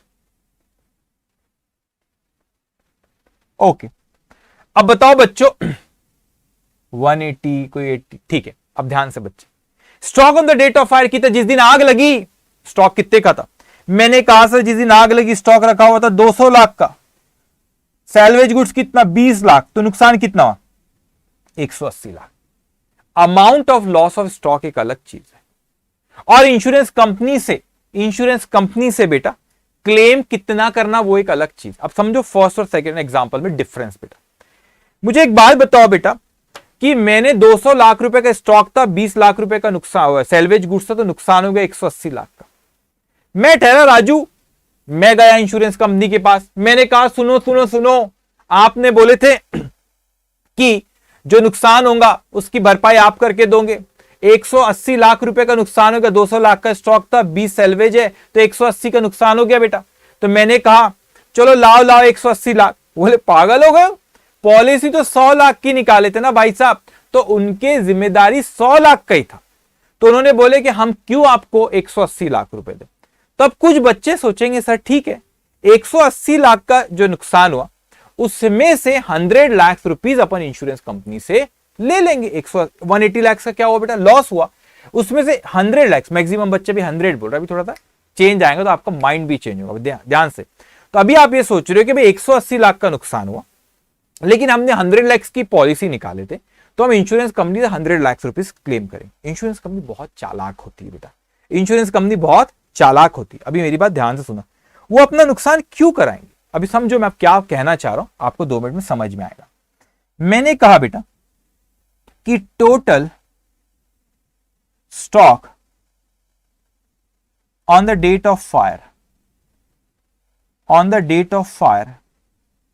ओके अब बताओ बच्चों 180 कोई 80, ठीक है। अब ध्यान से बच्चे, stock on the date of fire कितना, जिस दिन आग लगी स्टॉक कितने का था? मैंने कहा सर जिस दिन आग लगी स्टॉक रखा हुआ था 200 लाख का। सैल्वेज गुड्स कितना, 20 लाख, तो नुकसान कितना हुआ, 180 lakh. Amount of loss of stock एक अलग चीज है, और इंश्योरेंस कंपनी से बेटा क्लेम कितना करना वो एक अलग चीज। अब समझो फर्स्ट और सेकंड एग्जांपल में डिफरेंस बेटा। मुझे एक बात बताओ बेटा कि मैंने 200 लाख रुपए का स्टॉक था, 20 लाख रुपए का नुकसान हुआ, सैल्वेज गुड्स था तो नुकसान हो गया 180 लाख का। मैं ठहरा राजू, मैं गया इंश्योरेंस कंपनी के पास, मैंने कहा सुनो सुनो सुनो, आपने बोले थे कि जो नुकसान होगा उसकी भरपाई आप करके दोगे, 180 लाख रुपए का नुकसान हो गया, 200 लाख का स्टॉक था, 20 सैल्वेज है तो 180 का नुकसान हो गया बेटा। तो मैंने कहा चलो लाओ लाओ 180 लाख। बोले पागल हो गए, पॉलिसी तो 100 लाख की निकाले थे ना भाई साहब, तो उनके जिम्मेदारी 100 लाख का ही था, तो उन्होंने बोले कि हम क्यों आपको 180 लाख रुपए दें। तब कुछ बच्चे सोचेंगे सर ठीक है 180 लाख का जो नुकसान हुआ उसमें से 100 लाख रुपीज अपन इंश्योरेंस कंपनी से ले लेंगे। 180 लाख का क्या हुआ बेटा, लॉस हुआ, उसमें से 100 लाख, मैक्सिमम बच्चे भी 100 बोल रहा है, अभी थोड़ा सा चेंज आएगा तो आपका माइंड भी चेंज होगा, ध्यान से। तो अभी आप ये सोच रहे हो कि भाई 180 लाख का नुकसान हुआ, लेकिन हमने 100 लाख की पॉलिसी निकाले थे, तो हम इंश्योरेंस कंपनी से 100 लाख रुपीज क्लेम करेंगे। इंश्योरेंस कंपनी बहुत चालाक होती है बेटा, इंश्योरेंस कंपनी बहुत चालाक होती है। अभी मेरी बात ध्यान से सुना, वो अपना नुकसान क्यों कराएंगे, अभी समझो मैं क्या कहना चाह रहा हूं, आपको 2 मिनट में समझ में आएगा। मैंने कहा बेटा कि total stock on the date of fire, on the date of fire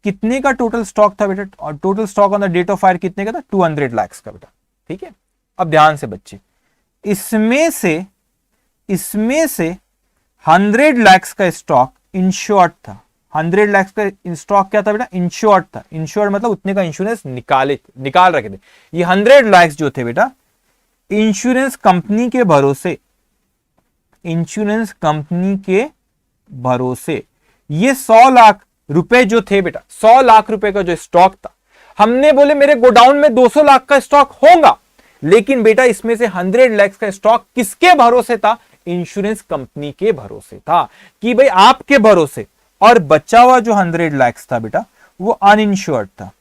कितने का टोटल स्टॉक था बेटा? और total stock on the date of fire कितने का था? 200 लाख का बेटा। ठीक है, अब ध्यान से बच्चे, इसमें से 100 लाख का स्टॉक इंश्योर्ड था। 100 लाख का स्टॉक क्या था बेटा? इंश्योर्ड था। इंश्योर्ड मतलब उतने का इंश्योरेंस निकाल रखे थे। ये 100 लाख जो थे बेटा इंश्योरेंस कंपनी के भरोसे, इंश्योरेंस कंपनी के भरोसे ये 100 लाख रुपए जो थे बेटा, 100 लाख रुपए का जो स्टॉक था, हमने बोले मेरे गोडाउन में 200 लाख का स्टॉक होगा, लेकिन बेटा इसमें से 100 लाख का स्टॉक किसके भरोसे था? इंश्योरेंस कंपनी के भरोसे था, कि भाई आपके भरोसे। और बचा हुआ जो 100 लाख था बेटा वो अनइंश्योर्ड था।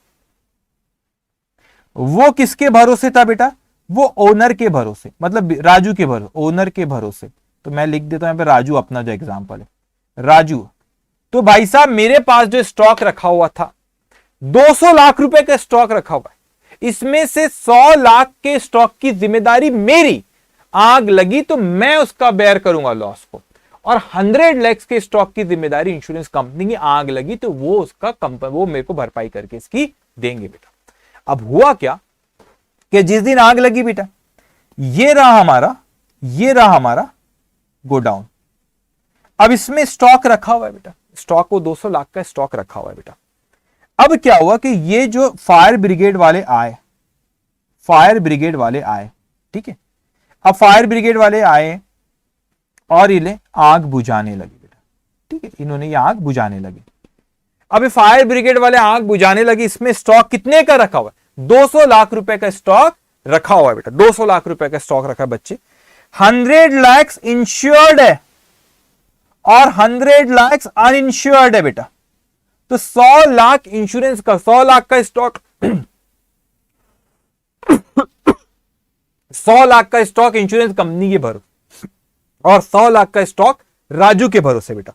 वो किसके भरोसे था बेटा? वो ओनर के भरोसे, मतलब राजू के भरोसे, ओनर के भरोसे। तो मैं लिख देता हूं यहां पे राजू, अपना जो एग्जांपल है राजू। तो भाई साहब मेरे पास जो स्टॉक रखा हुआ था 200 लाख रुपए का स्टॉक रखा हुआ है, इसमें से 100 लाख के स्टॉक की जिम्मेदारी मेरी। आग लगी तो मैं उसका बेयर करूंगा लॉस को, और 100 लाख के स्टॉक की जिम्मेदारी इंश्योरेंस कंपनी की। आग लगी तो वो उसका वो मेरे को भरपाई करके इसकी देंगे बेटा। अब हुआ क्या कि जिस दिन आग लगी बेटा, ये रहा हमारा गोडाउन। अब इसमें स्टॉक रखा हुआ है बेटा, स्टॉक को 200 लाख का स्टॉक रखा हुआ है बेटा। अब क्या हुआ कि ये जो फायर ब्रिगेड वाले आए, ठीक है। अब फायर ब्रिगेड वाले आए और इन्हें आग बुझाने लगे बेटा, ठीक है। इन्होंने ये आग बुझाने लगे। अब फायर ब्रिगेड वाले आग बुझाने लगे, इसमें स्टॉक कितने का रखा हुआ है? 200 लाख रुपए का स्टॉक रखा हुआ है बेटा। 200 लाख रुपए का स्टॉक रखा है बच्चे। 100 लाख इंश्योर्ड है और 100 लाख अनइंश्योर्ड है बेटा। तो 100 लाख इंश्योरेंस का, 100 लाख का स्टॉक 100 लाख का स्टॉक इंश्योरेंस कंपनी के भरोसे और 100 लाख का स्टॉक राजू के भरोसे बेटा।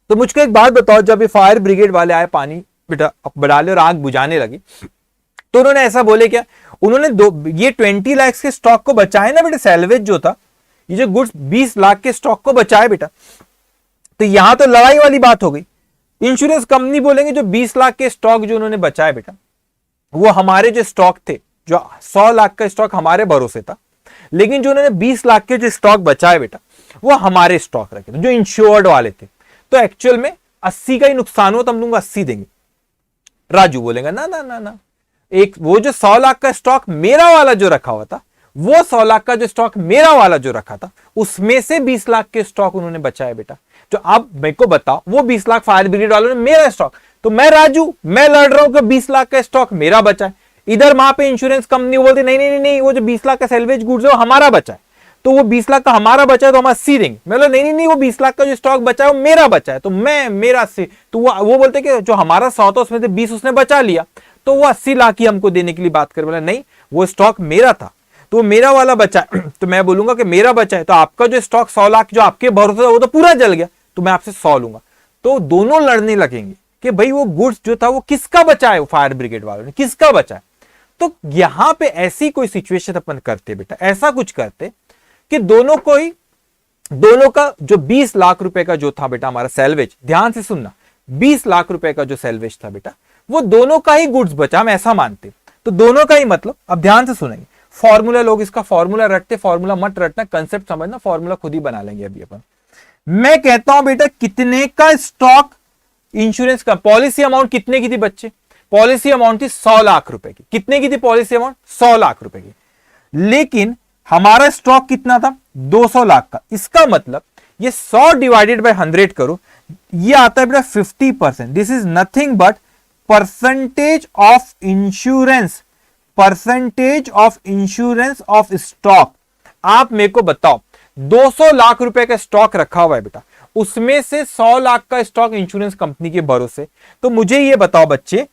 तो मुझको एक बात बताओ, जब ये फायर ब्रिगेड वाले आए, पानी बेटा डाले और आग बुझाने लगी, तो उन्होंने ऐसा बोले क्या? उन्होंने ये 20 लाख के स्टॉक को बचाए ना बेटा, सैल्वेज जो था, ये जो गुड्स 20 लाख के स्टॉक को बचाए बेटा। तो यहां तो लड़ाई वाली बात हो गई। इंश्योरेंस कंपनी बोलेंगे जो 20 लाख के स्टॉक जो उन्होंने बचाए बेटा, वो हमारे जो स्टॉक थे, जो 100 लाख का स्टॉक हमारे भरोसे था, लेकिन जो उन्होंने 20 लाख के जो स्टॉक बचाए बेटा, वो हमारे स्टॉक रखे थे, जो इंश्योर्ड वाले थे। तो एक्चुअल में 80 का ही नुकसान हुआ, तो हम लोग 80 देंगे। राजू बोलेगा ना ना ना ना, एक वो जो 100 लाख का स्टॉक मेरा वाला जो रखा हुआ था, वो 100 लाख का जो स्टॉक मेरा वाला जो रखा था, उसमें से 20 लाख के स्टॉक उन्होंने बचाए बेटा। जो अब मेरे को बताओ, वो 20 लाख फायर ब्रिगेड वालों ने मेरा स्टॉक, तो मैं राजू मैं लड़ रहा हूं कि 20 लाख का स्टॉक मेरा बचा है। इधर वहां पे इंश्योरेंस कंपनी बोलती नहीं नहीं नहीं, वो जो 20 लाख का सैल्वेज गुड्स है वो हमारा बचा है, तो वो 20 लाख का हमारा बचा है तो हम 80 देंगे। मैं बोला नहीं नहीं नहीं, वो 20 लाख का जो स्टॉक बचा है वो मेरा बचा है, तो मैं मेरा 80। तो वो बोलते कि जो हमारा 100 था उसमें से 20 उसने बचा लिया, तो वो 80 लाख ही हमको देने के लिए बात कर। बोला नहीं, वो स्टॉक मेरा था तो मेरा वाला बचा है। तो मैं बोलूंगा कि मेरा बचा है, तो आपका जो स्टॉक 100 लाख जो आपके भरोसे था वो तो पूरा जल गया, तो मैं आपसे 100 लूंगा। तो दोनों लड़ने लगेंगे कि भाई वो गुड्स जो था वो किसका बचा है, फायर ब्रिगेड वालों ने किसका बचा है। तो यहां पे ऐसी कोई सिचुएशन अपन करते बेटा, ऐसा कुछ करते कि दोनों का जो 20 लाख रुपए का जो था बेटा हमारा सैल्वेज, ध्यान से सुनना, 20 लाख रुपए का जो सैल्वेज था बेटा, वो दोनों का ही गुड्स बचा, हम ऐसा मानते। तो दोनों का ही मतलब, अब ध्यान से सुनेंगे, फॉर्मूला लोग इसका फॉर्मूला रटते, फॉर्मूला मत रटना, कंसेप्ट समझना, फॉर्मूला खुद ही बना लेंगे अभी अपन। मैं कहता हूं बेटा कितने का स्टॉक इंश्योरेंस का, पॉलिसी अमाउंट कितने की थी बच्चे? पॉलिसी अमाउंट थी 100 लाख रुपए की। कितने की थी पॉलिसी अमाउंट? 100 लाख रुपए की। लेकिन हमारा स्टॉक कितना था? 200 लाख का। इसका मतलब ये 100 डिवाइडेड बाय 100 करो, ये आता है बेटा 50%। This is nothing but percentage of insurance, percentage of insurance of stock. आप मेरे को बताओ, 200 लाख रुपए का स्टॉक रखा हुआ है बेटा, उसमें से 100 लाख का स्टॉक इंश्योरेंस कंपनी के भरोसे। तो मुझे ये बताओ बच्चे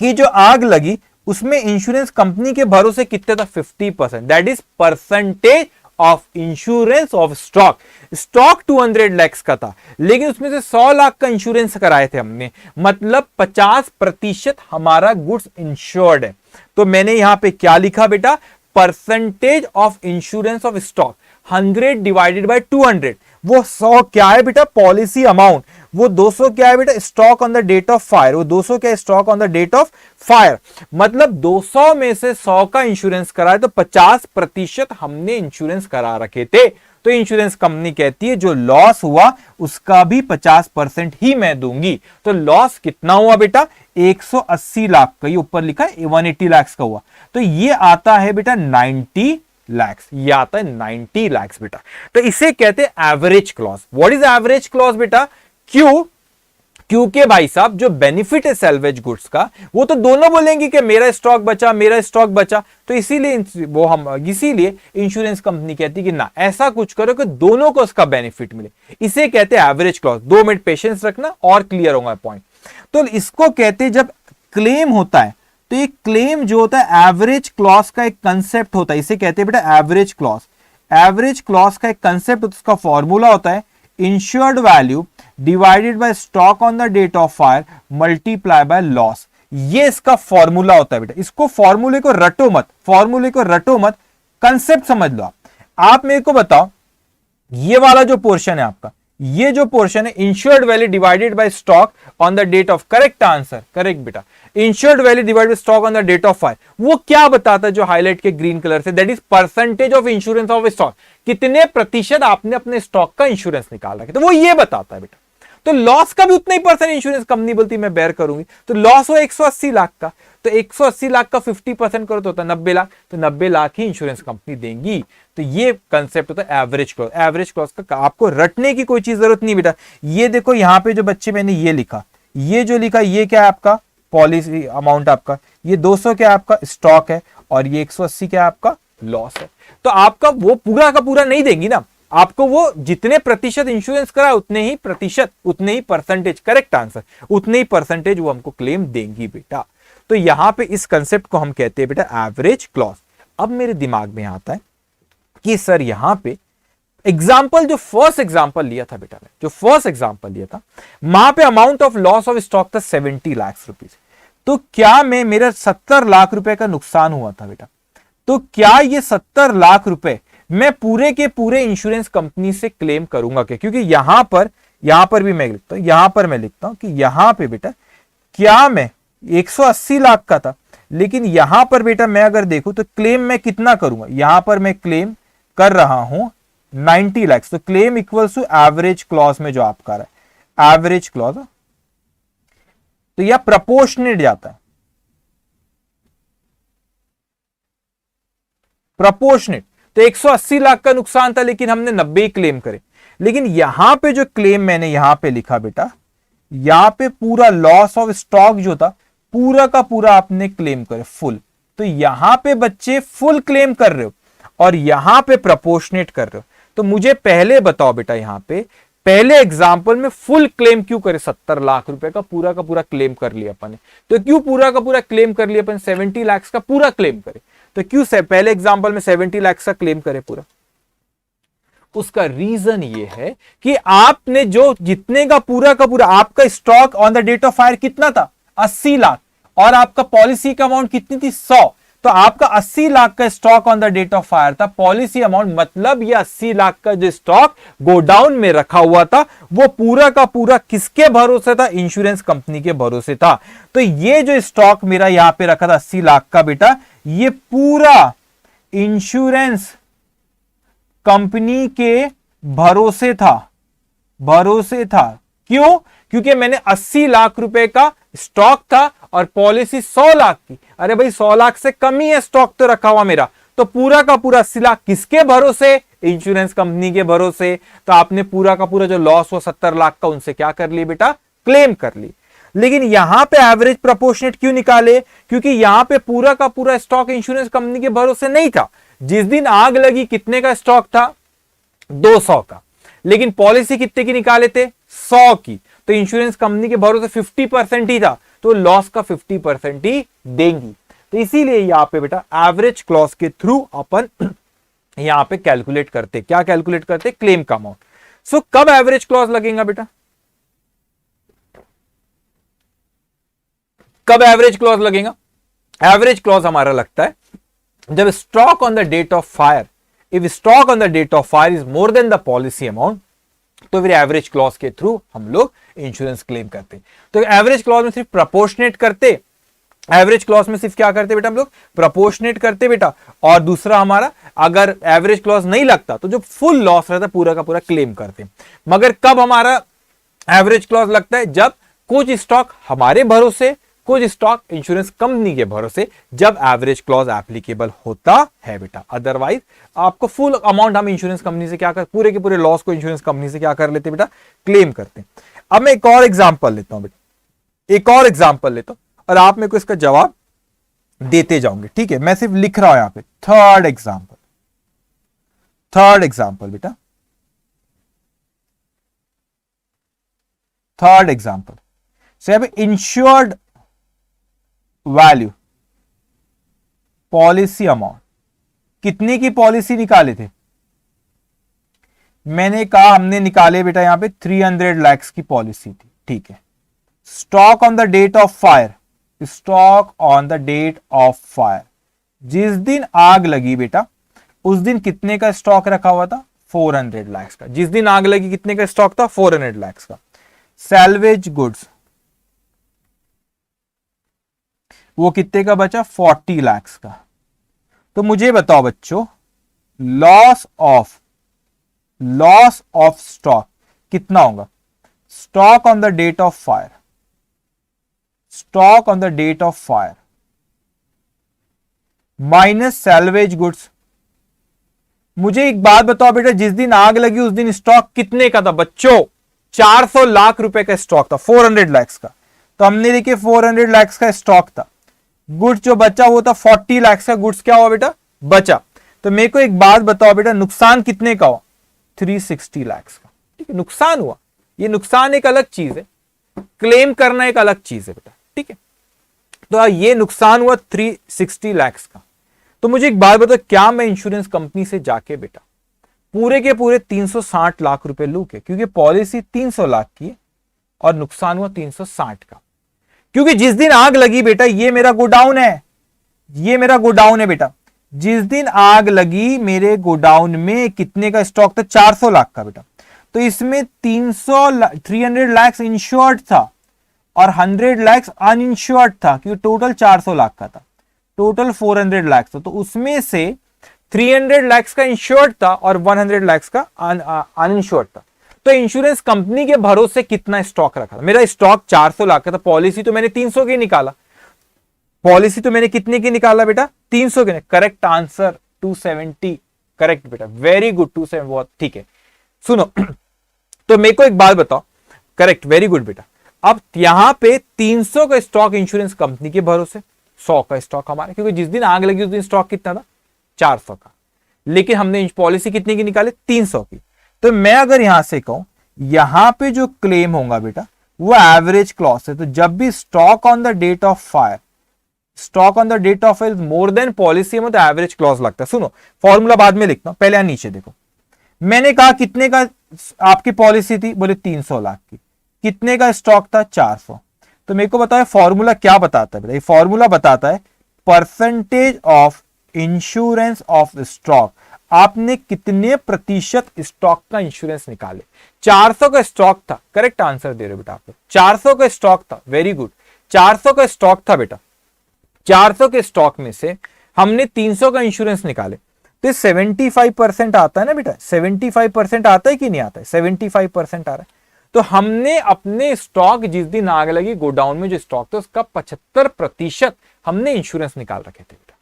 कि जो आग लगी उसमें इंश्योरेंस कंपनी के भरोसे कितने था? 50%। That is percentage of insurance of stock. Stock 200 lakh का था, लेकिन उसमें से 100 लाख का इंश्योरेंस कराए थे हमने, मतलब 50% हमारा गुड्स इंश्योर्ड है। तो मैंने यहां पे क्या लिखा बेटा? Percentage of insurance of stock 100 divided by 200, वो 100 क्या है बेटा, पॉलिसी अमाउंट, वो 200 क्या है बेटा, stock on the date of fire, वो 200 क्या है, stock on the date of fire. मतलब 200 में से 100 का इंश्योरेंस कराए तो 50% हमने इंश्योरेंस करा रखे थे। तो इंश्योरेंस कंपनी कहती है जो लॉस हुआ उसका भी 50% ही मैं दूंगी। तो लॉस कितना हुआ बेटा, 180 लाख का, ये ऊपर लिखा है 180 लाख का हुआ, तो ये आता है बेटा 90 लैक्स, ये आता है 90 लैक्स बेटा। तो इसे कहते हैं average clause. What is average clause बेटा, क्यों, क्योंकि भाई साहब जो बेनिफिट है सैल्वेज गुड्स का वो तो दोनों बोलेंगे कि मेरा स्टॉक बचा, मेरा स्टॉक बचा, तो इसीलिए इंश्योरेंस कंपनी कहती है कि ना, ऐसा कुछ करो कि दोनों को उसका बेनिफिट मिले। इसे कहते हैं एवरेज क्लॉज। 2 मिनट पेशेंस रखना और क्लियर होगा पॉइंट। तो इसको कहते हैं जब क्लेम होता है, तो ये क्लेम जो होता है एवरेज क्लॉज का एक कंसेप्ट होता है, इसे कहते हैं बेटा एवरेज क्लॉज। एवरेज क्लॉज का एक कंसेप्ट, उसका फॉर्मूला होता है insured value divided by stock on the date of fire multiply by loss. ये इसका फॉर्मूला होता है बेटा। इसको फॉर्मूले को रटो मत, फॉर्मूले को रटो मत, कंसेप्ट समझ लो। आप मेरे को बताओ, ये वाला जो पोर्शन है आपका, ये जो पोर्शन है insured value divided by stock on the date of, correct answer, correct बेटा, insured value divided by stock on the date of fire, वो क्या बताता है जो हाईलाइट के ग्रीन कलर से, that is percentage of insurance of stock, कितने प्रतिशत आपने अपने स्टॉक का इंश्योरेंस निकाल रखा, तो वो ये बताता है बेटा। तो लॉस का भी उतना ही परसेंट इंश्योरेंस कंपनी बोलती है मैं बेयर करूंगी। तो लॉस हुआ 180 लाख का, तो 180 लाख का 50% करो तो होता है 90 लाख, तो 90 लाख ही इंश्योरेंस कंपनी देंगी। तो ये कंसेप्ट होता है एवरेज क्लॉज। एवरेज क्लॉज का आपको रटने की कोई चीज जरूरत नहीं बेटा। ये देखो यहाँ पे जो बच्चे मैंने ये लिखा, ये जो लिखा ये क्या है आपका पॉलिसी अमाउंट आपका, ये 200 क्या आपका स्टॉक है और ये 180 क्या आपका लॉस है। तो आपका वो पूरा का पूरा नहीं देंगी ना, आपको वो जितने प्रतिशत इंश्योरेंस करा उतने ही प्रतिशत, उतने ही परसेंटेज, करेक्ट आंसर, उतने ही परसेंटेज वो हमको क्लेम देंगी बेटा। तो यहां पे इस कंसेप्ट को हम कहते हैं बेटा एवरेज क्लॉज। अब मेरे दिमाग में आता है कि सर यहां पे एग्जाम्पल, जो फर्स्ट एग्जाम्पल लिया था बेटा, ने जो फर्स्ट एग्जाम्पल लिया था वहां पे amount of loss of stock था 70 लाख रुपीज। तो क्या मैं, मेरा 70 लाख रुपए का नुकसान हुआ था बेटा, तो क्या ये 70 लाख रुपए मैं पूरे के पूरे इंश्योरेंस कंपनी से क्लेम करूंगा क्या? क्योंकि यहां पर भी मैं लिखता हूं, यहां पर मैं लिखता हूं कि यहां पे बेटा क्या मैं 180 लाख का था, लेकिन यहां पर बेटा मैं अगर देखूं तो क्लेम मैं कितना करूंगा, यहां पर मैं क्लेम कर रहा हूं 90 लाख। तो claim equals to average clause में जो आपका रहा है एवरेज क्लॉज, तो यह प्रपोर्शनेट जाता है, प्रपोर्शनेट। तो 180 लाख का नुकसान था लेकिन हमने 90 ही क्लेम करे। लेकिन यहां पे जो क्लेम मैंने यहां पे लिखा बेटा, यहां पे पूरा लॉस ऑफ स्टॉक जो था पूरा का पूरा आपने क्लेम करे फुल। तो यहां पे बच्चे फुल क्लेम कर रहे हो और यहां पे प्रपोर्शनेट कर रहे हो। तो मुझे पहले बताओ बेटा, यहां पे पहले एग्जांपल में फुल क्लेम क्यों करे, 70 लाख रुपए का पूरा क्लेम कर लिया अपन ने। तो क्यों पूरा का पूरा क्लेम कर लिया अपन, 70 लाख का पूरा क्लेम करे, तो क्यों से पहले एग्जांपल में 70 लाख का क्लेम करे पूरा? उसका रीजन ये है कि आपने जो जितने का पूरा आपका stock on the date of fire कितना था, 80 लाख, और आपका पॉलिसी का अमाउंट कितनी थी, 100। तो आपका 80 लाख का stock on the date of fire था, पॉलिसी अमाउंट मतलब ये 80 लाख का जो स्टॉक गोडाउन में रखा हुआ था वो पूरा का पूरा किसके भरोसे था, इंश्योरेंस कंपनी के भरोसे था। तो ये जो स्टॉक मेरा यहां पे रखा था 80 लाख का बेटा, ये पूरा इंश्योरेंस कंपनी के भरोसे था, क्यों? क्योंकि मैंने 80 लाख रुपए का स्टॉक था और पॉलिसी 100 लाख की। अरे भाई 100 लाख से कम ही है स्टॉक तो रखा हुआ मेरा, तो पूरा का पूरा 80 लाख किसके भरोसे, इंश्योरेंस कंपनी के भरोसे। तो आपने पूरा का पूरा जो लॉस हुआ 70 लाख का उनसे क्या कर ली बेटा, क्लेम कर ली। लेकिन यहां पे एवरेज प्रोपोर्शनेट क्यों निकाले, क्योंकि यहां पे पूरा का पूरा स्टॉक इंश्योरेंस कंपनी के भरोसे नहीं था। जिस दिन आग लगी कितने का स्टॉक था, 200 का, लेकिन पॉलिसी कितने की निकाले थे, 100 की। तो इंश्योरेंस कंपनी के भरोसे 50% ही था, तो लॉस का 50% ही देंगी। तो इसीलिए यहां पे बेटा एवरेज क्लॉज के थ्रू अपन यहां पे कैलकुलेट करते, क्या कैलकुलेट करते, क्लेम का अमाउंट। सो कब एवरेज क्लॉज लगेगा बेटा, कब एवरेज क्लॉज लगेगा? एवरेज क्लॉज हमारा लगता है जब stock on the date of fire, if stock on the date of fire is more than the policy amount, तो फिर एवरेज क्लॉज के थ्रू हम लोग इंश्योरेंस क्लेम करते हैं। तो एवरेज क्लॉज में सिर्फ प्रोपोर्शनेट करते, एवरेज क्लॉज में सिर्फ क्या करते बेटा हम लोग, प्रोपोर्शनेट करते बेटा। और दूसरा हमारा अगर एवरेज क्लॉज नहीं लगता तो जो फुल लॉस रहता है पूरा का पूरा क्लेम करते हैं। मगर कब हमारा एवरेज क्लॉज लगता है, जब कुछ स्टॉक हमारे भरोसे, कुछ स्टॉक इंश्योरेंस कंपनी के भरोसे, जब एवरेज क्लॉज एप्लीकेबल होता है बेटा। अदरवाइज आपको फुल अमाउंट हम इंश्योरेंस कंपनी से क्या कर, पूरे के पूरे लॉस को इंश्योरेंस कंपनी से क्या कर लेते बेटा, क्लेम करते हैं। अब मैं एक और एग्जांपल लेता हूं बेटा, एक और एग्जांपल लेता हूं और आप मेरे को इसका जवाब देते जाओगे, ठीक है। मैं सिर्फ लिख रहा हूं यहां पे थर्ड एग्जांपल, थर्ड एग्जांपल बेटा, थर्ड एग्जांपल से अब इंश्योर्ड वैल्यू पॉलिसी अमाउंट, कितने की पॉलिसी निकाले थे, मैंने कहा हमने निकाले बेटा यहां पे 300 लाख की पॉलिसी थी, ठीक है। Stock on the date of fire, stock on the date of fire, जिस दिन आग लगी बेटा उस दिन कितने का स्टॉक रखा हुआ था, 400 लाख का। जिस दिन आग लगी कितने का स्टॉक था, 400 लाख का। सैल्वेज गुड्स वो कितने का बचा, 40 लाख का। तो मुझे बताओ बच्चों, लॉस ऑफ स्टॉक कितना होगा, stock on the date of fire, stock on the date of fire minus salvage goods. मुझे एक बात बताओ बेटा, जिस दिन आग लगी उस दिन स्टॉक कितने का था बच्चों, 400 लाख रुपए का स्टॉक था, 400 लाख का। तो हमने देखिए 400 लाख का स्टॉक था, गुड्स जो बचा वो था 40 लाख का, गुड्स क्या हुआ बेटा, बचा। तो मेरे को एक बात बताओ बेटा, नुकसान कितने का हुआ, 360 लाख का, ठीक है। नुकसान हुआ, ये नुकसान एक अलग चीज है, क्लेम करना एक अलग चीज है बेटा, ठीक है। तो ये नुकसान हुआ 360 लाख का। तो मुझे एक बात बताओ, क्या मैं इंश्योरेंस कंपनी से जाके बेटा पूरे के पूरे 360 लाख रुपए लू के, क्योंकि पॉलिसी 300 लाख की है और नुकसान हुआ 360 का। क्योंकि जिस दिन आग लगी बेटा, ये मेरा गोडाउन है, ये मेरा गोडाउन है बेटा, जिस दिन आग लगी मेरे गोडाउन में कितने का स्टॉक था, 400 लाख का बेटा। तो इसमें 300 लाख इंश्योर्ड था और 100 लाख अनइंश्योर्ड था, क्योंकि टोटल 400 लाख का था, टोटल 400 लाख था। तो उसमें से 300 लाख का इंश्योर्ड था और 100 लाख का अनइंश्योर्ड था। तो इंश्योरेंस कंपनी के भरोसे कितना स्टॉक रखा था, मेरा स्टॉक 400 लाख का था, पॉलिसी तो मैंने 300 की निकाला, पॉलिसी तो मैंने कितने की निकाला बेटा, 300 के। करेक्ट आंसर 270, करेक्ट बेटा, वेरी गुड, 270 बहुत ठीक है। सुनो तो मेरे को एक बात बताओ, करेक्ट, वेरी गुड बेटा। अब यहां पे 300 का स्टॉक इंश्योरेंस कंपनी के भरोसे, 100 का स्टॉक हमारा, क्योंकि जिस दिन आग लगी उस दिन स्टॉक कितना था, 400 का। लेकिन हमने पॉलिसी कितने की निकाले, 300 की। तो मैं अगर यहां से कहूं, यहां पे जो क्लेम होगा बेटा वो एवरेज क्लॉज है। तो जब भी stock on the date of fire, stock on the date of fire more than policy में, तो एवरेज क्लॉज लगता है। सुनो फॉर्मूला बाद में लिखता हूं, पहले यहां नीचे देखो। मैंने कहा कितने का आपकी पॉलिसी थी, बोले 300 लाख की, कितने का स्टॉक था, 400। तो मेरे को बताओ फॉर्मूला क्या बताता है बेटा, ये फॉर्मूला बताता है percentage of insurance of stock, आपने कितने प्रतिशत स्टॉक का इंश्योरेंस निकाले। 400 का स्टॉक था, करेक्ट आंसर दे रहे बेटा आप, 400 का स्टॉक था, वेरी गुड, 400 का स्टॉक था बेटा। 400 के स्टॉक में से हमने 300 का इंश्योरेंस निकाले, तो 75% आता है ना बेटा, 75% आता है कि नहीं आता है, 75% आ रहा है। तो हमने अपने स्टॉक, जिस दिन आग लगी गोडाउन में जो स्टॉक था उसका 75% हमने इंश्योरेंस निकाल रखे थे बेटा।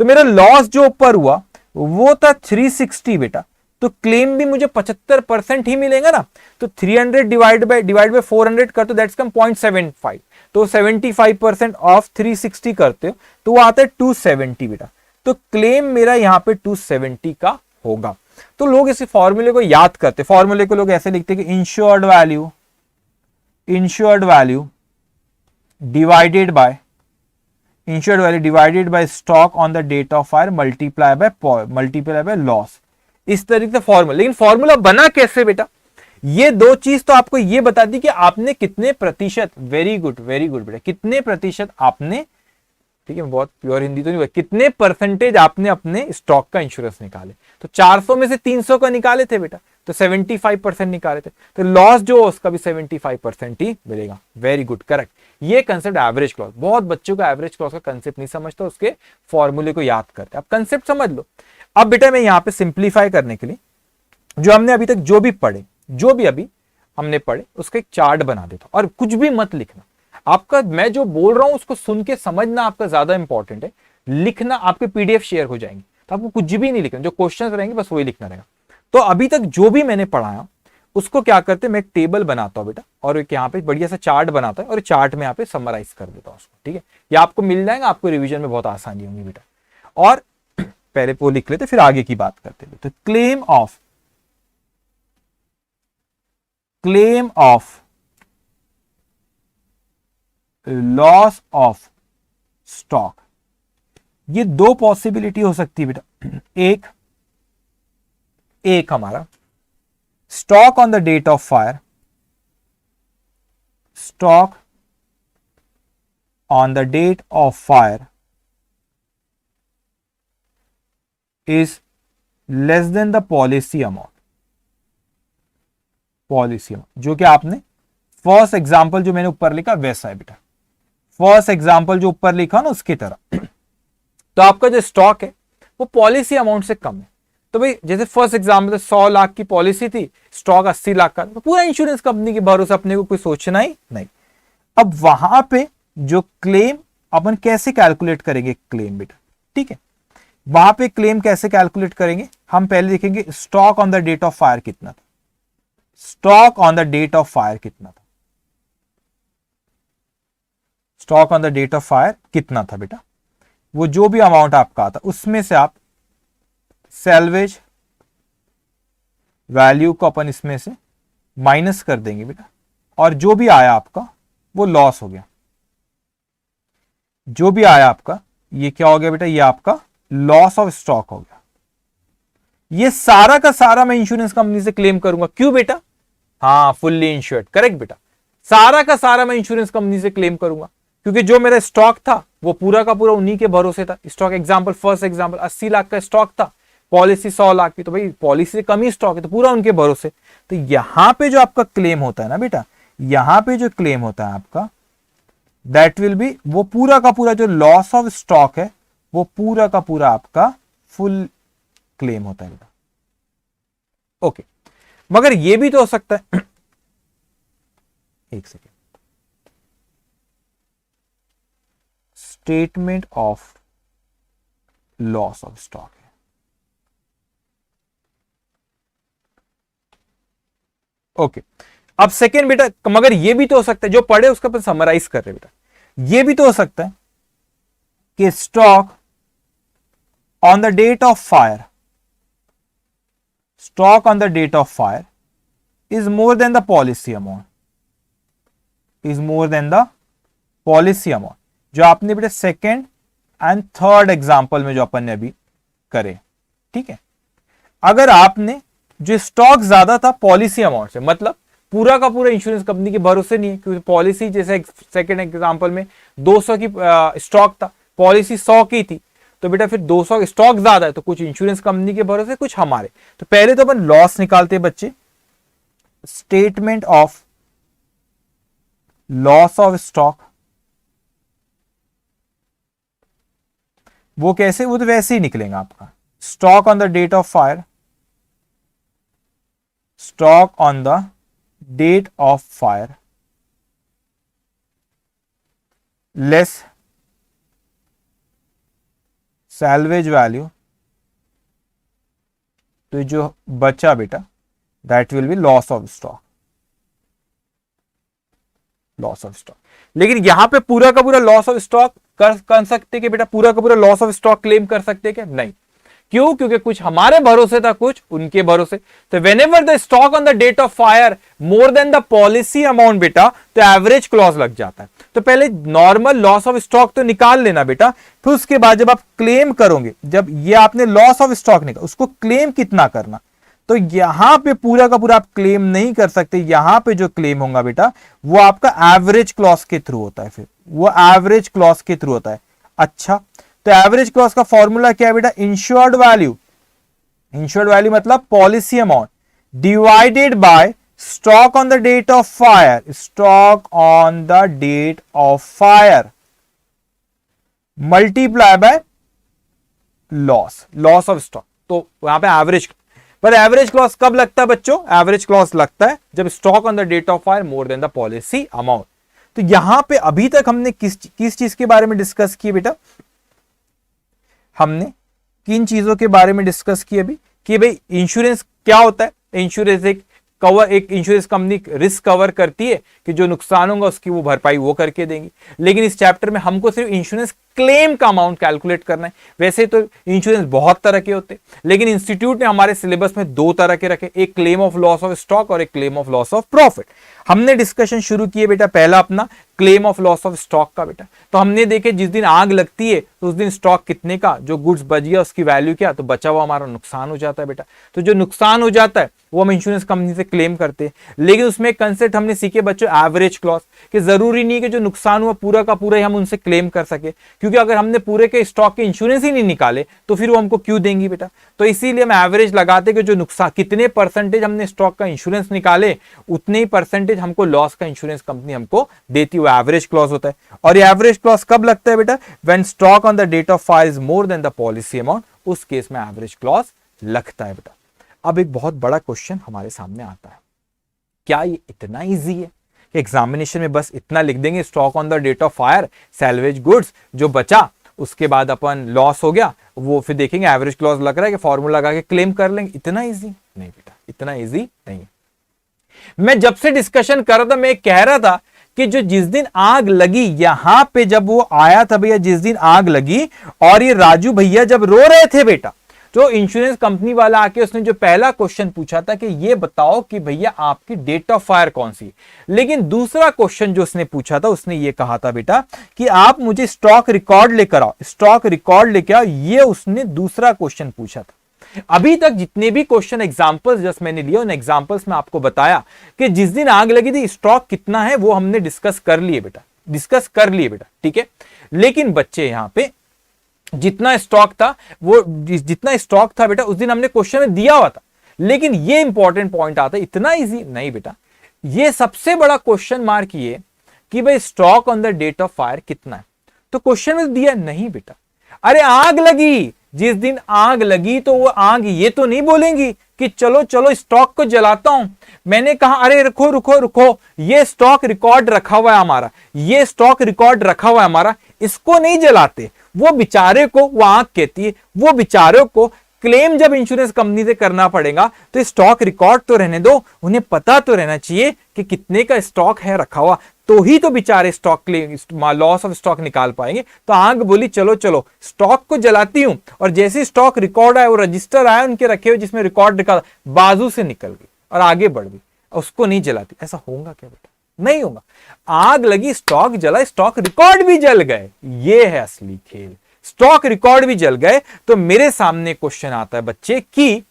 तो मेरा लॉस जो ऊपर हुआ वो था 360 बेटा, तो क्लेम भी मुझे 75% ही मिलेगा ना। तो 300 डिवाइड बाय 400 कर तो दैट्स कम 0.75, तो 75% ऑफ 360 करते हो तो वो आता है 270 बेटा। तो क्लेम मेरा यहाँ पे 270 का होगा। तो लोग इस फॉर्मूले को याद करते, फॉर्मूले को लोग ऐसे लिखते कि insured value divided by stock on the date of fire multiply by loss, इस तरीके से फॉर्मूला। लेकिन फॉर्मूला बना कैसे बेटा, ये दो चीज तो आपको ये बता दी कि आपने कितने प्रतिशत, वेरी गुड बेटा, कितने प्रतिशत आपने ठीक है, बहुत प्योर हिंदी तो नहीं, कितने परसेंटेज आपने अपने स्टॉक का इंश्योरेंस निकाले, तो 400 में से 300 का निकाले थे बेटा, तो 75% निकाले थे, तो लॉस जो उसका भी 75% ही मिलेगा। Very good, correct. ये कंसेप्ट एवरेज क्लॉज, बहुत बच्चों का एवरेज क्लॉज का कंसेप्ट नहीं समझता, उसके फॉर्मूले को याद करते, आप कंसेप्ट समझ लो। अब बेटा मैं यहां पे सिंप्लीफाई करने के लिए जो हमने अभी तक जो भी पढ़े, जो भी अभी हमने पढ़े, उसका एक चार्ट बना देता हूं, और कुछ भी मत लिखना आपका, मैं जो बोल रहा हूं उसको सुन के समझना आपका ज्यादा इंपॉर्टेंट है, लिखना आपके पीडीएफ शेयर हो जाएंगे, तो आपको कुछ भी नहीं लिखना, जो क्वेश्चंस रहेंगे बस वही लिखना रहेगा। तो अभी तक जो भी मैंने पढ़ाया उसको क्या करते, मैं एक टेबल बनाता हूं बेटा, और एक यहाँ पे बढ़िया सा चार्ट बनाता है, और चार्ट में यहाँ पे समराइज कर देता हूं उसको, ठीक है, ये आपको मिल जाएगा, आपको रिविजन में बहुत आसानी होगी बेटा। और पहले वो लिख लेते फिर आगे की बात करते। तो claim of loss of stock, ये दो पॉसिबिलिटी हो सकती है बेटा। एक हमारा stock on the date of fire, stock on the date of fire is less than the policy amount, जो कि आपने फर्स्ट एग्जांपल जो मैंने ऊपर लिखा वैसा है बेटा, फर्स्ट एग्जांपल जो ऊपर लिखा ना उसकी तरह। तो आपका जो स्टॉक है वो पॉलिसी अमाउंट से कम है, तो भाई जैसे फर्स्ट एग्जांपल 100 लाख की पॉलिसी थी, स्टॉक 80 लाख का, तो पूरा इंश्योरेंस कंपनी के भरोसे अपने को कोई सोचना ही नहीं। अब वहां पे जो क्लेम अपन कैसे कैलकुलेट करेंगे क्लेम बेटा, ठीक है, वहां पे क्लेम कैसे कैलकुलेट करेंगे, हम पहले देखेंगे stock on the date of fire कितना था, stock on the date of fire कितना था, stock on the date of fire कितना था बेटा, वो जो भी अमाउंट आपका आता उसमें से आप सैल्वेज वैल्यू को अपन इसमें से माइनस कर देंगे बेटा, और जो भी आया आपका वो लॉस हो गया, जो भी आया आपका ये क्या हो गया बेटा, ये आपका लॉस ऑफ स्टॉक हो गया। ये सारा का सारा मैं इंश्योरेंस कंपनी से क्लेम करूंगा, क्यों बेटा, हाँ फुल्ली इंश्योर्ड, करेक्ट बेटा, सारा का सारा मैं इंश्योरेंस कंपनी से क्लेम करूंगा, क्योंकि जो मेरा स्टॉक था वो पूरा का पूरा उन्हीं के भरोसे था। Stock example, first example 80 lakh का स्टॉक था, पॉलिसी 100 लाख की, तो भाई पॉलिसी से कम ही स्टॉक है, तो पूरा उनके भरोसे। तो यहां पे जो आपका क्लेम होता है ना बेटा, यहां पे जो क्लेम होता है आपका, दैट विल बी, वो पूरा का पूरा जो लॉस ऑफ स्टॉक है वो पूरा का पूरा आपका फुल क्लेम होता है बेटा। ओके, मगर ये भी तो हो सकता है एक second, statement of loss of stock है, ओके। अब सेकेंड बेटा, मगर ये भी तो हो सकता है, जो पढ़े उसका अपन समराइज कर रहे बेटा, ये भी तो हो सकता है कि stock on the date of fire, stock on the date of fire is more than the policy amount, is more than the policy amount, जो आपने बेटा सेकेंड एंड थर्ड एग्जाम्पल में जो अपन ने अभी करे, ठीक है। अगर आपने जो स्टॉक ज्यादा था पॉलिसी अमाउंट से, मतलब पूरा का पूरा इंश्योरेंस कंपनी के भरोसे नहीं है, क्योंकि पॉलिसी जैसे सेकेंड एग्जांपल में 200 की स्टॉक था, पॉलिसी 100 की थी, तो बेटा फिर 200 स्टॉक ज्यादा है, तो कुछ इंश्योरेंस कंपनी के भरोसे, कुछ हमारे। तो पहले तो अपन लॉस निकालते हैं बच्चे, statement of loss of stock, वो कैसे, वो तो वैसे ही निकलेगा आपका, stock on the date of fire, stock on the date of fire less salvage value, तो जो बचा बेटा that will be loss of stock, loss of stock. लेकिन यहां पे पूरा का पूरा लॉस ऑफ स्टॉक कर सकते कि बेटा, पूरा का पूरा लॉस ऑफ स्टॉक क्लेम कर सकते क्या, नहीं, क्यों, क्योंकि कुछ हमारे भरोसे था, कुछ उनके भरोसे। तो whenever the stock on the date of fire more than the policy amount बेटा, तो एवरेज क्लॉज लग जाता है। तो पहले नॉर्मल लॉस ऑफ स्टॉक तो निकाल लेना बेटा, फिर उसके बाद जब आप क्लेम करोगे, जब ये आपने लॉस ऑफ स्टॉक निकाल, उसको क्लेम कितना करना, तो यहां पे पूरा का पूरा आप क्लेम नहीं कर सकते, यहां पे जो क्लेम होगा बेटा वो आपका एवरेज क्लॉज के थ्रू होता है, फिर वो एवरेज क्लॉज के थ्रू होता है। अच्छा, तो एवरेज क्लॉज का फॉर्मूला क्या है बेटा? इंश्योर्ड वैल्यू, इंश्योर्ड वैल्यू मतलब policy amount divided by stock on the date of fire, stock on the date of fire multiply by loss, loss of stock. तो यहां पे एवरेज, पर एवरेज क्लॉज कब लगता है बच्चों? एवरेज क्लॉज लगता है जब stock on the date of fire more than the policy amount. तो यहां पे अभी तक हमने किस चीज के बारे में डिस्कस किया बेटा? हमने किन चीजों के बारे में डिस्कस किया अभी? कि भाई इंश्योरेंस क्या होता है? इंश्योरेंस एक कवर, एक इंश्योरेंस कंपनी रिस्क कवर करती है कि जो नुकसान होगा उसकी वो भरपाई वो करके देंगी। लेकिन इस चैप्टर में हमको सिर्फ इंश्योरेंस क्लेम का अमाउंट कैलकुलेट करना है। वैसे तो इंश्योरेंस बहुत तरह के होते हैं, लेकिन इंस्टीट्यूट ने हमारे सिलेबस में दो तरह के रखे, एक claim of loss of stock और एक claim of loss of profit. हमने डिस्कशन शुरू किए बेटा पहला अपना claim of loss of stock का बेटा। तो हमने देखे जिस दिन आग लगती है तो उस दिन स्टॉक कितने का, जो गुड्स बच गया उसकी वैल्यू क्या, तो बचा हुआ हमारा नुकसान हो जाता है बेटा। तो जो नुकसान हो जाता है वो हम इंश्योरेंस कंपनी से क्लेम करते हैं। लेकिन उसमें एक कंसेप्ट हमने सीखे बच्चों, एवरेज क्लॉज, कि जरूरी नहीं कि जो नुकसान हुआ पूरा का पूरा ही हम उनसे क्लेम कर सके, क्योंकि अगर हमने पूरे के स्टॉक के इंश्योरेंस ही नहीं निकाले तो फिर वो हमको क्यों देंगी बेटा। तो इसीलिए हम एवरेज लगाते कि जो नुकसान, कितने परसेंटेज हमने स्टॉक का इंश्योरेंस निकाले उतने ही परसेंटेज हमको लॉस का इंश्योरेंस कंपनी हमको देती, वो एवरेज क्लॉज होता है। और ये एवरेज क्लॉज कब लगता है बेटा? When stock on the date of fire is more than the policy amount, उस केस में एवरेज क्लॉज लगता है बेटा। अब एक बहुत बड़ा क्वेश्चन हमारे सामने आता है, क्या ये इतना इजी है कि एग्जामिनेशन में बस इतना लिख देंगे stock on the date of fire, salvage goods, जो बचा उसके बाद अपन लॉस हो गया वो फिर देखेंगे एवरेज क्लॉज लग रहा है कि फॉर्मूला लगा के क्लेम कर लेंगे? इतना इजी नहीं बेटा, इतना इजी नहीं। मैं जब से डिस्कशन कर रहा था मैं कह रहा था कि जो जिस दिन आग लगी यहां पे, जब वो आया था भैया, जिस दिन आग लगी और ये राजू भैया जब रो रहे थे बेटा, तो इंश्योरेंस कंपनी वाला आके उसने जो पहला क्वेश्चन पूछा था कि ये बताओ कि भैया आपकी डेट ऑफ फायर कौन सी। लेकिन दूसरा क्वेश्चन जो उसने पूछा था उसने ये कहा था बेटा कि आप मुझे स्टॉक रिकॉर्ड लेकर आओ, स्टॉक रिकॉर्ड लेकर आओ, ये उसने दूसरा क्वेश्चन पूछा था। अभी तक जितने भी क्वेश्चन एग्जांपल्स जस्ट मैंने लिए उन एग्जांपल्स में आपको बताया कि जिस दिन आग लगी थी स्टॉक कितना है वो हमने डिस्कस कर लिए बेटा, डिस्कस कर लिए बेटा, ठीक है। लेकिन बच्चे यहां पे जितना स्टॉक था वो, जितना स्टॉक था बेटा उस दिन हमने क्वेश्चन में दिया हुआ था। लेकिन ये इंपॉर्टेंट पॉइंट आता है, इतना इजी नहीं बेटा, ये सबसे बड़ा क्वेश्चन मार्क ये कि भाई stock on the date of fire कितना है, तो क्वेश्चन में दिया नहीं बेटा। अरे आग लगी, जिस दिन आग लगी तो वो आग ये तो नहीं बोलेंगी कि चलो चलो स्टॉक को जलाता हूं। मैंने कहा अरे रुको रुको रुको, ये स्टॉक रिकॉर्ड रखा हुआ है हमारा, ये स्टॉक रिकॉर्ड रखा हुआ है हमारा, इसको नहीं जलाते। वो बेचारे को, वो आग कहती है, वो बेचारों को क्लेम जब इंश्योरेंस कंपनी से करना पड़ेगा तो स्टॉक रिकॉर्ड तो रहने दो, उन्हें पता तो रहना चाहिए कि कितने का स्टॉक है रखा हुआ, तो ही तो बेचारे stock claim, loss of stock निकाल पाएंगे। तो आग बोली चलो चलो स्टॉक को जलाती हूं, और जैसे स्टॉक रिकॉर्ड आया, वो रजिस्टर आया उनके रखे हुए जिसमें रिकॉर्ड निकाल, बाजू से निकल गई और आगे बढ़ गई, उसको नहीं जलाती। ऐसा होगा क्या बेटा? नहीं होगा। आग लगी, स्टॉक जला, स्टॉक रिकॉर्ड भी जल गए, ये है असली खेल। स्टॉक रिकॉर्ड भी जल गए तो मेरे सामने क्वेश्चन आता है बच्चे कि,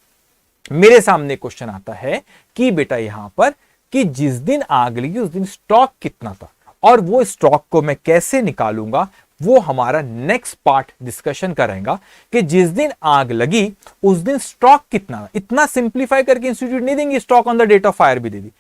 मेरे सामने क्वेश्चन आता है कि बेटा यहां पर कि जिस दिन आग लगी उस दिन स्टॉक कितना था, और वो स्टॉक को मैं कैसे निकालूंगा वो हमारा नेक्स्ट पार्ट डिस्कशन करेगा कि जिस दिन आग लगी उस दिन स्टॉक कितना था। इतना सिंप्लीफाई करके इंस्टीट्यूट नहीं देंगे, stock on the date of fire भी दे दी।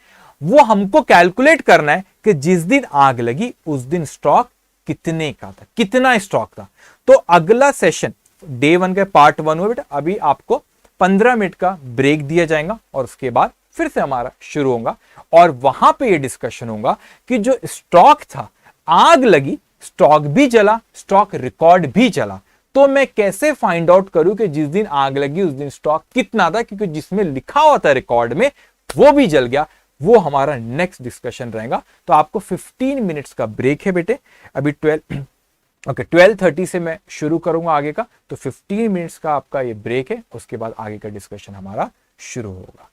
वो हमको कैलकुलेट करना है कि जिस दिन आग लगी उस दिन स्टॉक कितने का था, कितना स्टॉक था। तो अगला सेशन डे 1 का पार्ट 1 हुआ बेटा, अभी आपको 15 मिनट का ब्रेक दिया जाएगा और उसके बाद फिर से हमारा शुरू होगा, और वहां पे ये डिस्कशन होगा कि जो स्टॉक था, आग लगी, स्टॉक भी जला, स्टॉक रिकॉर्ड भी जला, तो मैं कैसे फाइंड आउट करूं कि जिस दिन आग लगी उस दिन स्टॉक कितना था, क्योंकि जिसमें लिखा हुआ था रिकॉर्ड में वो भी जल गया। वो हमारा नेक्स्ट डिस्कशन रहेगा। तो आपको 15 मिनट्स का ब्रेक है बेटे, अभी 12:30 से मैं शुरू करूंगा आगे का, तो 15 मिनट्स का आपका ये ब्रेक है, उसके बाद आगे का डिस्कशन हमारा शुरू होगा।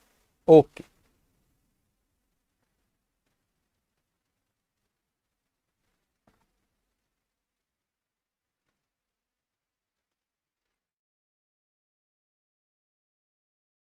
ओके।